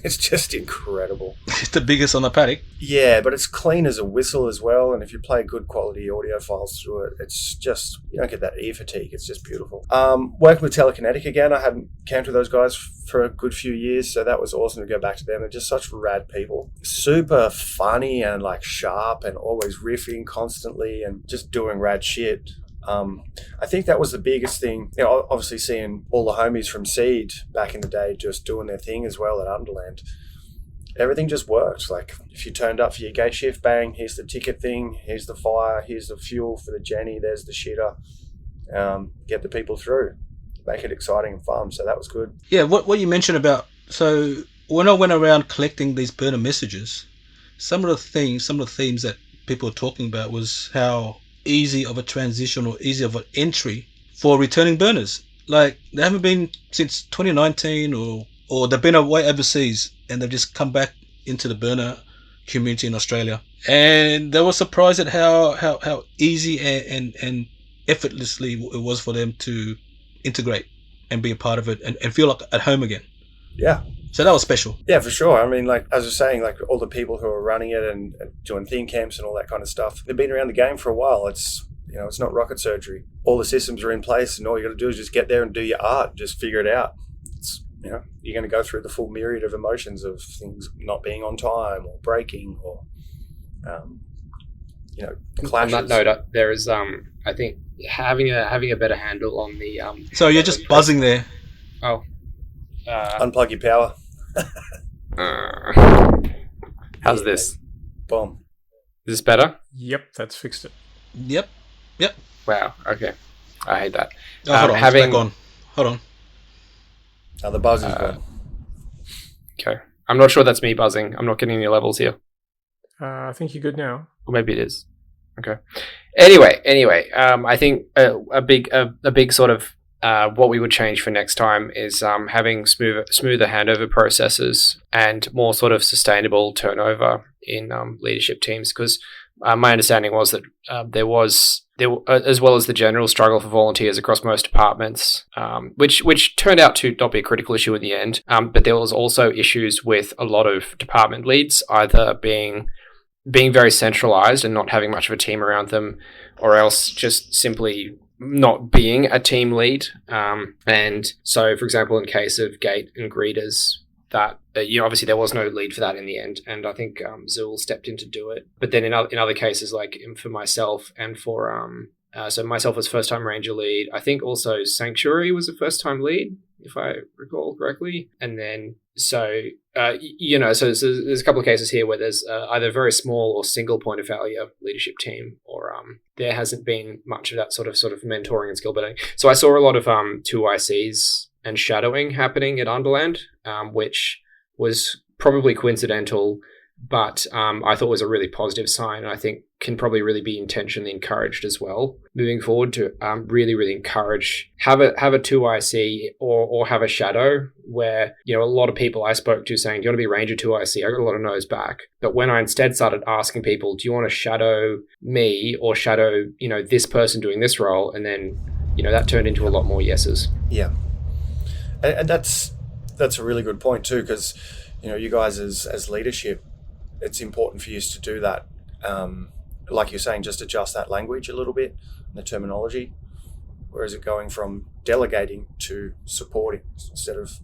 it's just incredible. It's the biggest on the paddock. Yeah, but it's clean as a whistle as well. And if you play good quality audio files through it, it's just, you don't get that ear fatigue. It's just beautiful. Working with Telekinetic again, I hadn't camped with those guys for a good few years, so that was awesome to go back to them. They're just such rad people. Super funny and sharp and always riffing constantly and just doing rad shit. I think that was the biggest thing, obviously seeing all the homies from Seed back in the day just doing their thing as well at Underland. Everything just worked. Like if you turned up for your gate shift, bang, here's the ticket thing, here's the fire, here's the fuel for the Jenny, there's the shitter. Get the people through, make it exciting and fun. So that was good. Yeah, what you mentioned about, so when I went around collecting these burner messages, some of the themes that people were talking about was how easy of a transition or easy of an entry for returning burners. Like they haven't been since 2019 or they've been away overseas and they've just come back into the burner community in Australia, and they were surprised at how easy and effortlessly it was for them to integrate and be a part of it and feel like at home again. Yeah. So that was special. Yeah, for sure. I mean, as I was saying, all the people who are running it and doing theme camps and all that kind of stuff, they've been around the game for a while. It's, it's not rocket surgery. All the systems are in place and all you got to do is just get there and do your art, just figure it out. It's, you're going to go through the full myriad of emotions of things not being on time or breaking or, clashes. On that note, there is, I think, having a better handle on the... So you're just buzzing there. Oh. Unplug your power. How's this? Boom. Is this better? Yep, that's fixed it. Yep. Wow. Okay. I hate that. Oh, hold on. It's back on. Hold on. Oh, the buzz is good. Okay. I'm not sure that's me buzzing. I'm not getting any levels here. I think you're good now. Or maybe it is. Okay. Anyway. I think a big sort of what we would change for next time is having smoother handover processes and more sort of sustainable turnover in leadership teams, because my understanding was that there as well as the general struggle for volunteers across most departments, which turned out to not be a critical issue in the end. But there was also issues with a lot of department leads either being very centralized and not having much of a team around them, or else just simply not being a team lead. And so, for example, in case of gate and greeters, that obviously there was no lead for that in the end, and I think Zul stepped in to do it. But then in other cases, like for myself and for so myself was first time ranger lead. I think also Sanctuary was a first time lead, if I recall correctly. And then so there's a couple of cases here where there's either a very small or single point of failure leadership team, or there hasn't been much of that sort of mentoring and skill building. So I saw a lot of 2ICs and shadowing happening at Underland, which was probably coincidental, but I thought was a really positive sign, and I think can probably really be intentionally encouraged as well moving forward to really encourage, have a 2IC or have a shadow where, a lot of people I spoke to saying, do you want to be Ranger 2IC? I got a lot of no's back. But when I instead started asking people, do you want to shadow me or shadow, this person doing this role? And then, that turned into a lot more yeses. Yeah. And that's a really good point too, because you guys as leadership, it's important for you to do that. Like you're saying, just adjust that language a little bit, the terminology. Whereas it going from delegating to supporting, instead of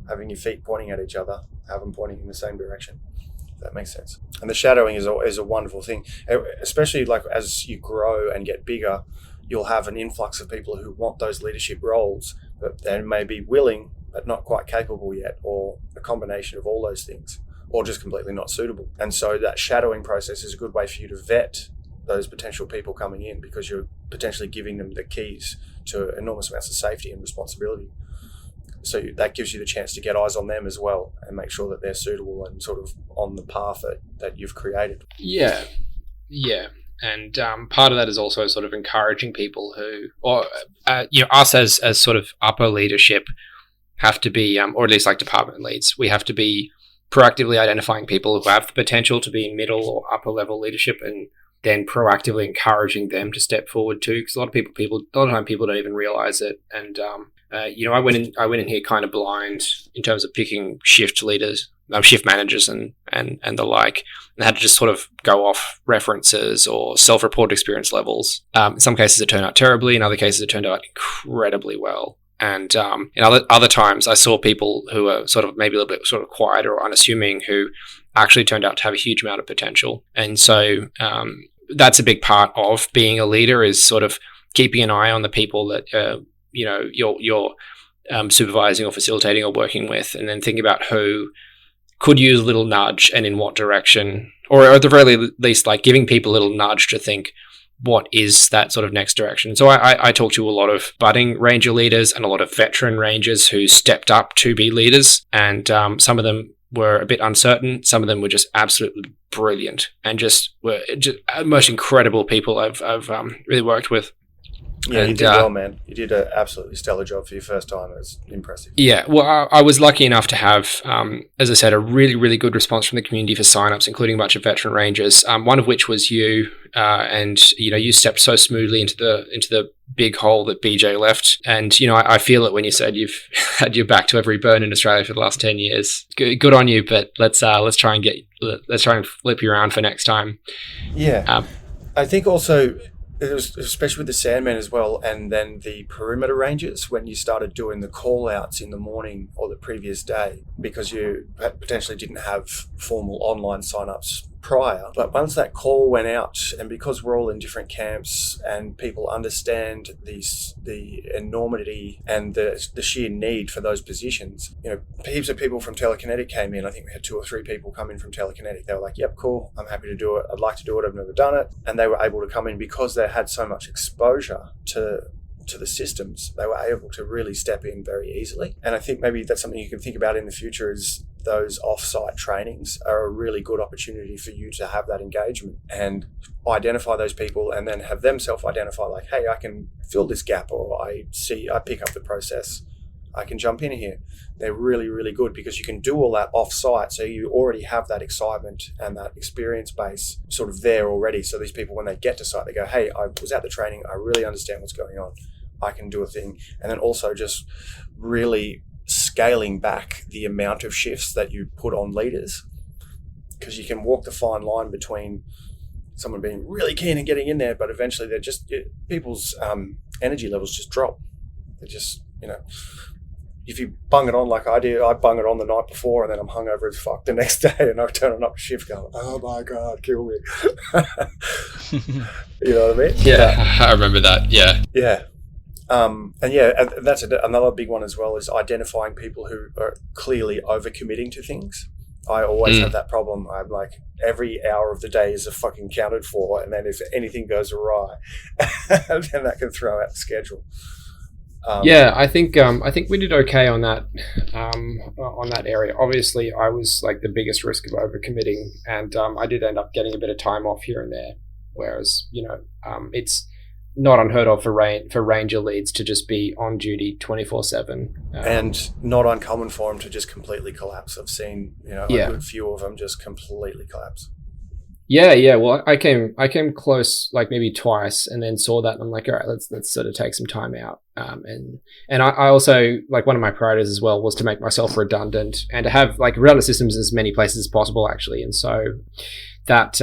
having your feet pointing at each other, have them pointing in the same direction. If that makes sense. And the shadowing is a wonderful thing, especially like as you grow and get bigger. You'll have an influx of people who want those leadership roles, but they may be willing but not quite capable yet, or a combination of all those things, or just completely not suitable. And so that shadowing process is a good way for you to vet those potential people coming in, because you're potentially giving them the keys to enormous amounts of safety and responsibility. So that gives you the chance to get eyes on them as well and make sure that they're suitable and sort of on the path that you've created. Yeah. And part of that is also sort of encouraging people who, or us as sort of upper leadership have to be, or at least like department leads, we have to be proactively identifying people who have the potential to be middle or upper level leadership, and then proactively encouraging them to step forward too. Because a lot of time people don't even realize it. And I went in here kind of blind in terms of picking shift leaders, shift managers and the like, and had to just sort of go off references or self-reported experience levels. In some cases it turned out terribly, in other cases it turned out incredibly well. And in other times I saw people who were sort of maybe a little bit sort of quieter or unassuming, who actually turned out to have a huge amount of potential. And so that's a big part of being a leader, is sort of keeping an eye on the people that you're supervising or facilitating or working with, and then thinking about who could use a little nudge and in what direction, or at the very least, like giving people a little nudge to think, what is that sort of next direction? So I talked to a lot of budding ranger leaders and a lot of veteran rangers who stepped up to be leaders, and some of them were a bit uncertain. Some of them were just absolutely brilliant and were most incredible people I've really worked with. Yeah, you did well, man. You did an absolutely stellar job for your first time. It was impressive. Yeah, well, I was lucky enough to have, as I said, a really, really good response from the community for signups, including a bunch of veteran rangers. One of which was you, and you stepped so smoothly into the big hole that BJ left. And I feel it when you said you've had your back to every burn in Australia for the last 10 years. Good on you, but let's try and flip you around for next time. Yeah, I think also, it was especially with the Sandmen as well, and then the perimeter rangers, when you started doing the call outs in the morning or the previous day, because you potentially didn't have formal online signups prior. But once that call went out, and because we're all in different camps and people understand the enormity and the sheer need for those positions, heaps of people from Telekinetic came in. I think we had 2 or 3 people come in from Telekinetic. They were like, yep, cool, I'm happy to do it. I'd like to do it. I've never done it. And they were able to come in because they had so much exposure to the systems. They were able to really step in very easily. And I think maybe that's something you can think about in the future, is those off-site trainings are a really good opportunity for you to have that engagement and identify those people, and then have them self-identify, like, hey, I can fill this gap, or I pick up the process, I can jump in here. They're really, really good because you can do all that off-site. So you already have that excitement and that experience base sort of there already. So these people, when they get to site, they go, hey, I was at the training. I really understand what's going on. I can do a thing. And then also just really scaling back the amount of shifts that you put on leaders, because you can walk the fine line between someone being really keen and getting in there, but eventually they're just, people's energy levels just drop. They just, if you bung it on like I do, I bung it on the night before and then I'm hungover as fuck the next day and I turn on up shift going, oh my God, kill me. You know what I mean? Yeah, I remember that. Yeah. Yeah. And that's another big one as well, is identifying people who are clearly overcommitting to things. I always have that problem. I'm like, every hour of the day is fucking counted for, and then if anything goes awry, then that can throw out the schedule. I think we did okay on that area. Obviously, I was like the biggest risk of overcommitting, and I did end up getting a bit of time off here and there. Whereas, it's not unheard of for ranger leads to just be on duty 24/7, and not uncommon for them to just completely collapse. I've seen a good few of them just completely collapse. Yeah. Well, I came close like maybe twice, and then saw that, and I'm like, all right, let's sort of take some time out. And I also, like, one of my priorities as well was to make myself redundant and to have like redundant systems as many places as possible, actually. And so that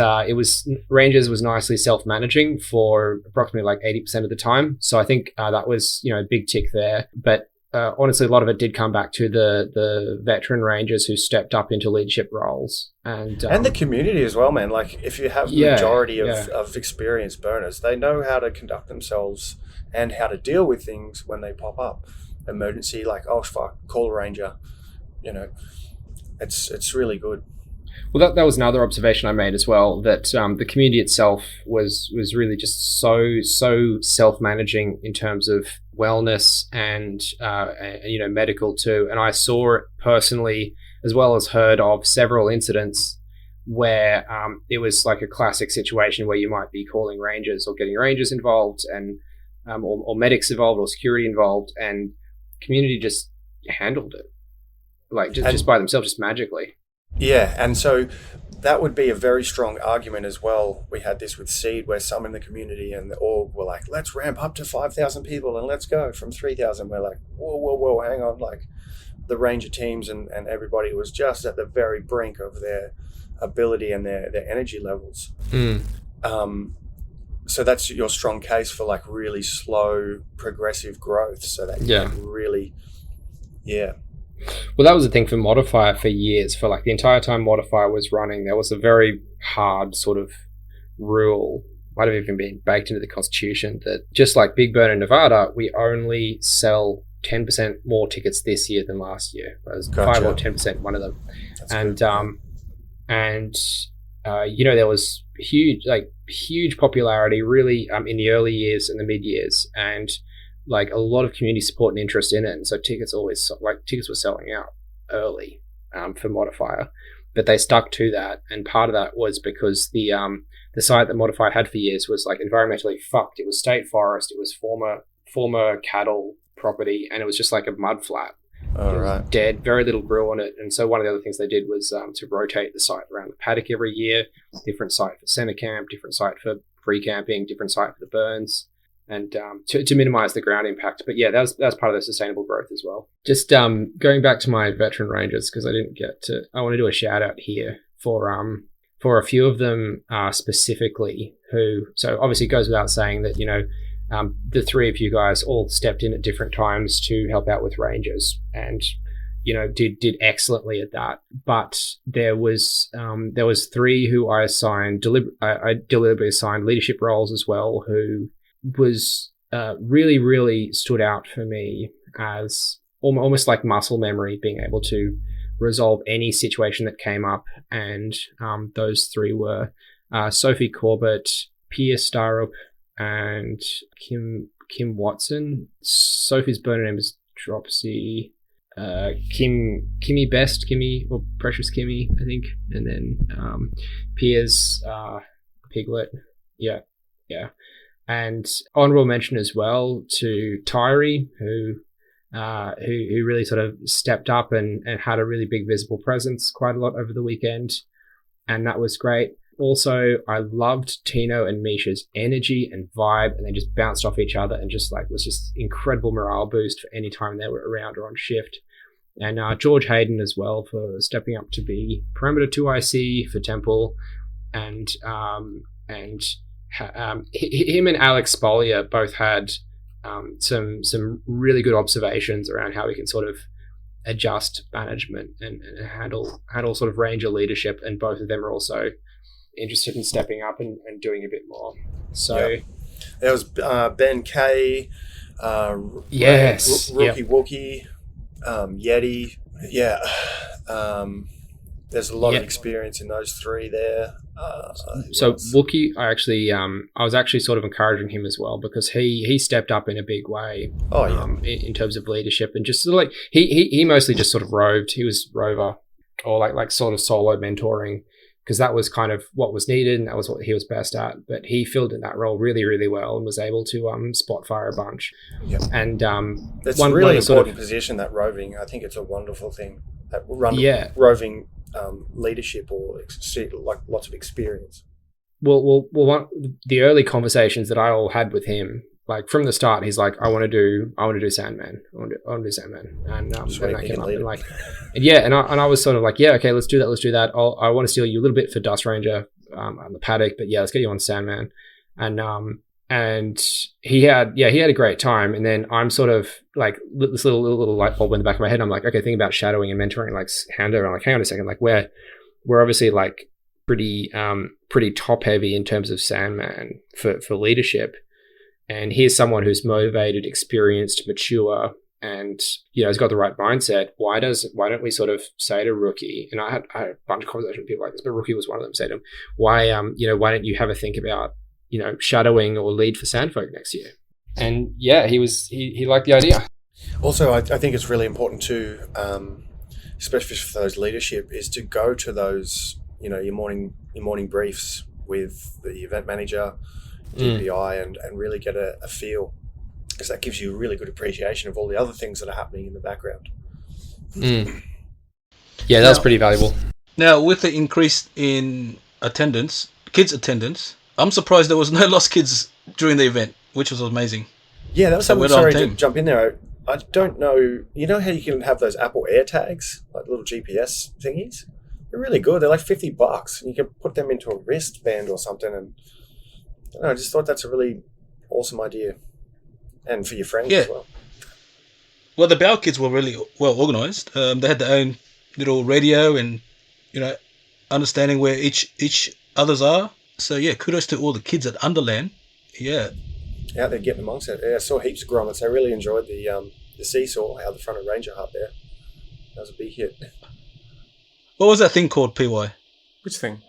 Rangers was nicely self-managing for approximately like 80% of the time. So I think that was a big tick there. But honestly, a lot of it did come back to the veteran Rangers who stepped up into leadership roles. And the community as well, man. Like, if you have the majority of experienced burners, they know how to conduct themselves and how to deal with things when they pop up. Emergency, like, oh fuck, call a ranger. It's really good. Well, that was another observation I made as well, that the community itself was really just so self-managing in terms of wellness and medical too. And I saw it personally, as well as heard of several incidents where it was like a classic situation where you might be calling rangers or getting rangers involved, and or medics involved or security involved, and community just handled it like just by themselves, just magically. Yeah, and so that would be a very strong argument as well. We had this with Seed, where some in the community and the org were like, let's ramp up to 5,000 people and let's go from 3,000. We're like, whoa, hang on. Like, the Ranger teams and everybody was just at the very brink of their ability and their energy levels. So that's your strong case for like really slow progressive growth, so that you can really, Well, that was the thing for Modifier for years. For like the entire time Modifier was running, there was a very hard sort of rule, might have even been baked into the Constitution, that just like Big Burn in Nevada, we only sell 10% more tickets this year than last year. It was 5 or 10%, one of them. That's there was huge popularity really in the early years and the mid years, and like a lot of community support and interest in it. And so tickets were selling out early for Modifier, but they stuck to that. And part of that was because the site that Modifier had for years was like environmentally fucked. It was state forest. It was former cattle property, and it was just like a mud flat. Right. Dead, very little grew on it. And so one of the other things they did was to rotate the site around the paddock every year. Different site for center camp, different site for free camping, different site for the burns, and to minimize the ground impact. But yeah, that was part of the sustainable growth as well. Just going back to my veteran rangers, because I want to do a shout out here for a few of them specifically, who, so obviously it goes without saying that the three of you guys all stepped in at different times to help out with rangers, and did excellently at that. But there was three who I deliberately assigned leadership roles as well, who was really, really stood out for me as almost like muscle memory, being able to resolve any situation that came up. And those three were Sophie Corbett, Pia Starup, and Kim Watson. Sophie's burner name is Dropsy. Kimmy Best, or Precious Kimmy, I think. And then Pia's Piglet. Yeah. And honorable mention as well to Tyree, who who really sort of stepped up and had a really big visible presence quite a lot over the weekend. And that was great. Also, I loved Tino and Misha's energy and vibe, and they just bounced off each other and just like was just incredible morale boost for any time they were around or on shift. And George Hayden as well for stepping up to be perimeter 2 IC for Temple, and him and Alex Spolia both had some really good observations around how we can sort of adjust management and handle sort of ranger leadership, and both of them are also interested in stepping up and doing a bit more. So there was Ben K, yes, Rookie Wookie, Yeti. Yeah, there's a lot of experience in those three there. So Wookie, I was actually sort of encouraging him as well, because he stepped up in a big way. In terms of leadership, and just sort of like he mostly just sort of roved. He was rover, or like sort of solo mentoring, because that was kind of what was needed and that was what he was best at. But he filled in that role really, really well and was able to spot fire a bunch. Yep. And it's a really important position, that roving. I think it's a wonderful thing. That roving leadership, or like lots of experience. Well, the early conversations that I all had with him, like from the start, he's like, I want to do Sandman. I want to do Sandman. And then I came up and like, and I was sort of like, yeah, okay, let's do that. I want to steal you a little bit for Dust Ranger on the paddock, but yeah, let's get you on Sandman. And he had a great time. And then I'm sort of like this little light bulb in the back of my head. I'm like, okay, think about shadowing and mentoring, like handover. I'm like, hang on a second, like we're obviously like pretty top heavy in terms of Sandman for leadership. And here's someone who's motivated, experienced, mature, and has got the right mindset. Why don't we sort of say to Rookie? And I had a bunch of conversations with people like this, but Rookie was one of them. Say to him, why don't you have a think about shadowing or lead for Sandfolk next year? And he liked the idea. Also, I think it's really important to, especially for those leadership, is to go to those your morning briefs with the event manager, DPI, and really get a feel, because that gives you a really good appreciation of all the other things that are happening in the background. Yeah, that's pretty valuable. Now, with the increase in kids attendance, I'm surprised there was no lost kids during the event, which was amazing. Yeah, that was something. Sorry to jump in there. I don't know. You know how you can have those Apple AirTags, like little GPS thingies? They're really good. They're like $50, and you can put them into a wristband or something. And I just thought that's a really awesome idea, and for your friends as well. Well, the Bow kids were really well organised. They had their own little radio, and understanding where each others are. So yeah, kudos to all the kids at Underland. Yeah, out there getting amongst it. Yeah, I saw heaps of grommets. I really enjoyed the seesaw out the front of Ranger Hut there. That was a big hit. What was that thing called, PY? Which thing?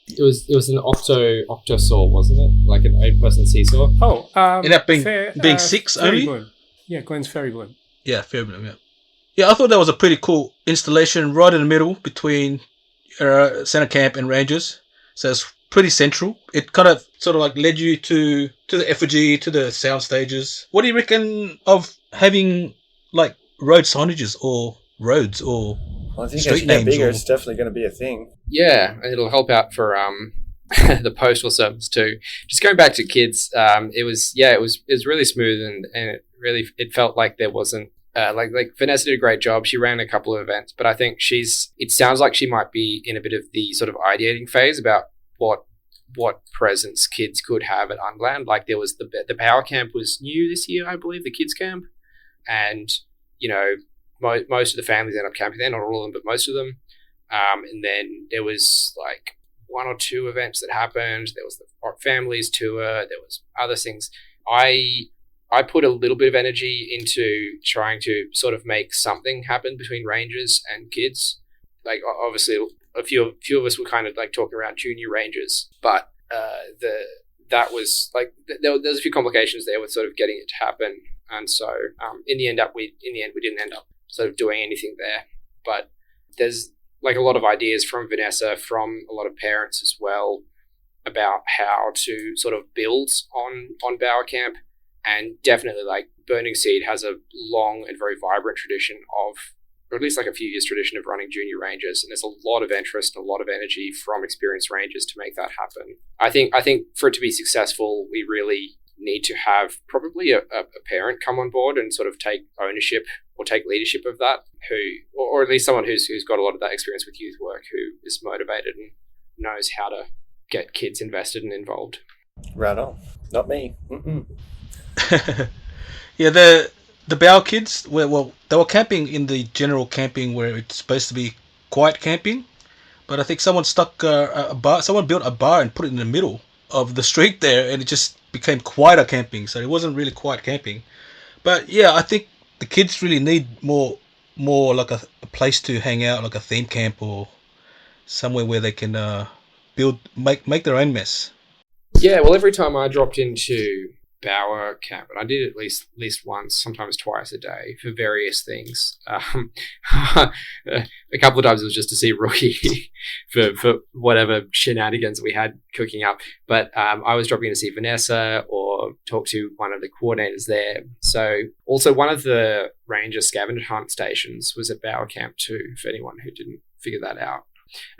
It was an octosaw, wasn't it? Like an 8-person seesaw. Oh, ended up being 6 only. Bloom. Yeah, Glenn's Fairy Bloom. Yeah, Fairy Bloom. Yeah. Yeah, I thought that was a pretty cool installation, right in the middle between Center Camp and Rangers. So it's pretty central. It kind of sort of like led you to the effigy, to the sound stages. What do you reckon of having like road signages or roads or I think street as you get names? bigger, it's definitely going to be a thing. Yeah, and it'll help out for the postal service too. Just going back to kids, it was really smooth and it felt like there wasn't like Vanessa did a great job. She ran a couple of events, but I think it sounds like she might be in a bit of the sort of ideating phase about what presence kids could have at Underland. Like there was the power camp was new this year, I believe, the kids camp, and most of the families end up camping there, not all of them, but most of them. And then there was like 1 or 2 events that happened. There was the families tour. There was other things. I put a little bit of energy into trying to sort of make something happen between Rangers and kids. Like obviously a few of us were kind of like talking around junior Rangers, but that was like there was a few complications there with sort of getting it to happen. And so in the end we didn't end up sort of doing anything there. But there's like a lot of ideas from Vanessa, from a lot of parents as well, about how to sort of build on Bower Camp. And definitely, like, Burning Seed has a long and very vibrant tradition of, or at least like a few years tradition of running junior rangers, and there's a lot of interest and a lot of energy from experienced rangers to make that happen. I think for it to be successful, we really need to have probably a parent come on board and sort of take ownership or take leadership of that, or at least someone who's got a lot of that experience with youth work, who is motivated and knows how to get kids invested and involved. Right on. Not me. Yeah, the Bow kids they were camping in the general camping where it's supposed to be quiet camping, but I think someone stuck a bar. Someone built a bar and put it in the middle of the street there, and it just became quieter camping. So it wasn't really quiet camping. But yeah, I think the kids really need more like a place to hang out, like a theme camp or somewhere where they can make their own mess. Yeah, well, every time I dropped into Bower camp, and I did it at least once, sometimes twice a day for various things. A couple of times it was just to see Rookie for whatever shenanigans we had cooking up. But I was dropping in to see Vanessa or talk to one of the coordinators there. So also one of the ranger scavenger hunt stations was at Bower camp too, for anyone who didn't figure that out.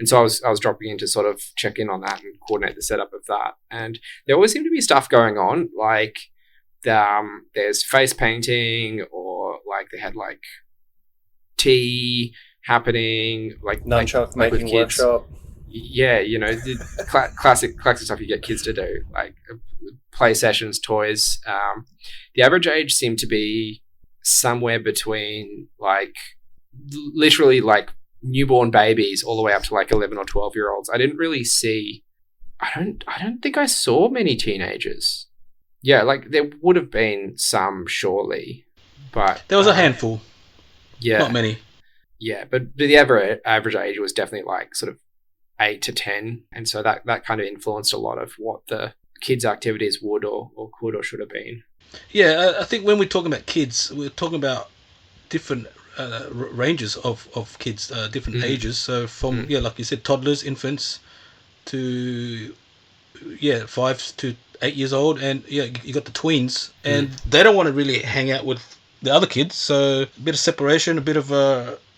And so I was dropping in to sort of check in on that and coordinate the setup of that. And there always seemed to be stuff going on, like there's face painting, or like they had like tea happening, like nunchuck making workshop. Yeah, the classic stuff you get kids to do, like play sessions, toys. The average age seemed to be somewhere between like literally like newborn babies all the way up to like 11 or 12-year-olds. I didn't really see. I don't think I saw many teenagers. Yeah, like there would have been some, surely, but there was a handful. Yeah, not many. Yeah, but the average age was definitely like sort of 8 to 10, and so that kind of influenced a lot of what the kids' activities would or could or should have been. Yeah, I think when we're talking about kids, we're talking about different ranges of kids, different ages. So from like you said, toddlers, infants, to 5 to 8 years old, and you got the tweens, and they don't want to really hang out with the other kids. So a bit of separation, a bit of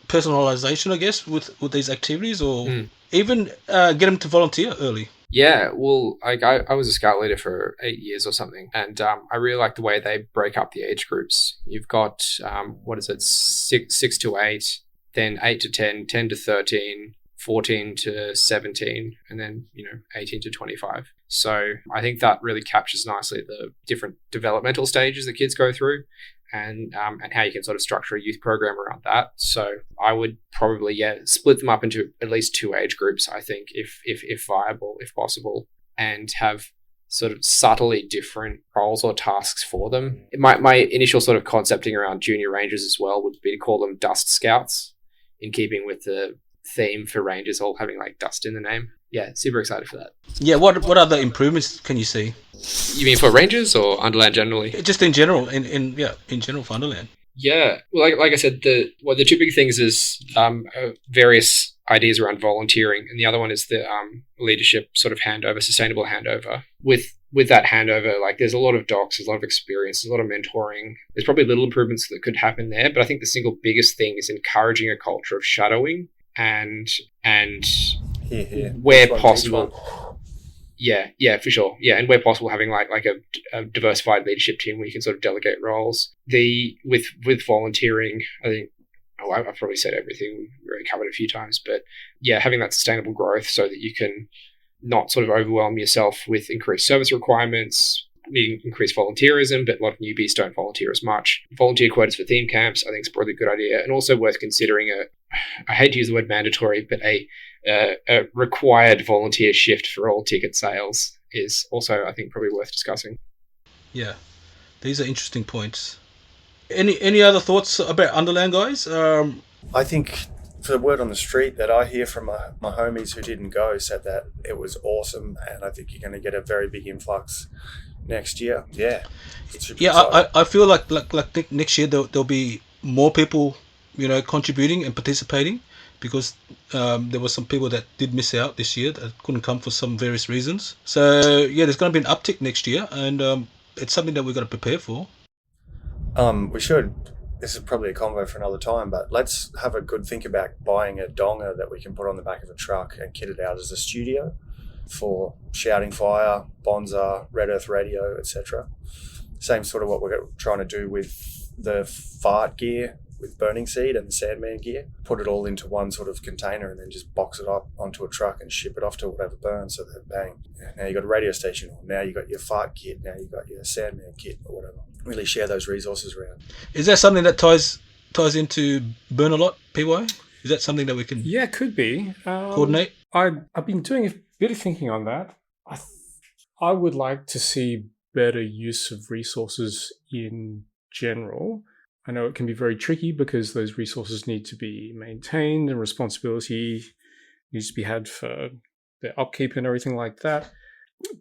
personalization, I guess, with these activities, or even get them to volunteer early. Yeah, well, like I was a scout leader for 8 years or something, and I really like the way they break up the age groups. You've got 6 to 8, then 8 to 10, 10 to 13, 14 to 17, and then 18 to 25. So I think that really captures nicely the different developmental stages that kids go through, and how you can sort of structure a youth program around that. So I would probably split them up into at least 2 age groups, I think, if viable, if possible, and have sort of subtly different roles or tasks for them. My initial sort of concepting around junior rangers as well would be to call them dust scouts, in keeping with the theme for rangers all having like dust in the name. Yeah, super excited for that. Yeah, what other improvements can you see? You mean for rangers or Underland generally? Just in general, in general for Underland. Yeah, well, like I said, the 2 big things is various ideas around volunteering, and the other one is the leadership sort of handover, sustainable handover. With that handover, like there's a lot of docs, there's a lot of experience, there's a lot of mentoring. There's probably little improvements that could happen there, but I think the single biggest thing is encouraging a culture of shadowing and where possible. Yeah, for sure. Yeah, and where possible, having like a diversified leadership team where you can sort of delegate roles. With volunteering, I think, I've probably said everything we've already covered a few times, but yeah, having that sustainable growth so that you can not sort of overwhelm yourself with increased service requirements, needing increased volunteerism, but a lot of newbies don't volunteer as much. Volunteer quotas for theme camps, I think, is probably a good idea, and also worth considering I hate to use the word mandatory, but a required volunteer shift for all ticket sales is also, I think, probably worth discussing. Yeah, these are interesting points. Any other thoughts about Underland, guys? I think for the word on the street that I hear from my homies who didn't go said that it was awesome, and I think you're going to get a very big influx next year. Yeah. I feel like next year there'll be more people, contributing and participating, because there were some people that did miss out this year that couldn't come for some various reasons. So yeah, there's going to be an uptick next year, and it's something that we've got to prepare for. We should. This is probably a convo for another time, but let's have a good think about buying a donger that we can put on the back of a truck and kit it out as a studio for Shouting Fire, Bonzaar, Red Earth Radio, etc. Same sort of what we're trying to do with the fart gear, with Burning Seed and the Sandman gear. Put it all into one sort of container and then just box it up onto a truck and ship it off to whatever burns. So that bang, now you got a radio station, or now you got your fart kit, now you got your Sandman kit, or whatever. Really share those resources around. Is that something that ties into Burn a Lot, PY? Is that something that we can could be coordinate? I've been doing a bit of thinking on that. I would like to see better use of resources in general. I know it can be very tricky because those resources need to be maintained and responsibility needs to be had for their upkeep and everything like that.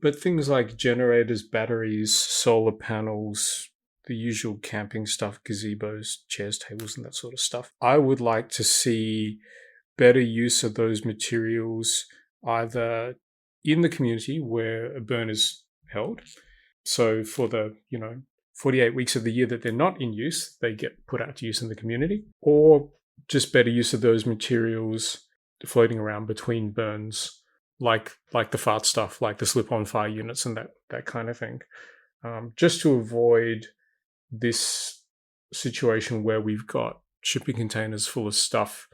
But things like generators, batteries, solar panels, the usual camping stuff, gazebos, chairs, tables, and that sort of stuff. I would like to see better use of those materials either in the community where a burn is held. So for the, 48 weeks of the year that they're not in use, they get put out to use in the community, or just better use of those materials floating around between burns, like the fart stuff, like the slip-on fire units and that kind of thing, just to avoid this situation where we've got shipping containers full of stuff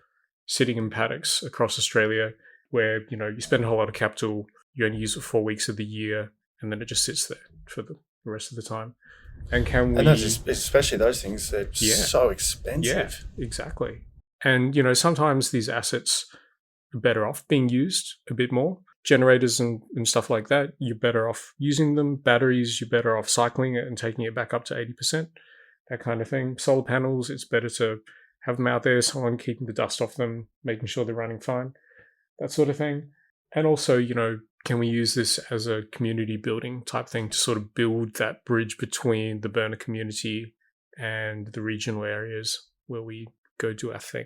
sitting in paddocks across Australia, where you spend a whole lot of capital, you only use it 4 weeks of the year, and then it just sits there for the rest of the time. And can we? And that's especially those things, they're so expensive. Yeah, exactly. And sometimes these assets are better off being used a bit more. Generators and stuff like that, you're better off using them. Batteries, you're better off cycling it and taking it back up to 80%, that kind of thing. Solar panels, it's better to have them out there, someone keeping the dust off them, making sure they're running fine, that sort of thing. And also, can we use this as a community building type thing to sort of build that bridge between the burner community and the regional areas where we go do our thing?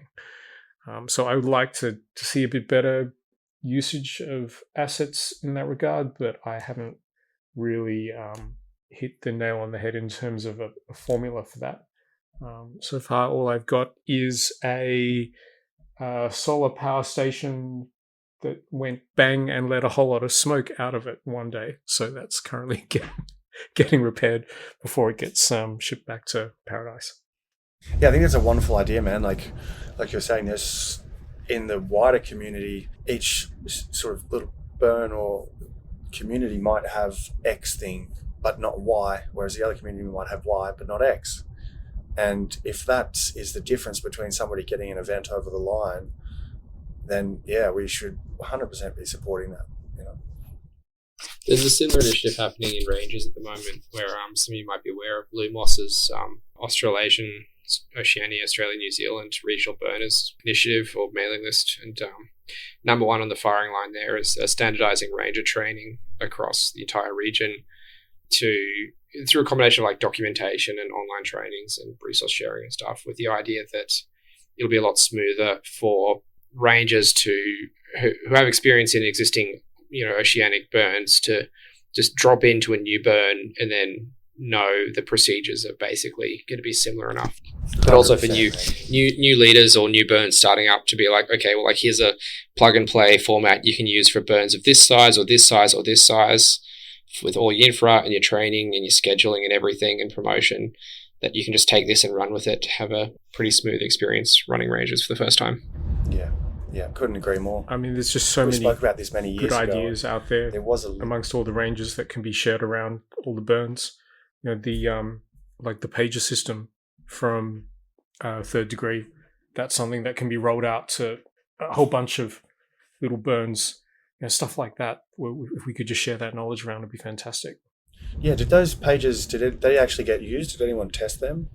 So I would like to see a bit better usage of assets in that regard, but I haven't really hit the nail on the head in terms of a formula for that. So far, all I've got is a solar power station that went bang and let a whole lot of smoke out of it one day. So that's currently getting repaired before it gets shipped back to paradise. Yeah, I think that's a wonderful idea, man. Like you're saying, there's in the wider community, each sort of little burn or community might have X thing, but not Y, whereas the other community might have Y, but not X. And if that is the difference between somebody getting an event over the line, then we should 100% be supporting that. There's a similar initiative happening in ranges at the moment where some of you might be aware of Lumos's Australasian, Oceania, Australia, New Zealand Regional Burners Initiative or mailing list. And number one on the firing line there is standardizing ranger training across the entire region through a combination of like documentation and online trainings and resource sharing and stuff, with the idea that it'll be a lot smoother for rangers who have experience in existing, oceanic burns to just drop into a new burn and then know the procedures are basically going to be similar enough. But also for new leaders or new burns starting up to be like, okay, well, like here's a plug and play format you can use for burns of this size or this size or this size, with all your infra and your training and your scheduling and everything and promotion, that you can just take this and run with it to have a pretty smooth experience running ranges for the first time. Yeah, couldn't agree more. I mean, there's just so many spoke about this many years good ago. ideas out there. There was amongst all the ranges that can be shared around all the burns. The like the pager system from Third Degree. That's something that can be rolled out to a whole bunch of little burns, stuff like that. If we could just share that knowledge around, it'd be fantastic. Yeah, did those pages, did they actually get used? Did anyone test them?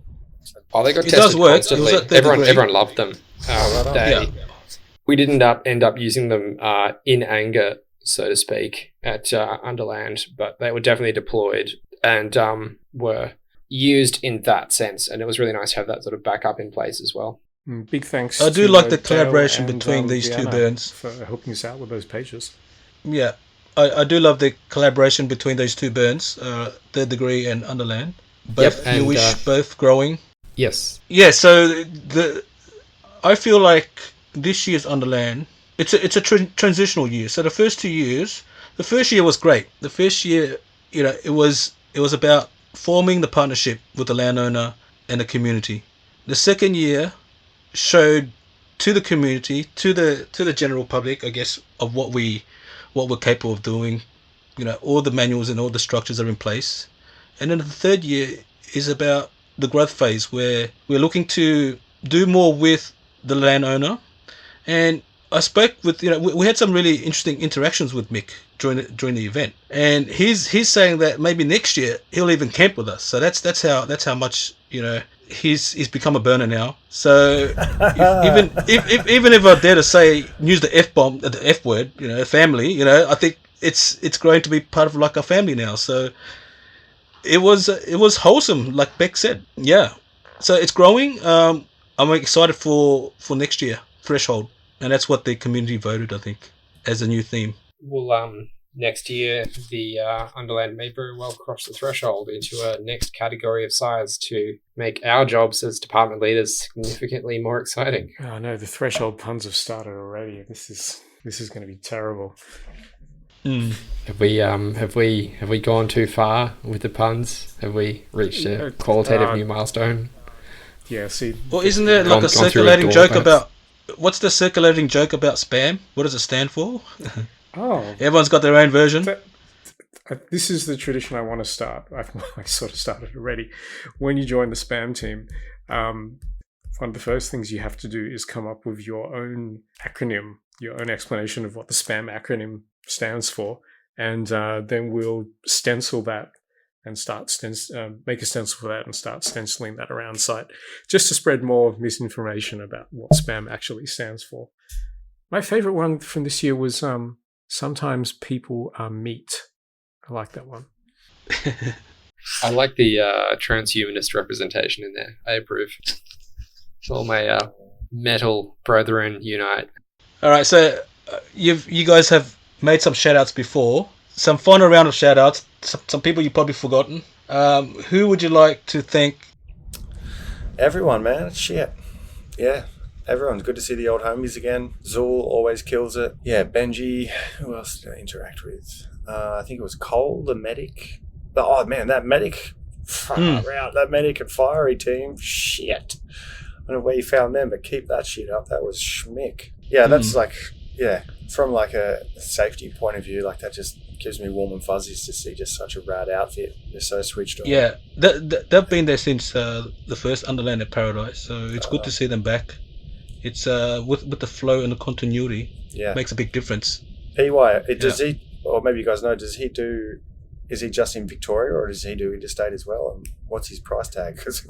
Oh, they got It tested does work. constantly. It was at Everyone loved them. Right. We didn't end up using them in anger, so to speak, at Underland, but they were definitely deployed and were used in that sense. And it was really nice to have that sort of backup in place as well. Big thanks. I do to, like the Dale collaboration and, between these two Liana burns for helping us out with those pages. Yeah, I do love the collaboration between those two burns, Third Degree and Underland. Both Yep, and, newish, both growing. Yes. Yeah, so I feel like this year's Underland, it's a transitional year. So the first 2 years, the first year was great. The first year, it was about forming the partnership with the landowner and the community. The second year showed to the community, to the general public, I guess, of what we're capable of doing. All the manuals and all the structures are in place. And then the third year is about the growth phase, where we're looking to do more with the landowner. And I spoke with, we had some really interesting interactions with Mick during the event, and he's saying that maybe next year he'll even camp with us. So that's how much he's become a burner now. So even if I dare to say use the F-bomb, the F word, family, I think it's going to be part of like a family now. So it was wholesome, like Beck said. Yeah. So it's growing. I'm excited for next year, Threshold, and that's what the community voted, I think, as a new theme. Well, next year the Underland may very well cross the threshold into a next category of size to make our jobs as department leaders significantly more exciting. Oh no, the threshold puns have started already. This is going to be terrible. Have we gone too far with the puns? Have we reached a qualitative new milestone? Yeah, see. Well, isn't there like a circulating joke about... What's the circulating joke about spam? What does it stand for? Oh. Everyone's got their own version. This is the tradition I want to start. I sort of started already. When you join the spam team, one of the first things you have to do is come up with your own acronym, your own explanation of what the spam acronym stands for, and then we'll stencil that and make a stencil for that and start stenciling that around site, just to spread more misinformation about what spam actually stands for. My favorite one from this year was sometimes people are meat. I like that one. I like the transhumanist representation in there. I approve. All my metal brethren unite. All right, so you guys have made some shout-outs before. Some final round of shout-outs. Some people you've probably forgotten. Who would you like to thank? Everyone, man. Shit. Yeah. Everyone's good to see the old homies again. Zool always kills it. Yeah, Benji. Who else did I interact with? I think it was Cole, the medic. Oh, man, that medic. Far out. That medic and fiery team. Shit. I don't know where you found them, but keep that shit up. That was schmick. Yeah, that's from like a safety point of view, like that just gives me warm and fuzzies to see just such a rad outfit. They're so switched on. Yeah, they've been there since the first Underland at Paradise, so it's good to see them back. It's with the flow and the continuity, makes a big difference. PY, does he, or maybe you guys know, is he just in Victoria or does he do interstate as well? And what's his price tag? Because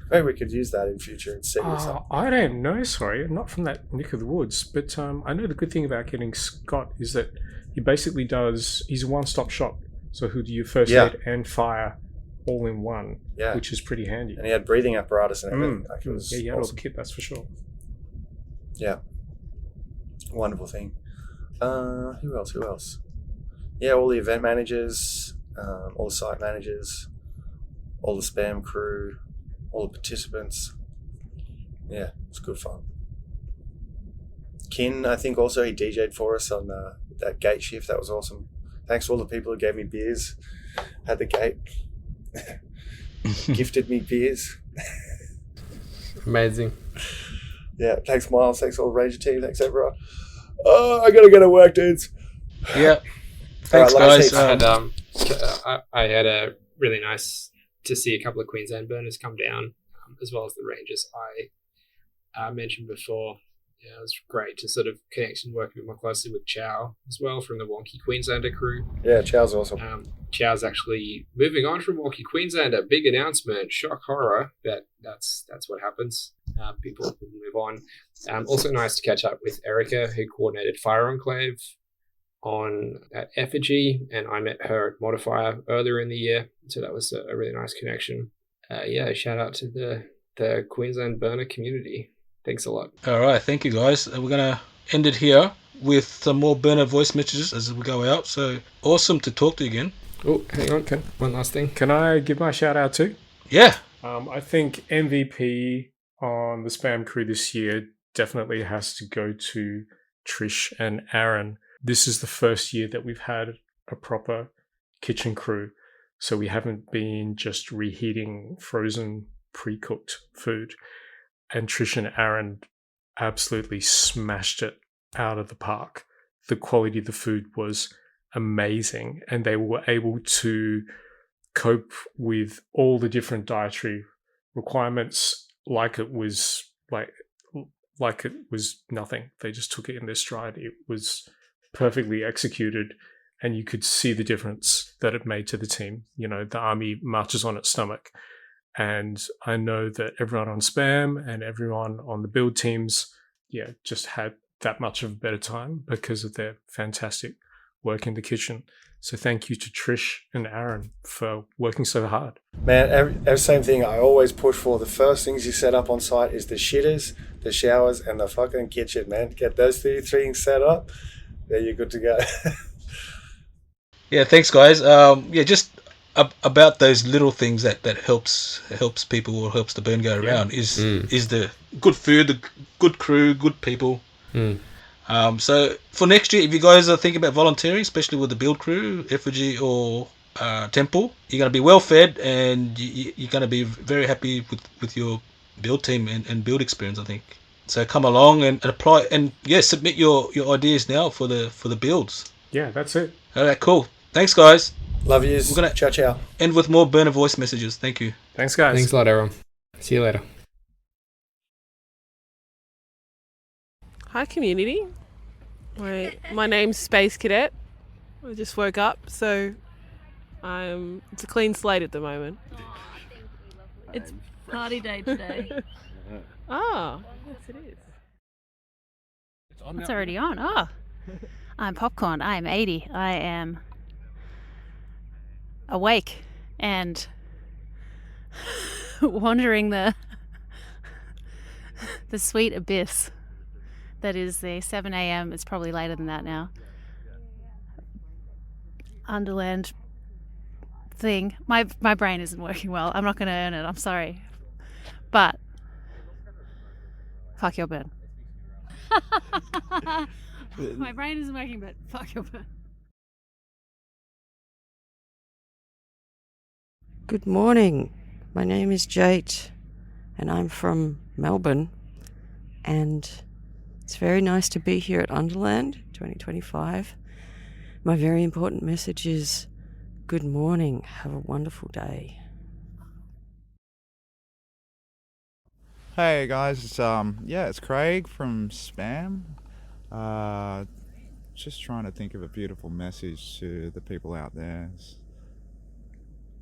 maybe we could use that in future and see or something. I don't know, sorry, not from that neck of the woods, but I know the good thing about getting Scott is that he basically he's a one-stop shop. So he'll do your first aid and fire all in one, which is pretty handy. And he had breathing apparatus and everything. He had all the kit, that's for sure. Yeah. Wonderful thing. Who else? Yeah, all the event managers, all the site managers, all the spam crew, all the participants. Yeah, it's good fun. Kin, I think also he DJ'd for us on that gate shift. That was awesome. Thanks to all the people who gave me beers at the gate. Gifted me beers. Amazing. Yeah, thanks Miles, thanks all the Ranger team, thanks everyone. Oh, I gotta go to work, dudes. Yeah. Thanks, guys. I had a really nice to see a couple of Queensland burners come down, as well as the Rangers I mentioned before. Yeah, it was great to sort of connect and work a bit more closely with Chow as well from the Wonky Queenslander crew. Yeah, Chow's awesome. Chow's actually moving on from Wonky Queenslander. Big announcement, shock horror. That's what happens. People move on. Also nice to catch up with Erica, who coordinated Fire Enclave at Effigy, and I met her at Modifier earlier in the year, so that was a really nice connection. Shout out to the Queensland burner community. Thanks a lot. All right, thank you guys. We're gonna end it here with some more burner voice messages as we go out. So awesome to talk to you again. Oh, hang on. One last thing. Can I give my shout out too? Yeah. I think MVP on the Spam crew this year definitely has to go to Trish and Aaron. This is the first year that we've had a proper kitchen crew. So we haven't been just reheating frozen, pre-cooked food. And Trish and Aaron absolutely smashed it out of the park. The quality of the food was amazing, and they were able to cope with all the different dietary requirements like it was nothing. They just took it in their stride. It was perfectly executed, and you could see the difference that it made to the team. You know, the army marches on its stomach. And I know that everyone on Spam and everyone on the build teams, just had that much of a better time because of their fantastic work in the kitchen. So thank you to Trish and Aaron for working so hard. Man, every same thing I always push for. The first things you set up on site is the shitters, the showers, and the fucking kitchen, man. Get those three things set up, then you're good to go. Yeah, thanks guys. Just about those little things that helps people or helps the burn go around is the good food, the good crew, good people. So for next year, if you guys are thinking about volunteering, especially with the build crew, Effigy or Temple, you're going to be well fed and you're going to be very happy with your build team and build experience, I think. So come along and apply and submit your ideas now for the builds. Yeah, that's it. All right, cool. Thanks guys. Love yous. We're gonna ciao. End with more burner voice messages. Thank you. Thanks guys. Thanks a lot, everyone. See you later. Hi, community. My name's Space Cadet. I just woke up, so it's a clean slate at the moment. It's party day today. Ah, yes it is. It's already on. Oh, I'm Popcorn. I am 80. I am awake and wandering the sweet abyss that is the 7 a.m. It's probably later than that now. Underland thing. My brain isn't working well. I'm not going to earn it. I'm sorry. But fuck your burn. My brain isn't working, but fuck your burn. Good morning. My name is Jade and I'm from Melbourne, and it's very nice to be here at Underland 2025. My very important message is good morning. Have a wonderful day. Hey guys, it's Craig from Spam. Just trying to think of a beautiful message to the people out there.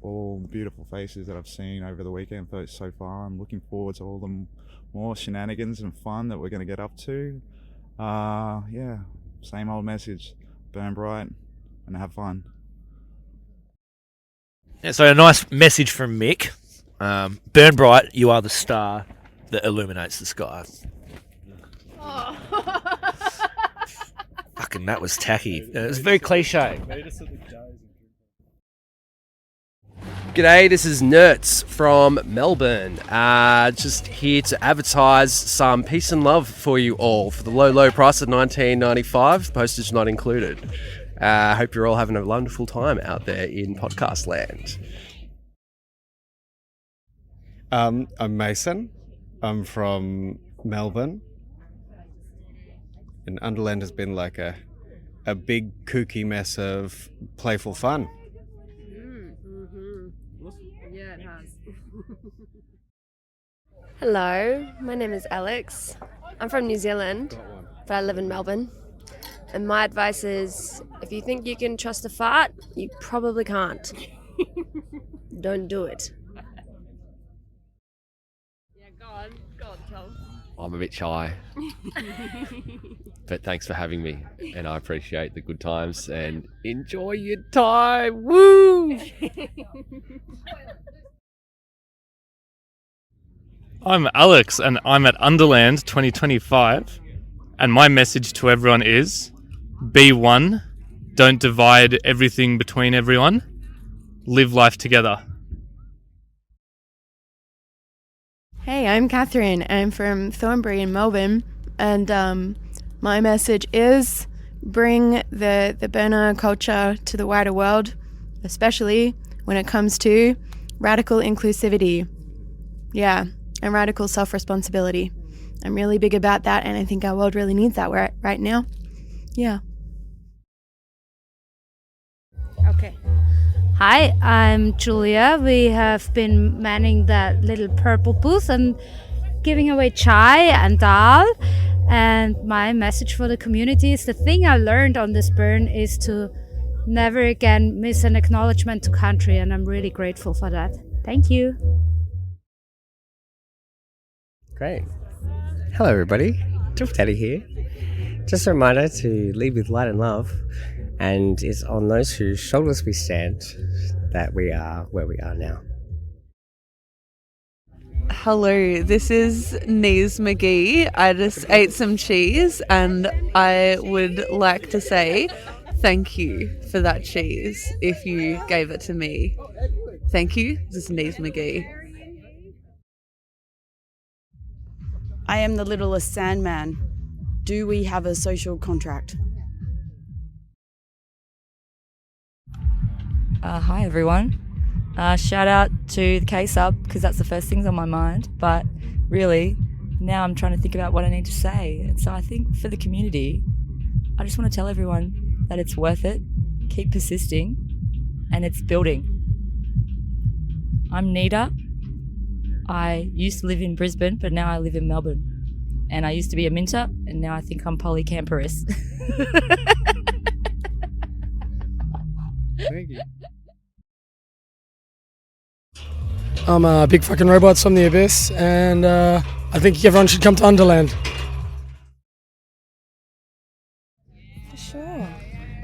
All the beautiful faces that I've seen over the weekend so far. I'm looking forward to all the more shenanigans and fun that we're going to get up to. Same old message. Burn bright and have fun. Yeah, so a nice message from Mick. Burn bright, you are the star that illuminates the sky. Oh. Fucking, that was tacky. It was very cliche. G'day, this is Nerds from Melbourne. Just here to advertise some peace and love for you all for the low price of $19.95, postage not included. Hope you're all having a wonderful time out there in podcast land. I'm Mason. I'm from Melbourne. And Underland has been like a big kooky mess of playful fun. Yeah, it has. Hello, my name is Alex. I'm from New Zealand, but I live in Melbourne. And my advice is, if you think you can trust a fart, you probably can't. Don't do it. Yeah, go on, Tom. I'm a bit shy, but thanks for having me, and I appreciate the good times and enjoy your time. Woo! I'm Alex, and I'm at Underland 2025, And my message to everyone is, be one, don't divide everything between everyone, live life together. Hey, I'm Catherine. I'm from Thornbury in Melbourne, and my message is bring the burner culture to the wider world, especially when it comes to radical inclusivity. Yeah, and radical self-responsibility. I'm really big about that, and I think our world really needs that right now. Yeah. Okay. Hi, I'm Julia. We have been manning that little purple booth and giving away chai and dal. And my message for the community is the thing I learned on this burn is to never again miss an acknowledgement to country, and I'm really grateful for that. Thank you. Great. Hello everybody, Drift Daddy here. Just a reminder to lead with light and love, and it's on those whose shoulders we stand that we are where we are now. Hello, this is Nese McGee. I just ate some cheese and I would like to say thank you for that cheese if you gave it to me. Thank you. This is Nese McGee. I am the littlest Sandman. Do we have a social contract? Hi everyone. Shout out to the K-Sub because that's the first things on my mind, but really now I'm trying to think about what I need to say. And so I think for the community, I just want to tell everyone that it's worth it, keep persisting, and it's building. I'm Nita. I used to live in Brisbane, but now I live in Melbourne. And I used to be a minter, and now I think I'm polycamperous. Thank you. I'm Big Fucking Robots from the Abyss, and I think everyone should come to Underland. For sure.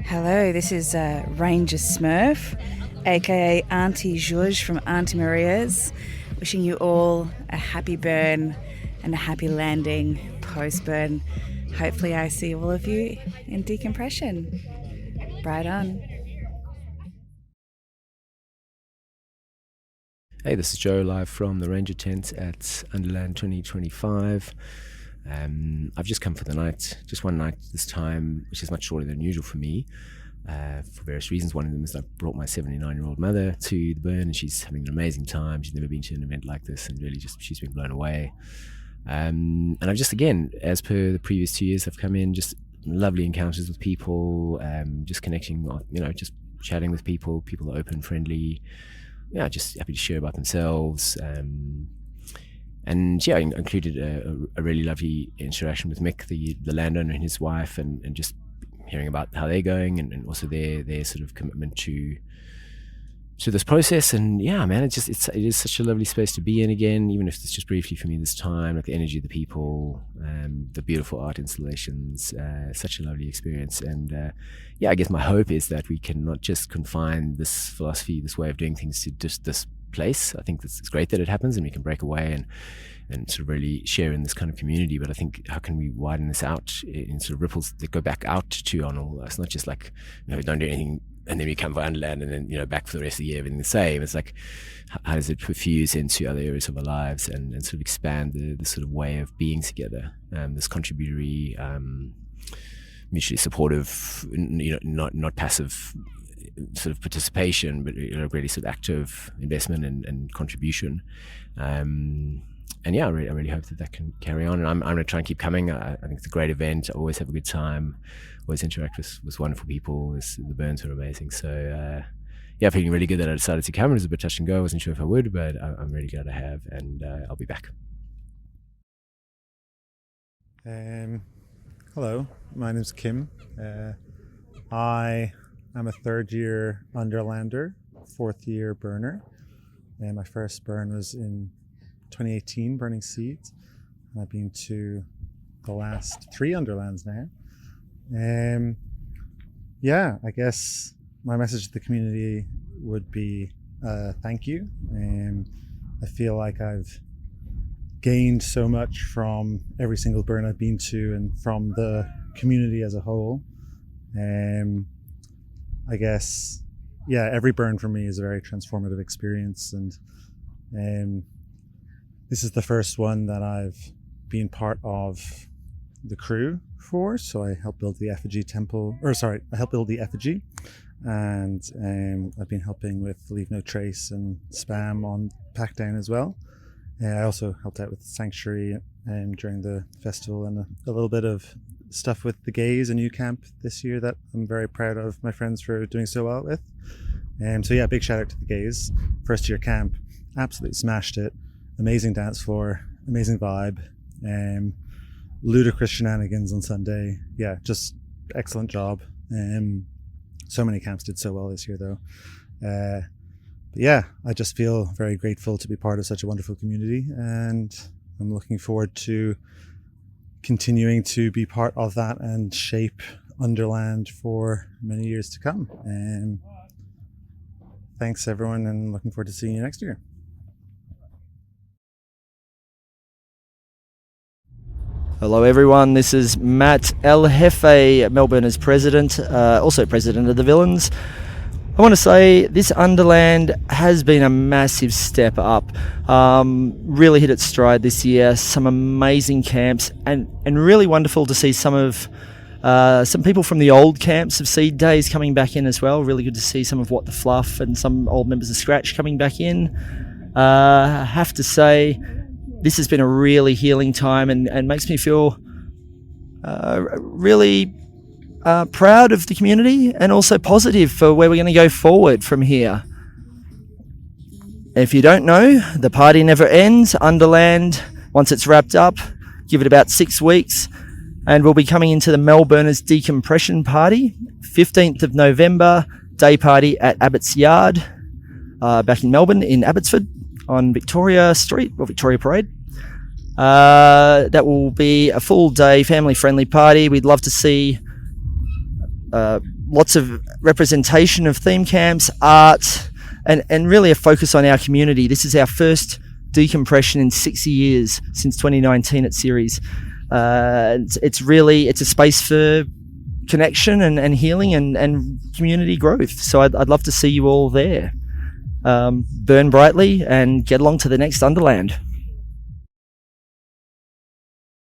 Hello, this is Ranger Smurf, aka Auntie George from Auntie Maria's, wishing you all a happy burn and a happy landing post-burn. Hopefully I see all of you in decompression. Right on. Hey, this is Joe live from the Ranger tent at Underland 2025. I've just come for the night, just one night this time, which is much shorter than usual for me, for various reasons. One of them is I brought my 79-year-old mother to the burn, and she's having an amazing time. She's never been to an event like this, and really just she's been blown away. And I've just, again, as per the previous 2 years, I've come in, just lovely encounters with people, just connecting, just chatting with people. People are open, friendly, just happy to share about themselves. And yeah, I included a really lovely interaction with Mick, the landowner, and his wife, and just hearing about how they're going, and also their sort of commitment to this process. And yeah, man, it is such a lovely space to be in again, even if it's just briefly for me this time. Like the energy of the people, the beautiful art installations, such a lovely experience. And yeah, I guess my hope is that we can not just confine this philosophy, this way of doing things, to just this place. I think it's great that it happens and we can break away and sort of really share in this kind of community. But I think, how can we widen this out in sort of ripples that go back out to on all us? Not just like, don't do anything and then we come for Underland and then, back for the rest of the year, everything the same. It's like, how does it diffuse into other areas of our lives and sort of expand the sort of way of being together, this contributory, mutually supportive, not passive sort of participation, but really sort of active investment and contribution. And yeah, I really hope that can carry on. And I'm going to try and keep coming. I think it's a great event. I always have a good time. Always interact with wonderful people. The burns are amazing. So yeah, feeling really good that I decided to come. It was a bit touch and go. I wasn't sure if I would, but I'm really glad I have, and I'll be back. Hello, my name's Kim. I am a third-year Underlander, fourth-year burner, and my first burn was in 2018, burning seeds. I've been to the last 3 Underlands now. Yeah, I guess my message to the community would be thank you. I feel like I've gained so much from every single burn I've been to and from the community as a whole. I guess, yeah, every burn for me is a very transformative experience, and this is the first one that I've been part of the crew for. So I helped build the Effigy I helped build the Effigy, and I've been helping with Leave No Trace and Spam on Packdown as well. I also helped out with Sanctuary during the festival, and a little bit of stuff with the Gays, a new camp this year that I'm very proud of my friends for doing so well with. So yeah, big shout out to the Gays. First year camp, absolutely smashed it. Amazing dance floor, amazing vibe, ludicrous shenanigans on Sunday. Yeah, just excellent job. So many camps did so well this year though. But yeah, I just feel very grateful to be part of such a wonderful community, and I'm looking forward to continuing to be part of that and shape Underland for many years to come. Thanks everyone, and looking forward to seeing you next year. Hello everyone, this is Matt El Jefe, Melbourne's president, also president of the Villains. I want to say this Underland has been a massive step up. Really hit its stride this year, some amazing camps, and really wonderful to see some people from the old camps of Seed Days coming back in as well. Really good to see some of What the Fluff and some old members of Scratch coming back in. I have to say, this has been a really healing time, and makes me feel really proud of the community, and also positive for where we're going to go forward from here. If you don't know, the party never ends. Underland, once it's wrapped up, give it about 6 weeks, and we'll be coming into the Melbourne's decompression party, 15th of November, day party at Abbott's Yard, back in Melbourne, in Abbotsford, on Victoria Street, or Victoria Parade. That will be a full day family friendly party. We'd love to see lots of representation of theme camps, art, and really a focus on our community. This is our first decompression in 6 years, since 2019 at Series. It's a space for connection and healing and community growth. So I'd love to see you all there. Burn brightly and get along to the next Underland.